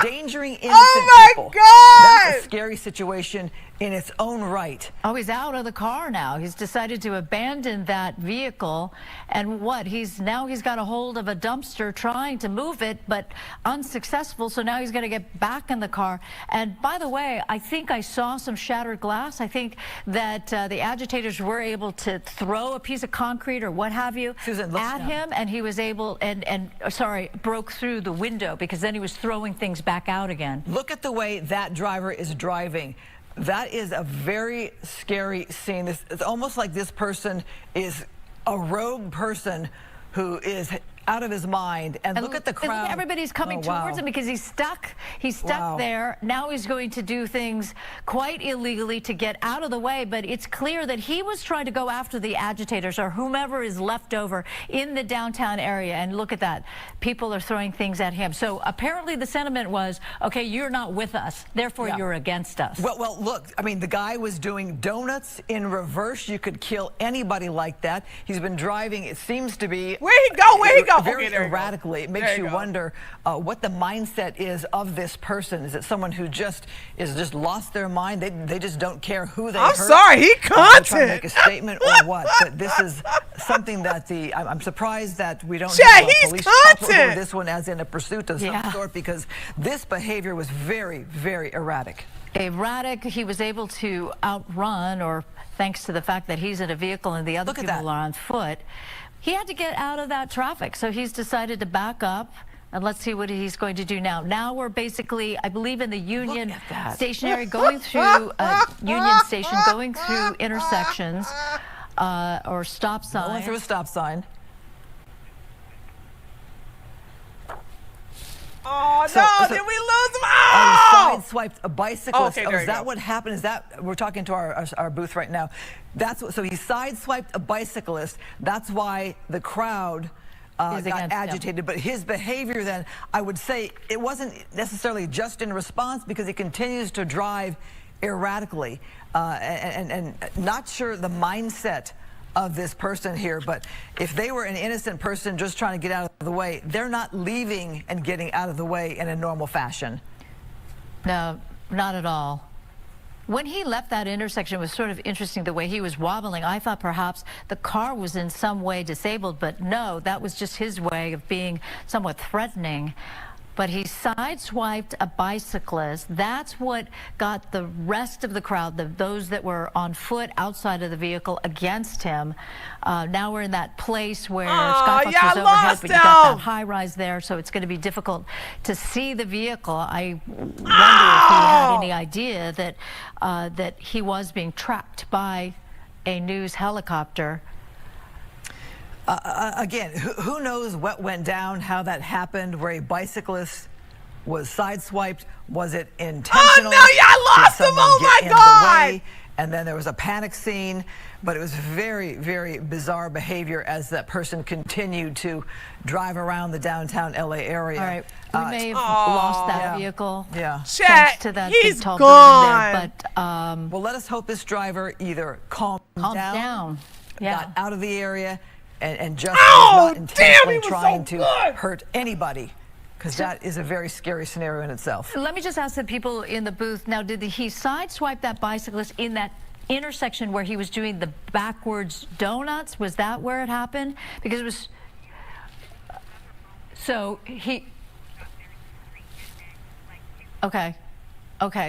endangering innocent people. God! That's a scary situation in its own right. Oh, he's out of the car now. He's decided to abandon that vehicle. And what? He's got a hold of a dumpster trying to move it, but unsuccessful. So now he's got to get back in the car. And by the way, I think I saw some shattered glass. I think that the agitators were able to throw a piece of concrete or what have you at him, and he was able broke through the window because then he was throwing things back out again. Look at the way that driver is driving. That is a very scary scene. It's almost like this person is a rogue person who is out of his mind. And look at the crowd. Look, everybody's coming towards him because he's stuck. He's stuck there. Now he's going to do things quite illegally to get out of the way. But it's clear that he was trying to go after the agitators or whomever is left over in the downtown area. And look at that. People are throwing things at him. So apparently the sentiment was, okay, you're not with us. Therefore, you're against us. Well, look, I mean, the guy was doing donuts in reverse. You could kill anybody like that. He's been driving, it seems to be... Where'd he go? Where'd he go? Very erratically. It makes you wonder what the mindset is of this person. Is it someone who just lost their mind? They just don't care who they hurt? I'm sorry, he content. Trying to make a statement or what? But this is something that I'm surprised that we don't have a police over this one as in a pursuit of some sort, because this behavior was very, very erratic. Erratic. He was able to outrun, or thanks to the fact that he's in a vehicle and the other people are on foot, he had to get out of that traffic. So he's decided to back up. And let's see what he's going to do now. Now we're basically, I believe, in the Union Station area, going through Union Station, going through intersections or stop signs. Going through a stop sign. Oh, no, did we lose him? Oh! He sideswiped a bicyclist. Okay, Is that what happened? Is that, we're talking to our booth right now. That's what, so he sideswiped a bicyclist. That's why the crowd got agitated. But his behavior then, I would say, it wasn't necessarily just in response, because he continues to drive erratically. And not sure the mindset of this person here, but if they were an innocent person just trying to get out of the way, they're not leaving and getting out of the way in a normal fashion. No, not at all. When he left that intersection, it was sort of interesting the way he was wobbling. I thought perhaps the car was in some way disabled, but no, that was just his way of being somewhat threatening. But he sideswiped a bicyclist. That's what got the rest of the crowd, those that were on foot outside of the vehicle, against him. Now we're in that place where Skyfox was overhead, but you got that high rise there, so it's going to be difficult to see the vehicle. I wonder if he had any idea that that he was being tracked by a news helicopter. Again, who knows what went down, how that happened, where a bicyclist was sideswiped? Was it intentional? Oh, no, y'all lost him! Oh, my God! And then there was a panic scene, but it was very, very bizarre behavior as that person continued to drive around the downtown LA area. All right, we may have lost that vehicle. Yeah. Thanks to that big tall gone. building there. But well, let us hope this driver either calmed down, got out of the area, and just was not intentionally trying to hurt anybody, because that is a very scary scenario in itself. Let me just ask the people in the booth now, did he sideswipe that bicyclist in that intersection where he was doing the backwards donuts? Was that where it happened? Because it was, so he, okay,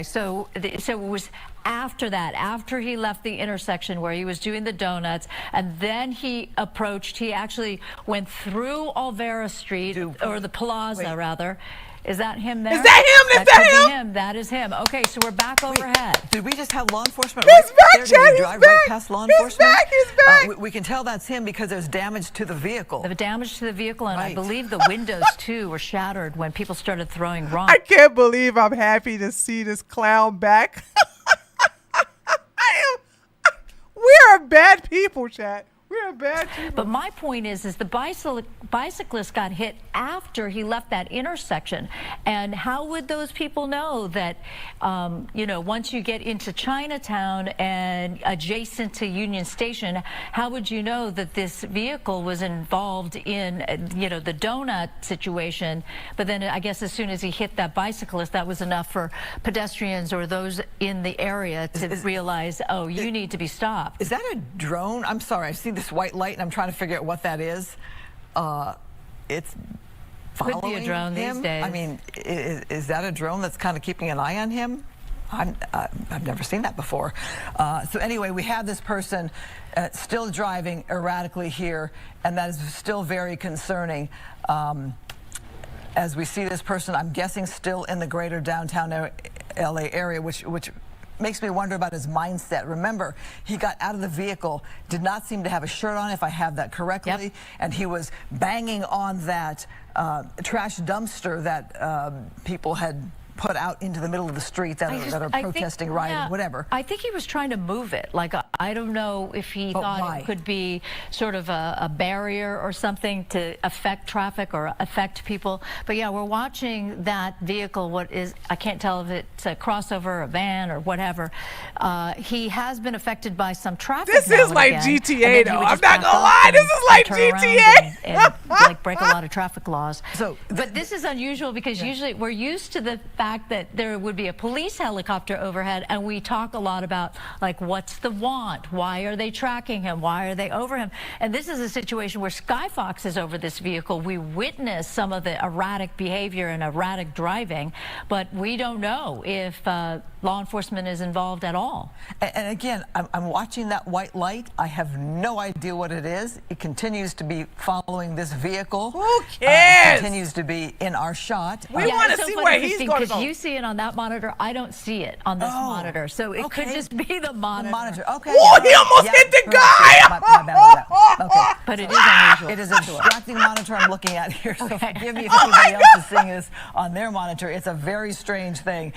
so it was after that, after he left the intersection where he was doing the donuts, and then he actually went through Olvera Street, or the Plaza rather. Is that him there? Is that him? Is that him? That is him. Okay, so we're back overhead. Did we just have law enforcement right there? Chad, Did he drive right past law enforcement? He's back! We can tell that's him because there's damage to the vehicle. The damage to the vehicle, and I believe the windows, too, were shattered when people started throwing rocks. I can't believe I'm happy to see this clown back. We are bad people, Chad. We're bad people. But my point is the bicyclist got hit after he left that intersection. And how would those people know that, you know, once you get into Chinatown and adjacent to Union Station, how would you know that this vehicle was involved in, you know, the donut situation? But then I guess as soon as he hit that bicyclist, that was enough for pedestrians or those in the area to realize, oh, you need to be stopped. Is that a drone? I'm sorry, I see this white light and I'm trying to figure out what that is. It's following Could be a drone him. these days. I mean, is that a drone that's kind of keeping an eye on him? I've never seen that before. So anyway, we have this person still driving erratically here, and that is still very concerning. As we see this person, I'm guessing still in the greater downtown LA area, which makes me wonder about his mindset. Remember, he got out of the vehicle, did not seem to have a shirt on, if I have that correctly, and he was banging on that trash dumpster that people had put out into the middle of the street that are protesting, rioting, whatever. I think he was trying to move it. Like, I don't know if he thought it could be sort of a barrier or something to affect traffic or affect people. But yeah, we're watching that vehicle, I can't tell if it's a crossover, a van, or whatever. He has been affected by some traffic. This is like GTA, though. I'm not gonna lie. This is like GTA. and like break a lot of traffic laws. But this is unusual because usually we're used to the fact that there would be a police helicopter overhead, and we talk a lot about, like, what's the want? Why are they tracking him? Why are they over him? And this is a situation where Skyfox is over this vehicle. We witness some of the erratic behavior and erratic driving, but we don't know if law enforcement is involved at all. And again, I'm watching that white light. I have no idea what it is. It continues to be following this vehicle. Who cares? It continues to be in our shot. We want to see where he's going to go. You see it on that monitor. I don't see it on this monitor. So it could just be the monitor. Okay. Oh, he almost hit the guy! My bad. Okay. But it is unusual. It is a distracting monitor I'm looking at here, so forgive me if anybody else is seeing this on their monitor. It's a very strange thing.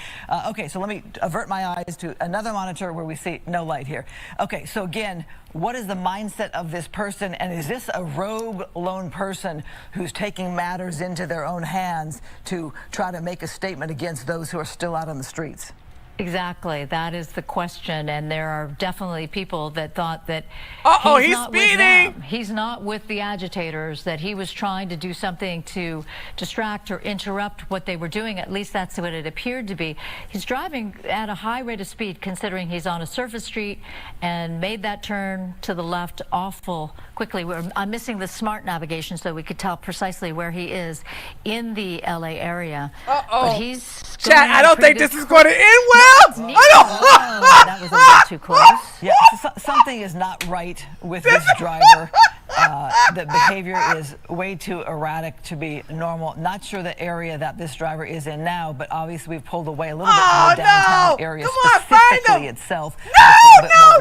Okay, so let me avert my eyes to another monitor where we see no light here. Okay, so again, what is the mindset of this person, and is this a rogue lone person who's taking matters into their own hands to try to make a statement against those who are still out on the streets? Exactly. That is the question. And there are definitely people that thought that he's not speeding. With them. He's not with the agitators, that he was trying to do something to distract or interrupt what they were doing. At least that's what it appeared to be. He's driving at a high rate of speed, considering he's on a surface street and made that turn to the left awful quickly. I'm missing the smart navigation so we could tell precisely where he is in the LA area. But he's Chat, I don't think this is going to end well. That was a little too close. Yeah, something is not right with this driver. The behavior is way too erratic to be normal. Not sure the area that this driver is in now, but obviously we've pulled away a little bit from the downtown area specifically itself.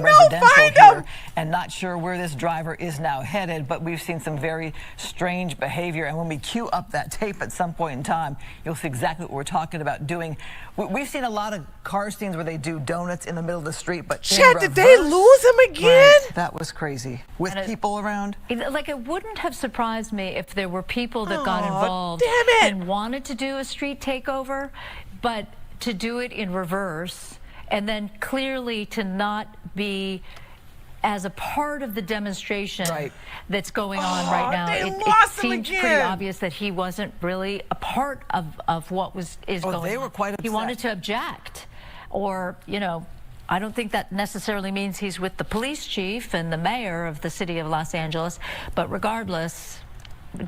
Residential here, and not sure where this driver is now headed, but we've seen some very strange behavior. And when we queue up that tape at some point in time, you'll see exactly what we're talking about doing. We've seen a lot of car scenes where they do donuts in the middle of the street, but Chat, did they lose him again? Right, that was crazy. With people around? Like, it wouldn't have surprised me if there were people that got involved and wanted to do a street takeover, but to do it in reverse, and then clearly to not be as a part of the demonstration that's going on right now. It seems pretty obvious that he wasn't really a part of what is going on. They were quite upset. He wanted to object, or, you know, I don't think that necessarily means he's with the police chief and the mayor of the city of Los Angeles, but regardless,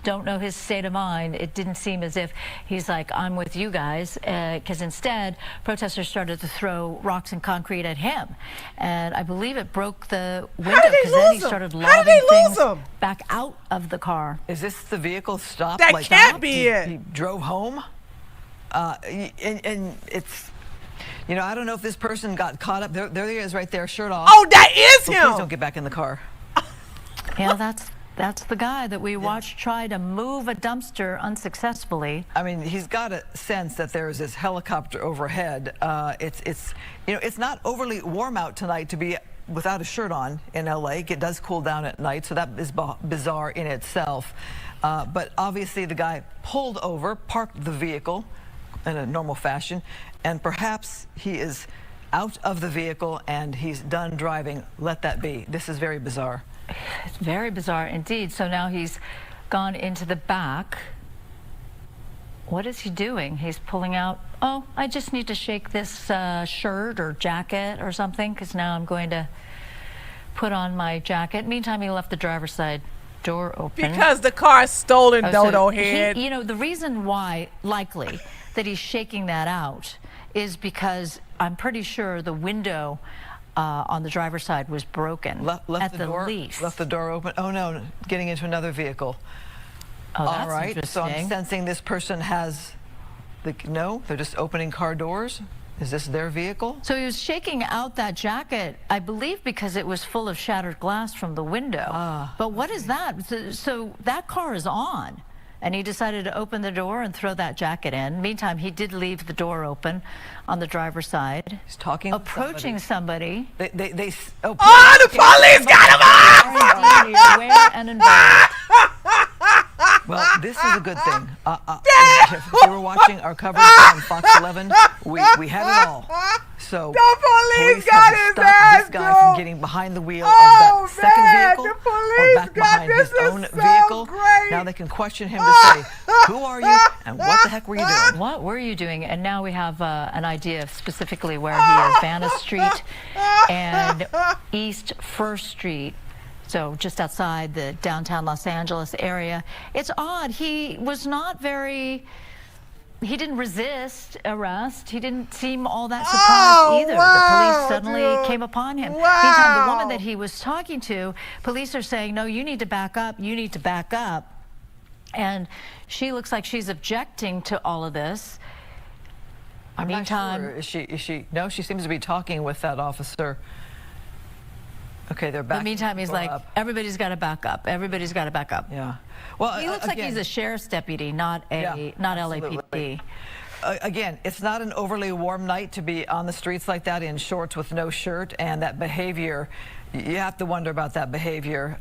don't know his state of mind. It didn't seem as if he's like, I'm with you guys, because instead protesters started to throw rocks and concrete at him, and I believe it broke the window, because then he started lobbing things back out of the car. Is this the vehicle stopped? That can't be it. He drove home, and it's, you know, I don't know if this person got caught up. There he is right there, shirt off. Oh, that is him. Please don't get back in the car. Yeah, that's the guy that we watched try to move a dumpster unsuccessfully. I mean, he's got a sense that there is this helicopter overhead. It's you know, it's not overly warm out tonight to be without a shirt on in LA. It does cool down at night, so that is bizarre in itself. But obviously the guy pulled over, parked the vehicle in a normal fashion, and perhaps he is out of the vehicle and he's done driving. Let that be. This is very bizarre. It's very bizarre indeed. So now he's gone into the back. What is he doing? He's pulling out, oh, I just need to shake this shirt or jacket or something, because now I'm going to put on my jacket. Meantime, he left the driver's side door open. Because the car's stolen, Dodo head. You know, the reason why, likely, that he's shaking that out is because I'm pretty sure the window on the driver's side was broken left the least. Left the door open. Oh no, getting into another vehicle. Oh, that's all right. interesting. So I'm sensing this person has no, they're just opening car doors. Is this their vehicle? So he was shaking out that jacket, I believe, because it was full of shattered glass from the window. But what is that? So that car is on, and he decided to open the door and throw that jacket in. Meantime, he did leave the door open on the driver's side. He's talking, approaching somebody. The police got him off! Aware and involved. Well, this is a good thing. If you were watching our coverage on Fox 11, we have it all. So the police got have his stopped ass, this guy bro. from getting behind the wheel of that second vehicle the or police back behind his own so vehicle. Great. Now they can question him to say, who are you and what the heck were you doing? What were you doing? And now we have an idea of specifically where he is. Vanna Street and East 1st Street. So just outside the downtown Los Angeles area. It's odd. He was not very... He didn't resist arrest. He didn't seem all that surprised either. Wow, the police suddenly came upon him. Meantime, the woman that he was talking to, police are saying, no, you need to back up. You need to back up. And she looks like she's objecting to all of this. I'm Meantime, not sure. Is she? No, she seems to be talking with that officer. Okay, they're back. In the meantime, he's like, everybody's got to back up. Everybody's got to back up. Yeah. Well, he looks like he's a sheriff's deputy, not LAPD. Again, it's not an overly warm night to be on the streets like that in shorts with no shirt, and that behavior, you have to wonder about that behavior.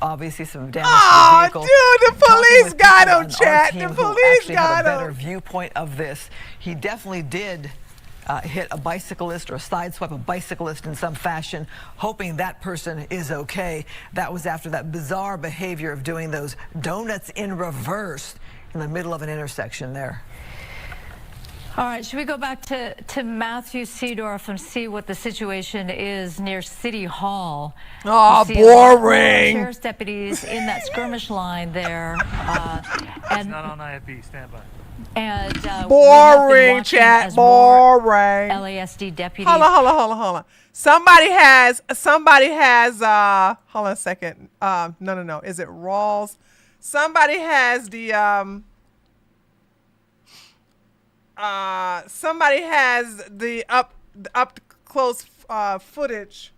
Obviously, some damage to the vehicle. Dude, the police got him, chat. The police got him. Had a better him. viewpoint of this. He definitely did hit a bicyclist or sideswipe a bicyclist in some fashion, hoping that person is okay. That was after that bizarre behavior of doing those donuts in reverse in the middle of an intersection there. All right, should we go back to Matthew Seedorf and see what the situation is near City Hall? Oh, boring. Sheriff's deputies in that skirmish line there. It's not on IFB, stand by. And boring, chat, boring. LASD deputies. Hold on. Somebody has, hold on a second. No. Is it Rawls? Somebody has the, up close footage.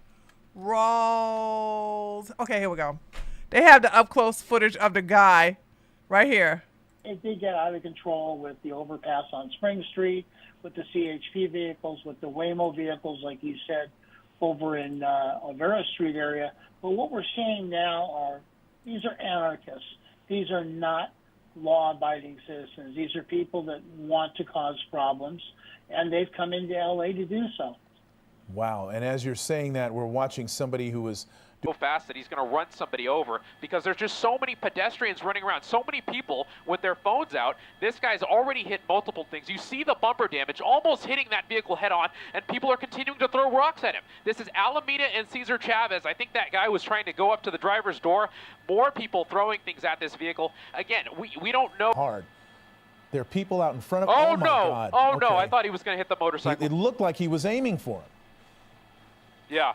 Rawls. Okay, here we go. They have the up close footage of the guy right here. It did get out of control with the overpass on Spring Street, with the CHP vehicles, with the Waymo vehicles, like you said, over in Olvera Street area. But what we're seeing now these are anarchists. These are not law-abiding citizens. These are people that want to cause problems, and they've come into LA to do so. Wow, and as you're saying that, we're watching somebody who was so fast that he's going to run somebody over because there's just so many pedestrians running around, so many people with their phones out. This guy's already hit multiple things. You see the bumper damage almost hitting that vehicle head on, and people are continuing to throw rocks at him. This is Alameda and Cesar Chavez. I think that guy was trying to go up to the driver's door. More people throwing things at this vehicle. Again, we don't know. Hard. There are people out in front of Oh, my no. God. Oh, no. Okay. I thought he was going to hit the motorcycle. It looked like he was aiming for him. Yeah.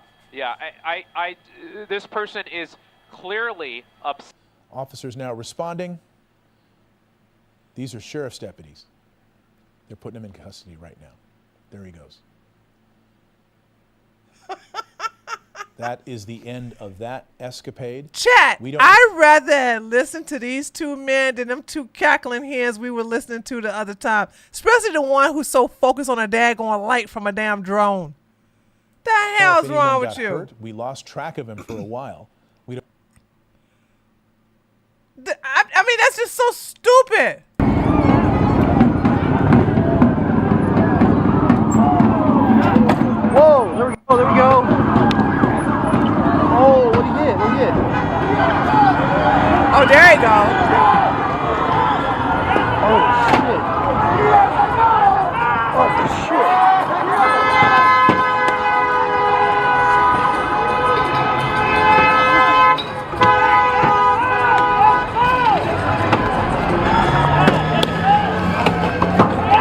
This person is clearly upset. Officers now responding. These are sheriff's deputies. They're putting him in custody right now. There he goes. That is the end of that escapade. Chat, I'd rather listen to these two men than them two cackling hens we were listening to the other time. Especially the one who's so focused on a daggone light from a damn drone. The hell's wrong with you? Hurt, we lost track of him for a while. We don't. I mean, that's just so stupid. Whoa! There we go. There we go. Oh, what he did? What he did? Oh, there you go. Oh shit! Oh shit!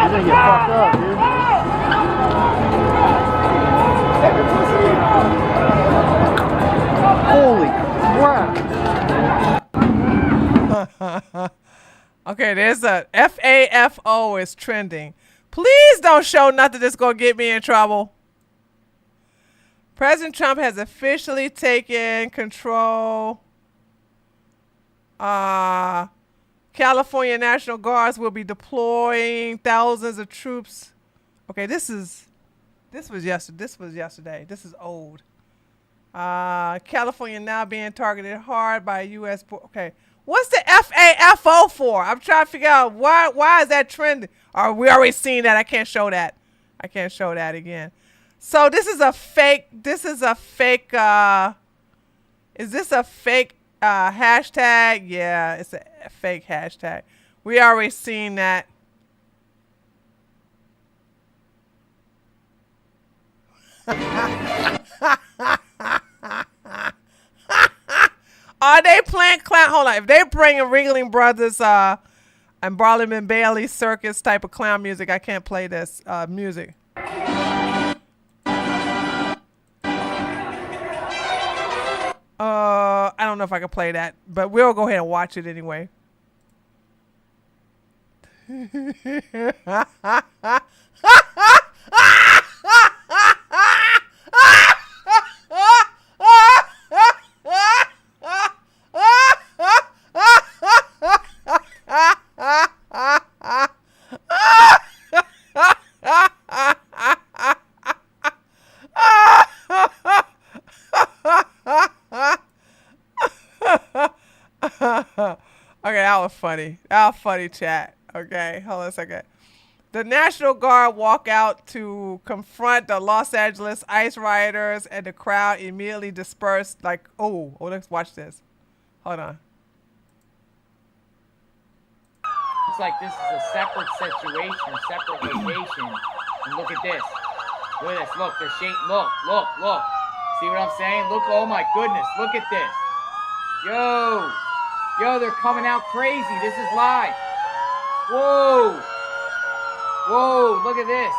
You're gonna get fucked up, dude. Holy crap. Okay, there's a FAFO is trending. Please don't show nothing that's going to get me in trouble. President Trump has officially taken control. California National Guards will be deploying thousands of troops. Okay, this was yesterday. This is old. California now being targeted hard by U.S. Okay, what's the FAFO for? I'm trying to figure out why is that trending? Or we already seen that. I can't show that. I can't show that again. So this is a fake. This is a fake. Is this a fake hashtag? Yeah, it's a fake hashtag. We already seen that. Are they playing clown? Hold on. If they're bringing Ringling Brothers and Barnum and Bailey circus type of clown music, I can't play this music. I don't know if I can play that, but we'll go ahead and watch it anyway. Okay, that was funny. That was funny, chat. Okay, hold on a second. The National Guard walk out to confront the Los Angeles ICE rioters, and the crowd immediately dispersed. Like, oh, let's watch this. Hold on. Looks like this is a separate situation, a separate location. And look at this. Look at this. Look, they're shaking. Look. See what I'm saying? Look, oh my goodness. Look at this. Yo, they're coming out crazy. This is live. Whoa, look at this.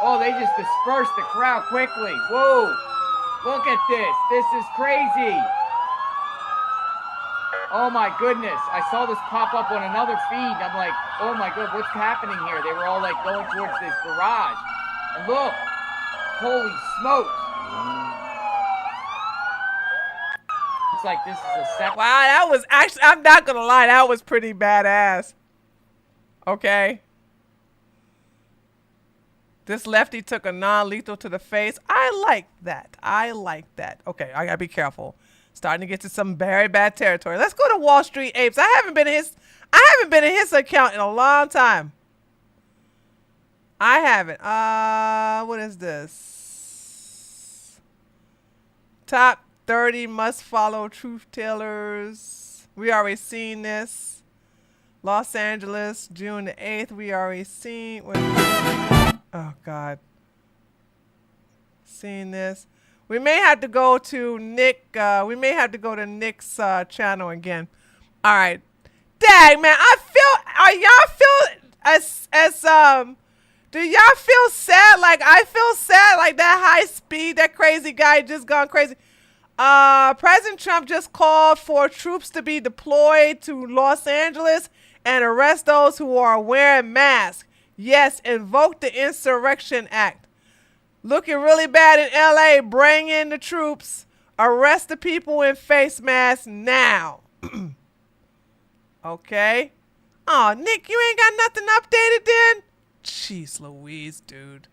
Oh, they just dispersed the crowd quickly. Whoa, look at this. This is crazy. Oh my goodness. I saw this pop up on another feed. I'm like, oh my god, what's happening here? They were all like going towards this garage. And look, holy smokes. Looks like this is a separate. Wow, that was actually, I'm not gonna lie, that was pretty badass. Okay. This lefty took a non-lethal to the face. I like that. Okay, I gotta be careful. Starting to get to some very bad territory. Let's go to Wall Street Apes. I haven't been in his account in a long time. I haven't. What is this? Top 30 must follow truth tellers. We already seen this. Los Angeles, June the 8th. We already seen. Oh God. Seen this. We may have to go to Nick. We may have to go to Nick's channel again. All right. Dang, man. Are y'all feel do y'all feel sad? Like I feel sad. Like that high speed, that crazy guy just gone crazy. President Trump just called for troops to be deployed to Los Angeles and arrest those who are wearing masks. Yes, invoke the Insurrection Act. Looking really bad in LA. Bring in the troops. Arrest the people in face masks now. Okay. Oh, Nick, you ain't got nothing updated then? Jeez Louise, dude.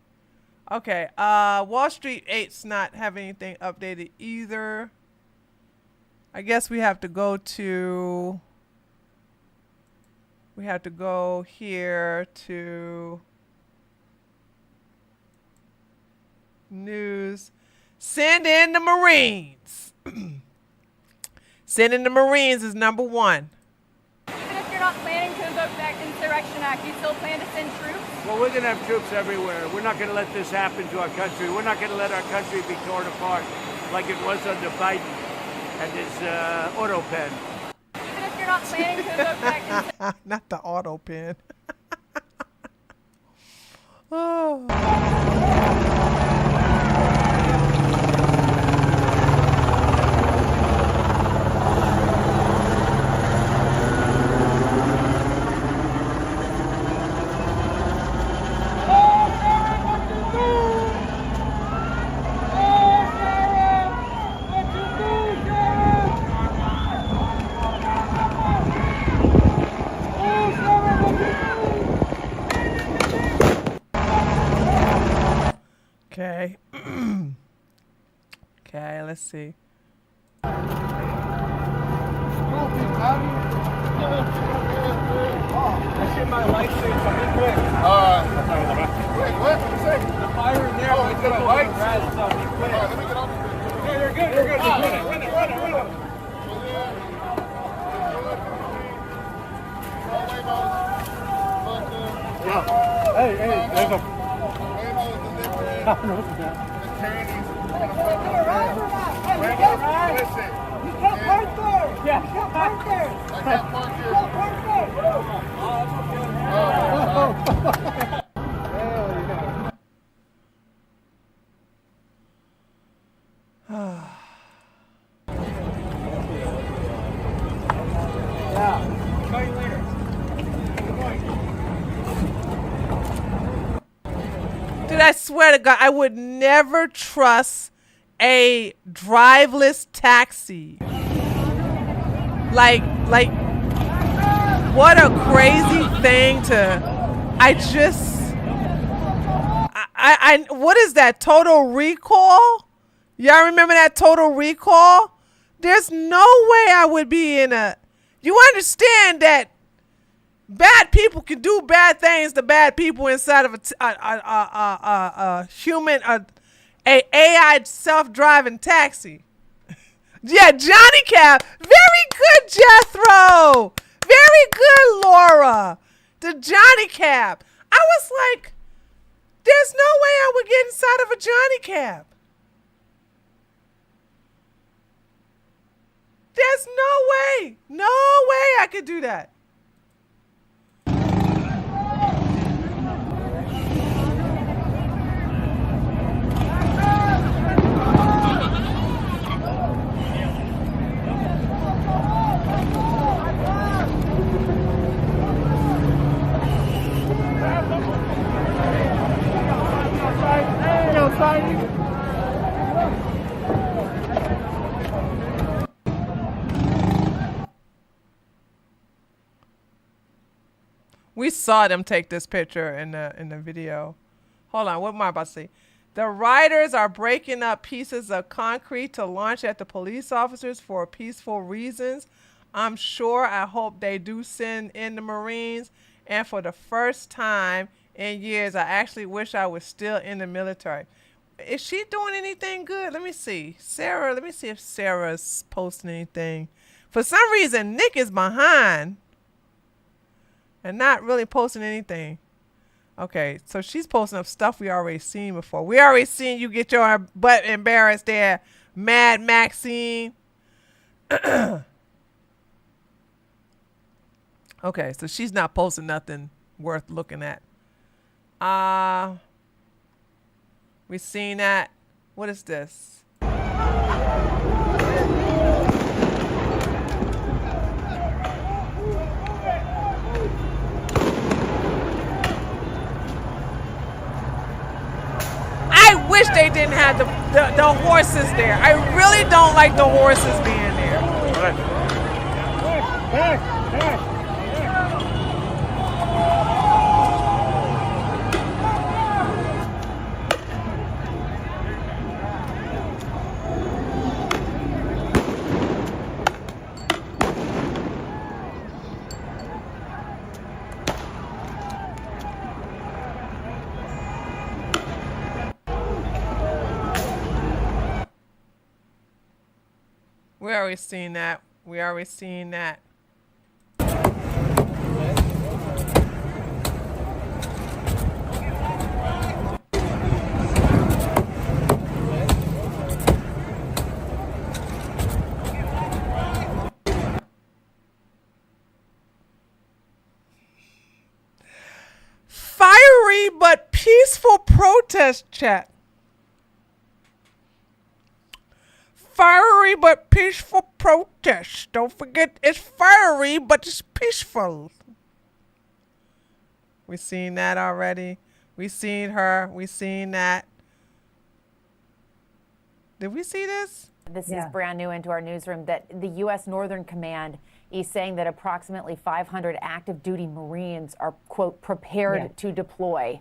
Okay, Wall Street 8's not having anything updated either. I guess we have to go to... We have to go here to... News. Send in the Marines. Send in the Marines is number one. Even if you're not planning to invoke that Insurrection Act, you still plan to send troops? Well, we're going to have troops everywhere. We're not going to let this happen to our country. We're not going to let our country be torn apart like it was under Biden and his auto pen. Even if you're not planning to invoke that Not the auto pen. Oh. Let's see. I see my light switch. I'm in quick. Wait, what? What did you say? The fire in there. Oh, it's got lights? So I'm in quick. Let me get off this. Yeah, you're good. You're good. Just run it. Hey, there's a... I don't know what's that. You can't park there! Yeah. You can't park there! I can't park here. You can't park there! Yeah. Call you later. Dude, I swear to God, I would never trust a driveless taxi. Like, what a crazy thing to. What is that? Total Recall? Y'all remember that Total Recall? There's no way I would be in a. You understand that bad people can do bad things to bad people inside of a human, a AI self-driving taxi. Yeah, Johnny Cab. Very good, Jethro. Very good, Laura. The Johnny Cab. I was like, there's no way I would get inside of a Johnny Cab. There's no way. No way I could do that. We saw them take this picture in the video. Hold on, what am I about to say? The rioters are breaking up pieces of concrete to launch at the police officers for peaceful reasons. I'm sure, I hope they do send in the Marines. And for the first time in years, I actually wish I was still in the military. Is she doing anything good? Let me see. Sarah, let me see if Sarah's posting anything. For some reason, Nick is behind and not really posting anything. Okay, so she's posting up stuff we already seen before. We already seen you get your butt embarrassed there, Mad Maxine. Okay, so she's not posting nothing worth looking at. We seen that. What is this? I wish they didn't have the horses there. I really don't like the horses being there. Back. We already seen that. We already seen that. Fiery but peaceful protest chat. Fiery but peaceful protest. Don't forget, it's fiery but it's peaceful. We seen that already. We seen her. We seen that. Did we see this? This is brand new into our newsroom that the U.S. Northern Command He's saying that approximately 500 active duty Marines are, quote, prepared to deploy.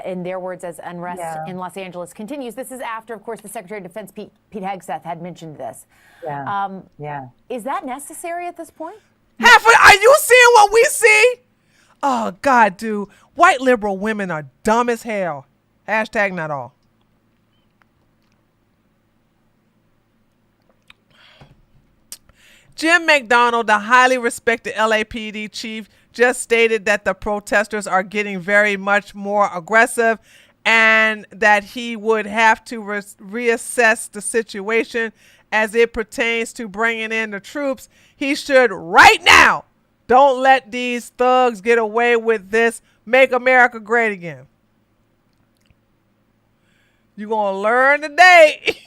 In their words, as unrest in Los Angeles continues. This is after, of course, the Secretary of Defense, Pete Hegseth, had mentioned this. Is that necessary at this point? Are you seeing what we see? Oh, God, dude. White liberal women are dumb as hell. Hashtag not all. Jim McDonald, the highly respected LAPD chief, just stated that the protesters are getting very much more aggressive and that he would have to reassess the situation as it pertains to bringing in the troops. He should right now. Don't let these thugs get away with this. Make America great again. You're going to learn today.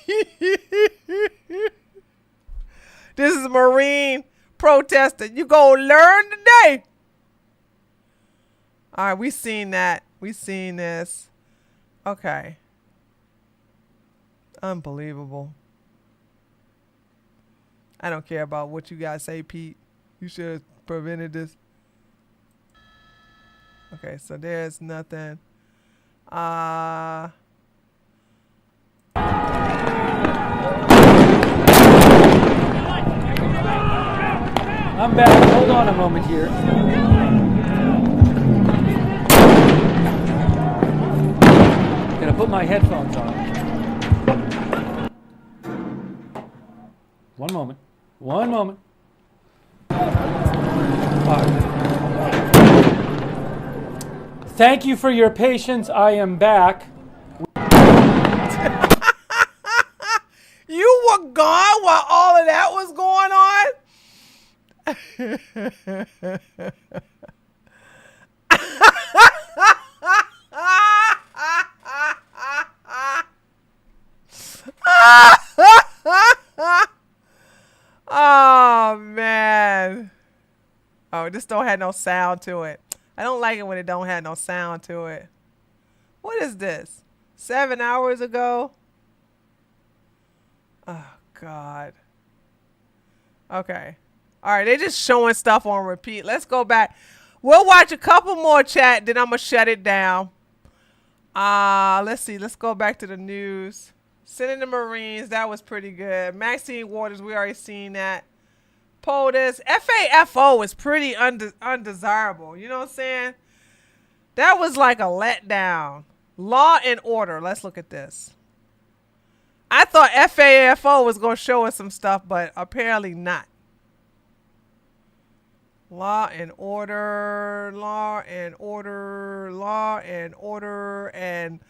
This is a Marine protester. You going to learn today. All right, we seen that. We seen this. Okay. Unbelievable. I don't care about what you guys say, Pete. You should have prevented this. Okay, so there's nothing. I'm back. Hold on a moment here. Gonna put my headphones on. One moment. One moment. Thank you for your patience. I am back. You were gone while all of that was going on? Oh, man. Oh, this don't have no sound to it. I don't like it when it don't have no sound to it. What is this? 7 hours ago? Oh, God. Okay. All right, they're just showing stuff on repeat. Let's go back. We'll watch a couple more chat, then I'm going to shut it down. Let's see. Let's go back to the news. Sending the Marines, that was pretty good. Maxine Waters, we already seen that. POTUS. FAFO is pretty undesirable. You know what I'm saying? That was like a letdown. Law and Order. Let's look at this. I thought FAFO was going to show us some stuff, but apparently not. Law and Order, Law and Order, Law and Order, and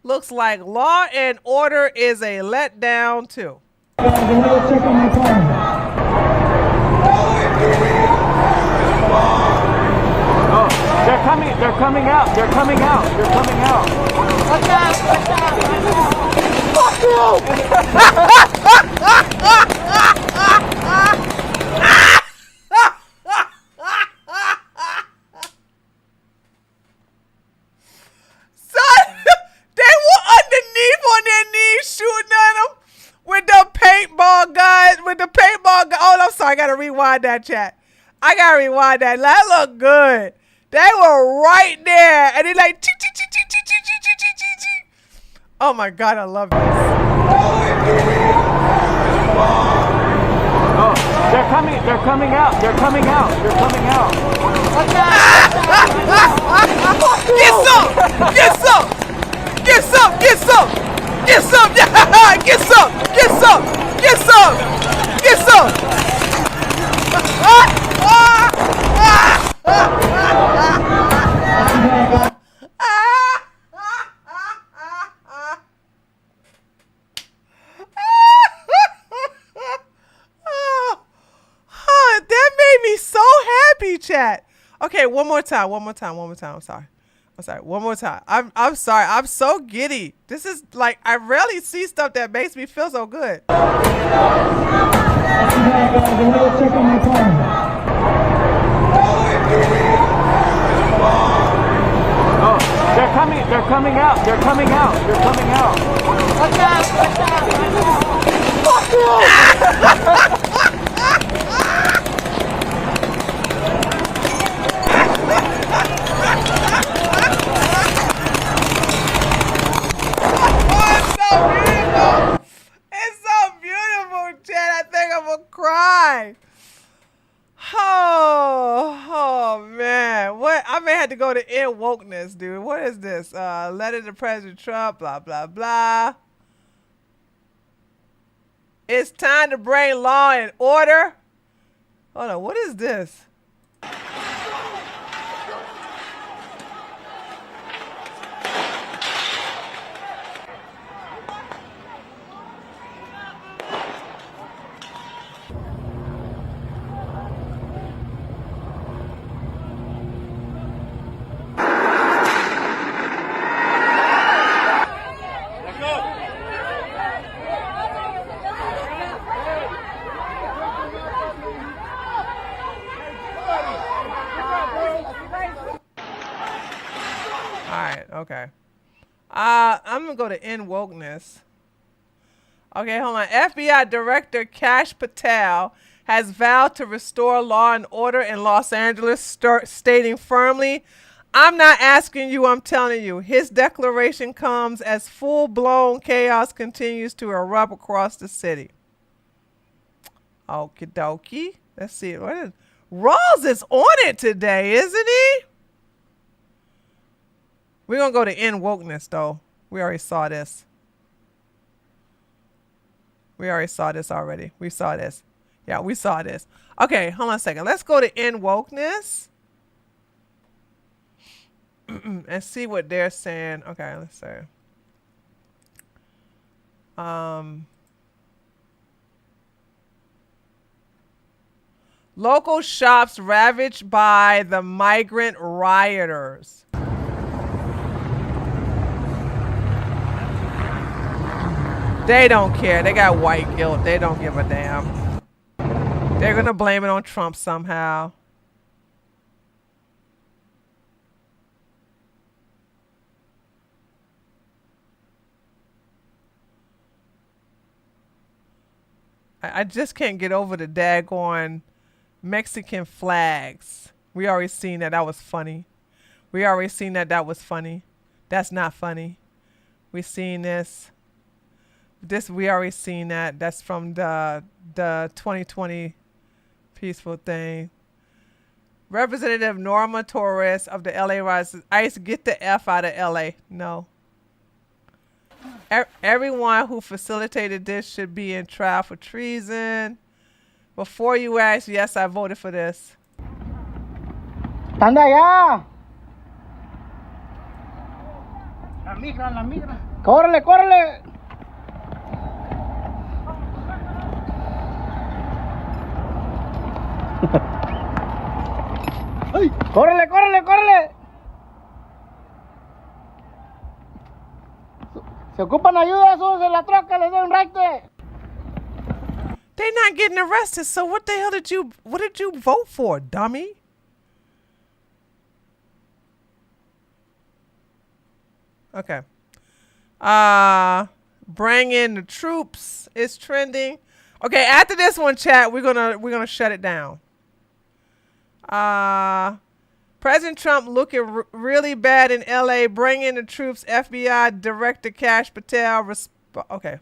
looks like Law and Order is a letdown too. Oh, they're coming out, they're coming out. Watch out, watch out. Fuck you! They were underneath on their knees shooting at them with the paintball guns, Oh, I'm sorry. I got to rewind that, chat. I got to rewind that. That looked good. They were right there. And they like, oh my God, I love this. Oh, they're coming out. Watch out! Get some! Yeah! Get some! That made me so happy, chat. Okay, one more time. I'm sorry. One more time. I'm sorry. I'm so giddy. This is like, I rarely see stuff that makes me feel so good. Oh, they're coming out. Watch out, watch out. Fuck you! had to go to end wokeness, dude. What is this? Letter to President Trump, blah, blah, blah. It's time to bring law and order. Hold on, what is this? Okay. I'm gonna go to end wokeness. Okay, hold on. FBI Director Kash Patel has vowed to restore law and order in Los Angeles, stating firmly, "I'm not asking you, I'm telling you." His declaration comes as full-blown chaos continues to erupt across the city. Okie dokie. Let's see. Rawls is on it today, isn't he? We're going to go to end wokeness, though. We already saw this. We already saw this already. We saw this. Yeah, we saw this. Okay, hold on a second. Let's go to end wokeness. And see what they're saying. Okay, let's see. Local shops ravaged by the migrant rioters. They don't care. They got white guilt. They don't give a damn. They're going to blame it on Trump somehow. I just can't get over the daggone Mexican flags. We already seen that. That was funny. We already seen that. That was funny. That's not funny. We seen this. We already seen that. That's from the 2020 peaceful thing. Representative Norma Torres of the LA Rise. ICE, get the F out of LA. No. Everyone who facilitated this should be in trial for treason. Before you ask, yes, I voted for this. ¡Anda ya! La migra, la migra. ¡Córrele, córrele! ¡Ay! ¡Córrele, córrele, córrele! Se ocupan ayuda, súbanse en la troca, les doy un raite. They're not getting arrested, so what the hell did you vote for, dummy? Okay. Bring in the troops is trending. Okay, after this one, chat, we're gonna shut it down. President Trump looking really bad in LA. Bring in the troops. FBI Director Kash Patel. Okay.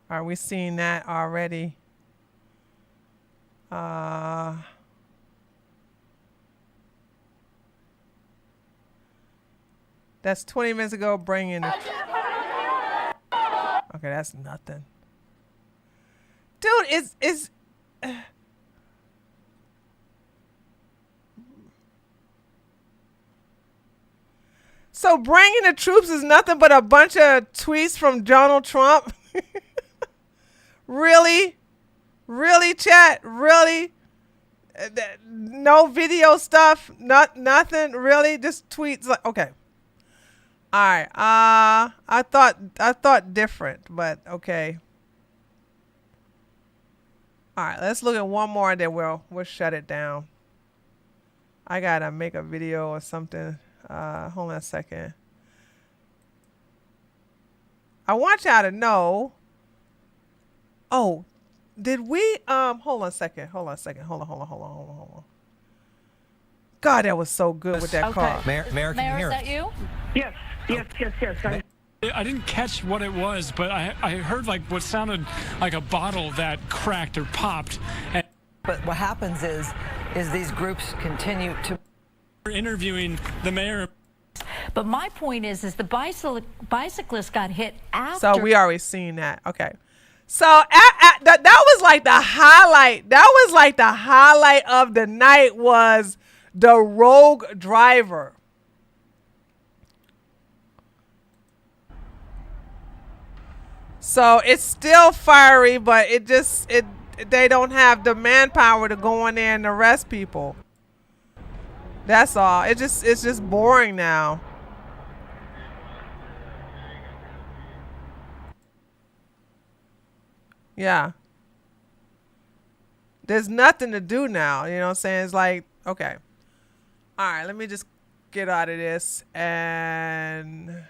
Are we seeing that already? That's 20 minutes ago, bringing it. Okay, that's nothing. Dude, it's so bringing the troops is nothing but a bunch of tweets from Donald Trump. Really? Really, chat? Really? No video stuff? Nothing? Really? Just tweets? Like, okay. All right. I thought different, but okay. All right. Let's look at one more, and then we'll shut it down. I gotta make a video or something. Hold on a second. I want y'all to know. Oh, did we? Hold on a second. Hold on. God, that was so good with that car. Mayor, can you hear is that you? Yes. I didn't catch what it was, but I heard like what sounded like a bottle that cracked or popped. But what happens is these groups continue to interviewing the mayor. But my point is the bicyclist got hit after. So we already seen that. Okay. So that was like the highlight. That was like the highlight of the night was the rogue driver. So it's still fiery, but they don't have the manpower to go in there and arrest people. That's all. It's just boring now. Yeah. There's nothing to do now. You know what I'm saying? It's like, okay. All right, let me just get out of this. And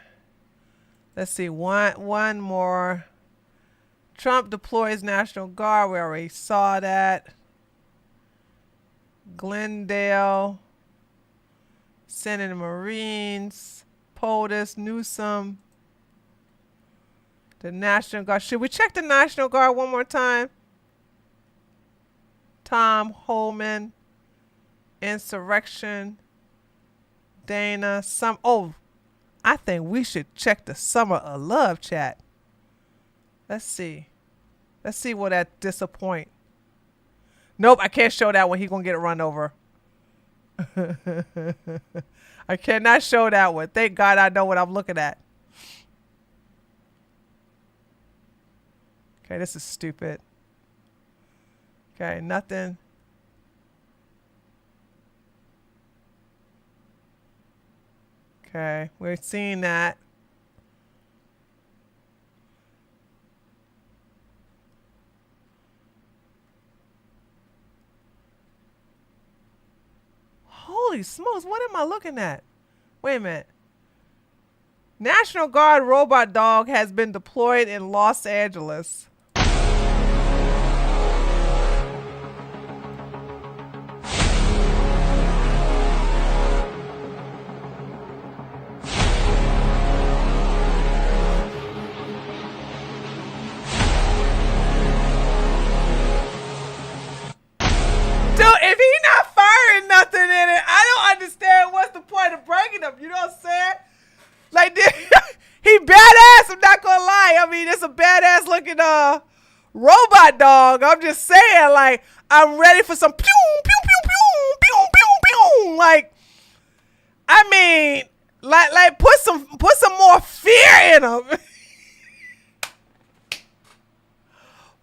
let's see. One more. Trump deploys National Guard. We already saw that. Glendale. Sending the Marines. POTUS. Newsom. The National Guard. Should we check the National Guard one more time? Tom Holman. Insurrection. Dana. I think we should check the Summer of Love chat. Let's see. Let's see what that disappoint. Nope, I can't show that one. He's going to get it run over. I cannot show that one. Thank God I know what I'm looking at. Okay, this is stupid. Okay, nothing. Okay, we're seeing that. Holy smokes, what am I looking at? Wait a minute. National Guard robot dog has been deployed in Los Angeles. Nothing in it. I don't understand what's the point of breaking them. You know what I'm saying? Like, he badass. I'm not gonna lie. I mean, it's a badass looking robot dog. I'm just saying, like, I'm ready for some pew pew pew pew pew pew pew. Like, I mean, like put some more fear in them.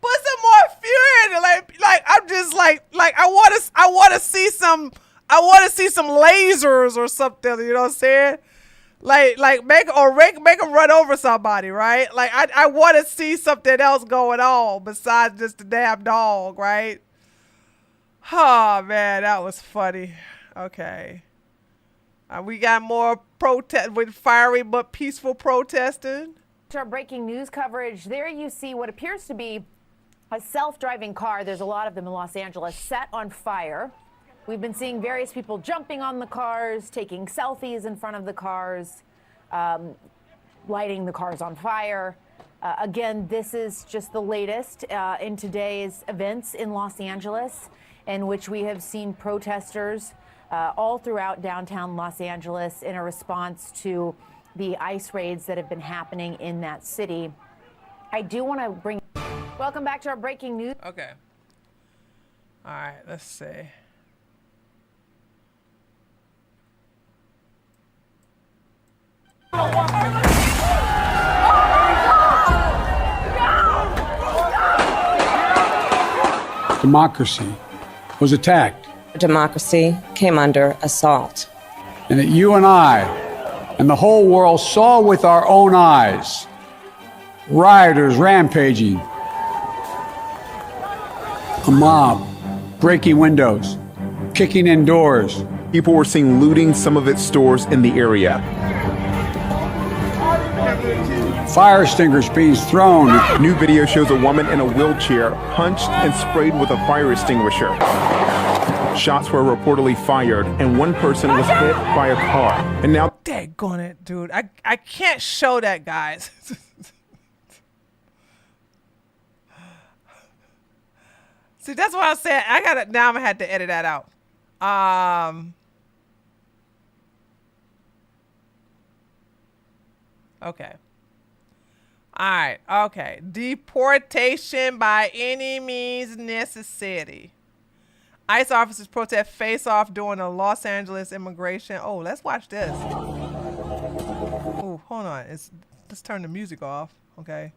Put some more fear in it. Like I'm just like I want to see some lasers or something. You know what I'm saying? Like make them run over somebody, right? Like I want to see something else going on besides just the damn dog, right? Oh man, that was funny. Okay, we got more protest with fiery but peaceful protesting. To our breaking news coverage, there you see what appears to be a self-driving car. There's a lot of them in Los Angeles, set on fire. We've been seeing various people jumping on the cars, taking selfies in front of the cars, lighting the cars on fire. Again, this is just the latest in today's events in Los Angeles, in which we have seen protesters all throughout downtown Los Angeles in a response to the ICE raids that have been happening in that city. I do want to bring... Welcome back to our breaking news. Okay. All right, let's see. Democracy was attacked. Democracy came under assault. And that you and I and the whole world saw with our own eyes. Rioters rampaging. A mob breaking windows, kicking in doors. People were seen looting some of its stores in the area. Fire extinguishers being thrown. New video shows a woman in a wheelchair punched and sprayed with a fire extinguisher. Shots were reportedly fired, and one person was hit by a car. And now... Daggone it, dude. I can't show that, guys. See, that's what I said. Now I'm gonna have to edit that out. Okay. All right. Okay. Deportation by any means necessary. ICE officers protest face-off during the Los Angeles immigration. Oh, let's watch this. Oh, hold on. Let's turn the music off. Okay.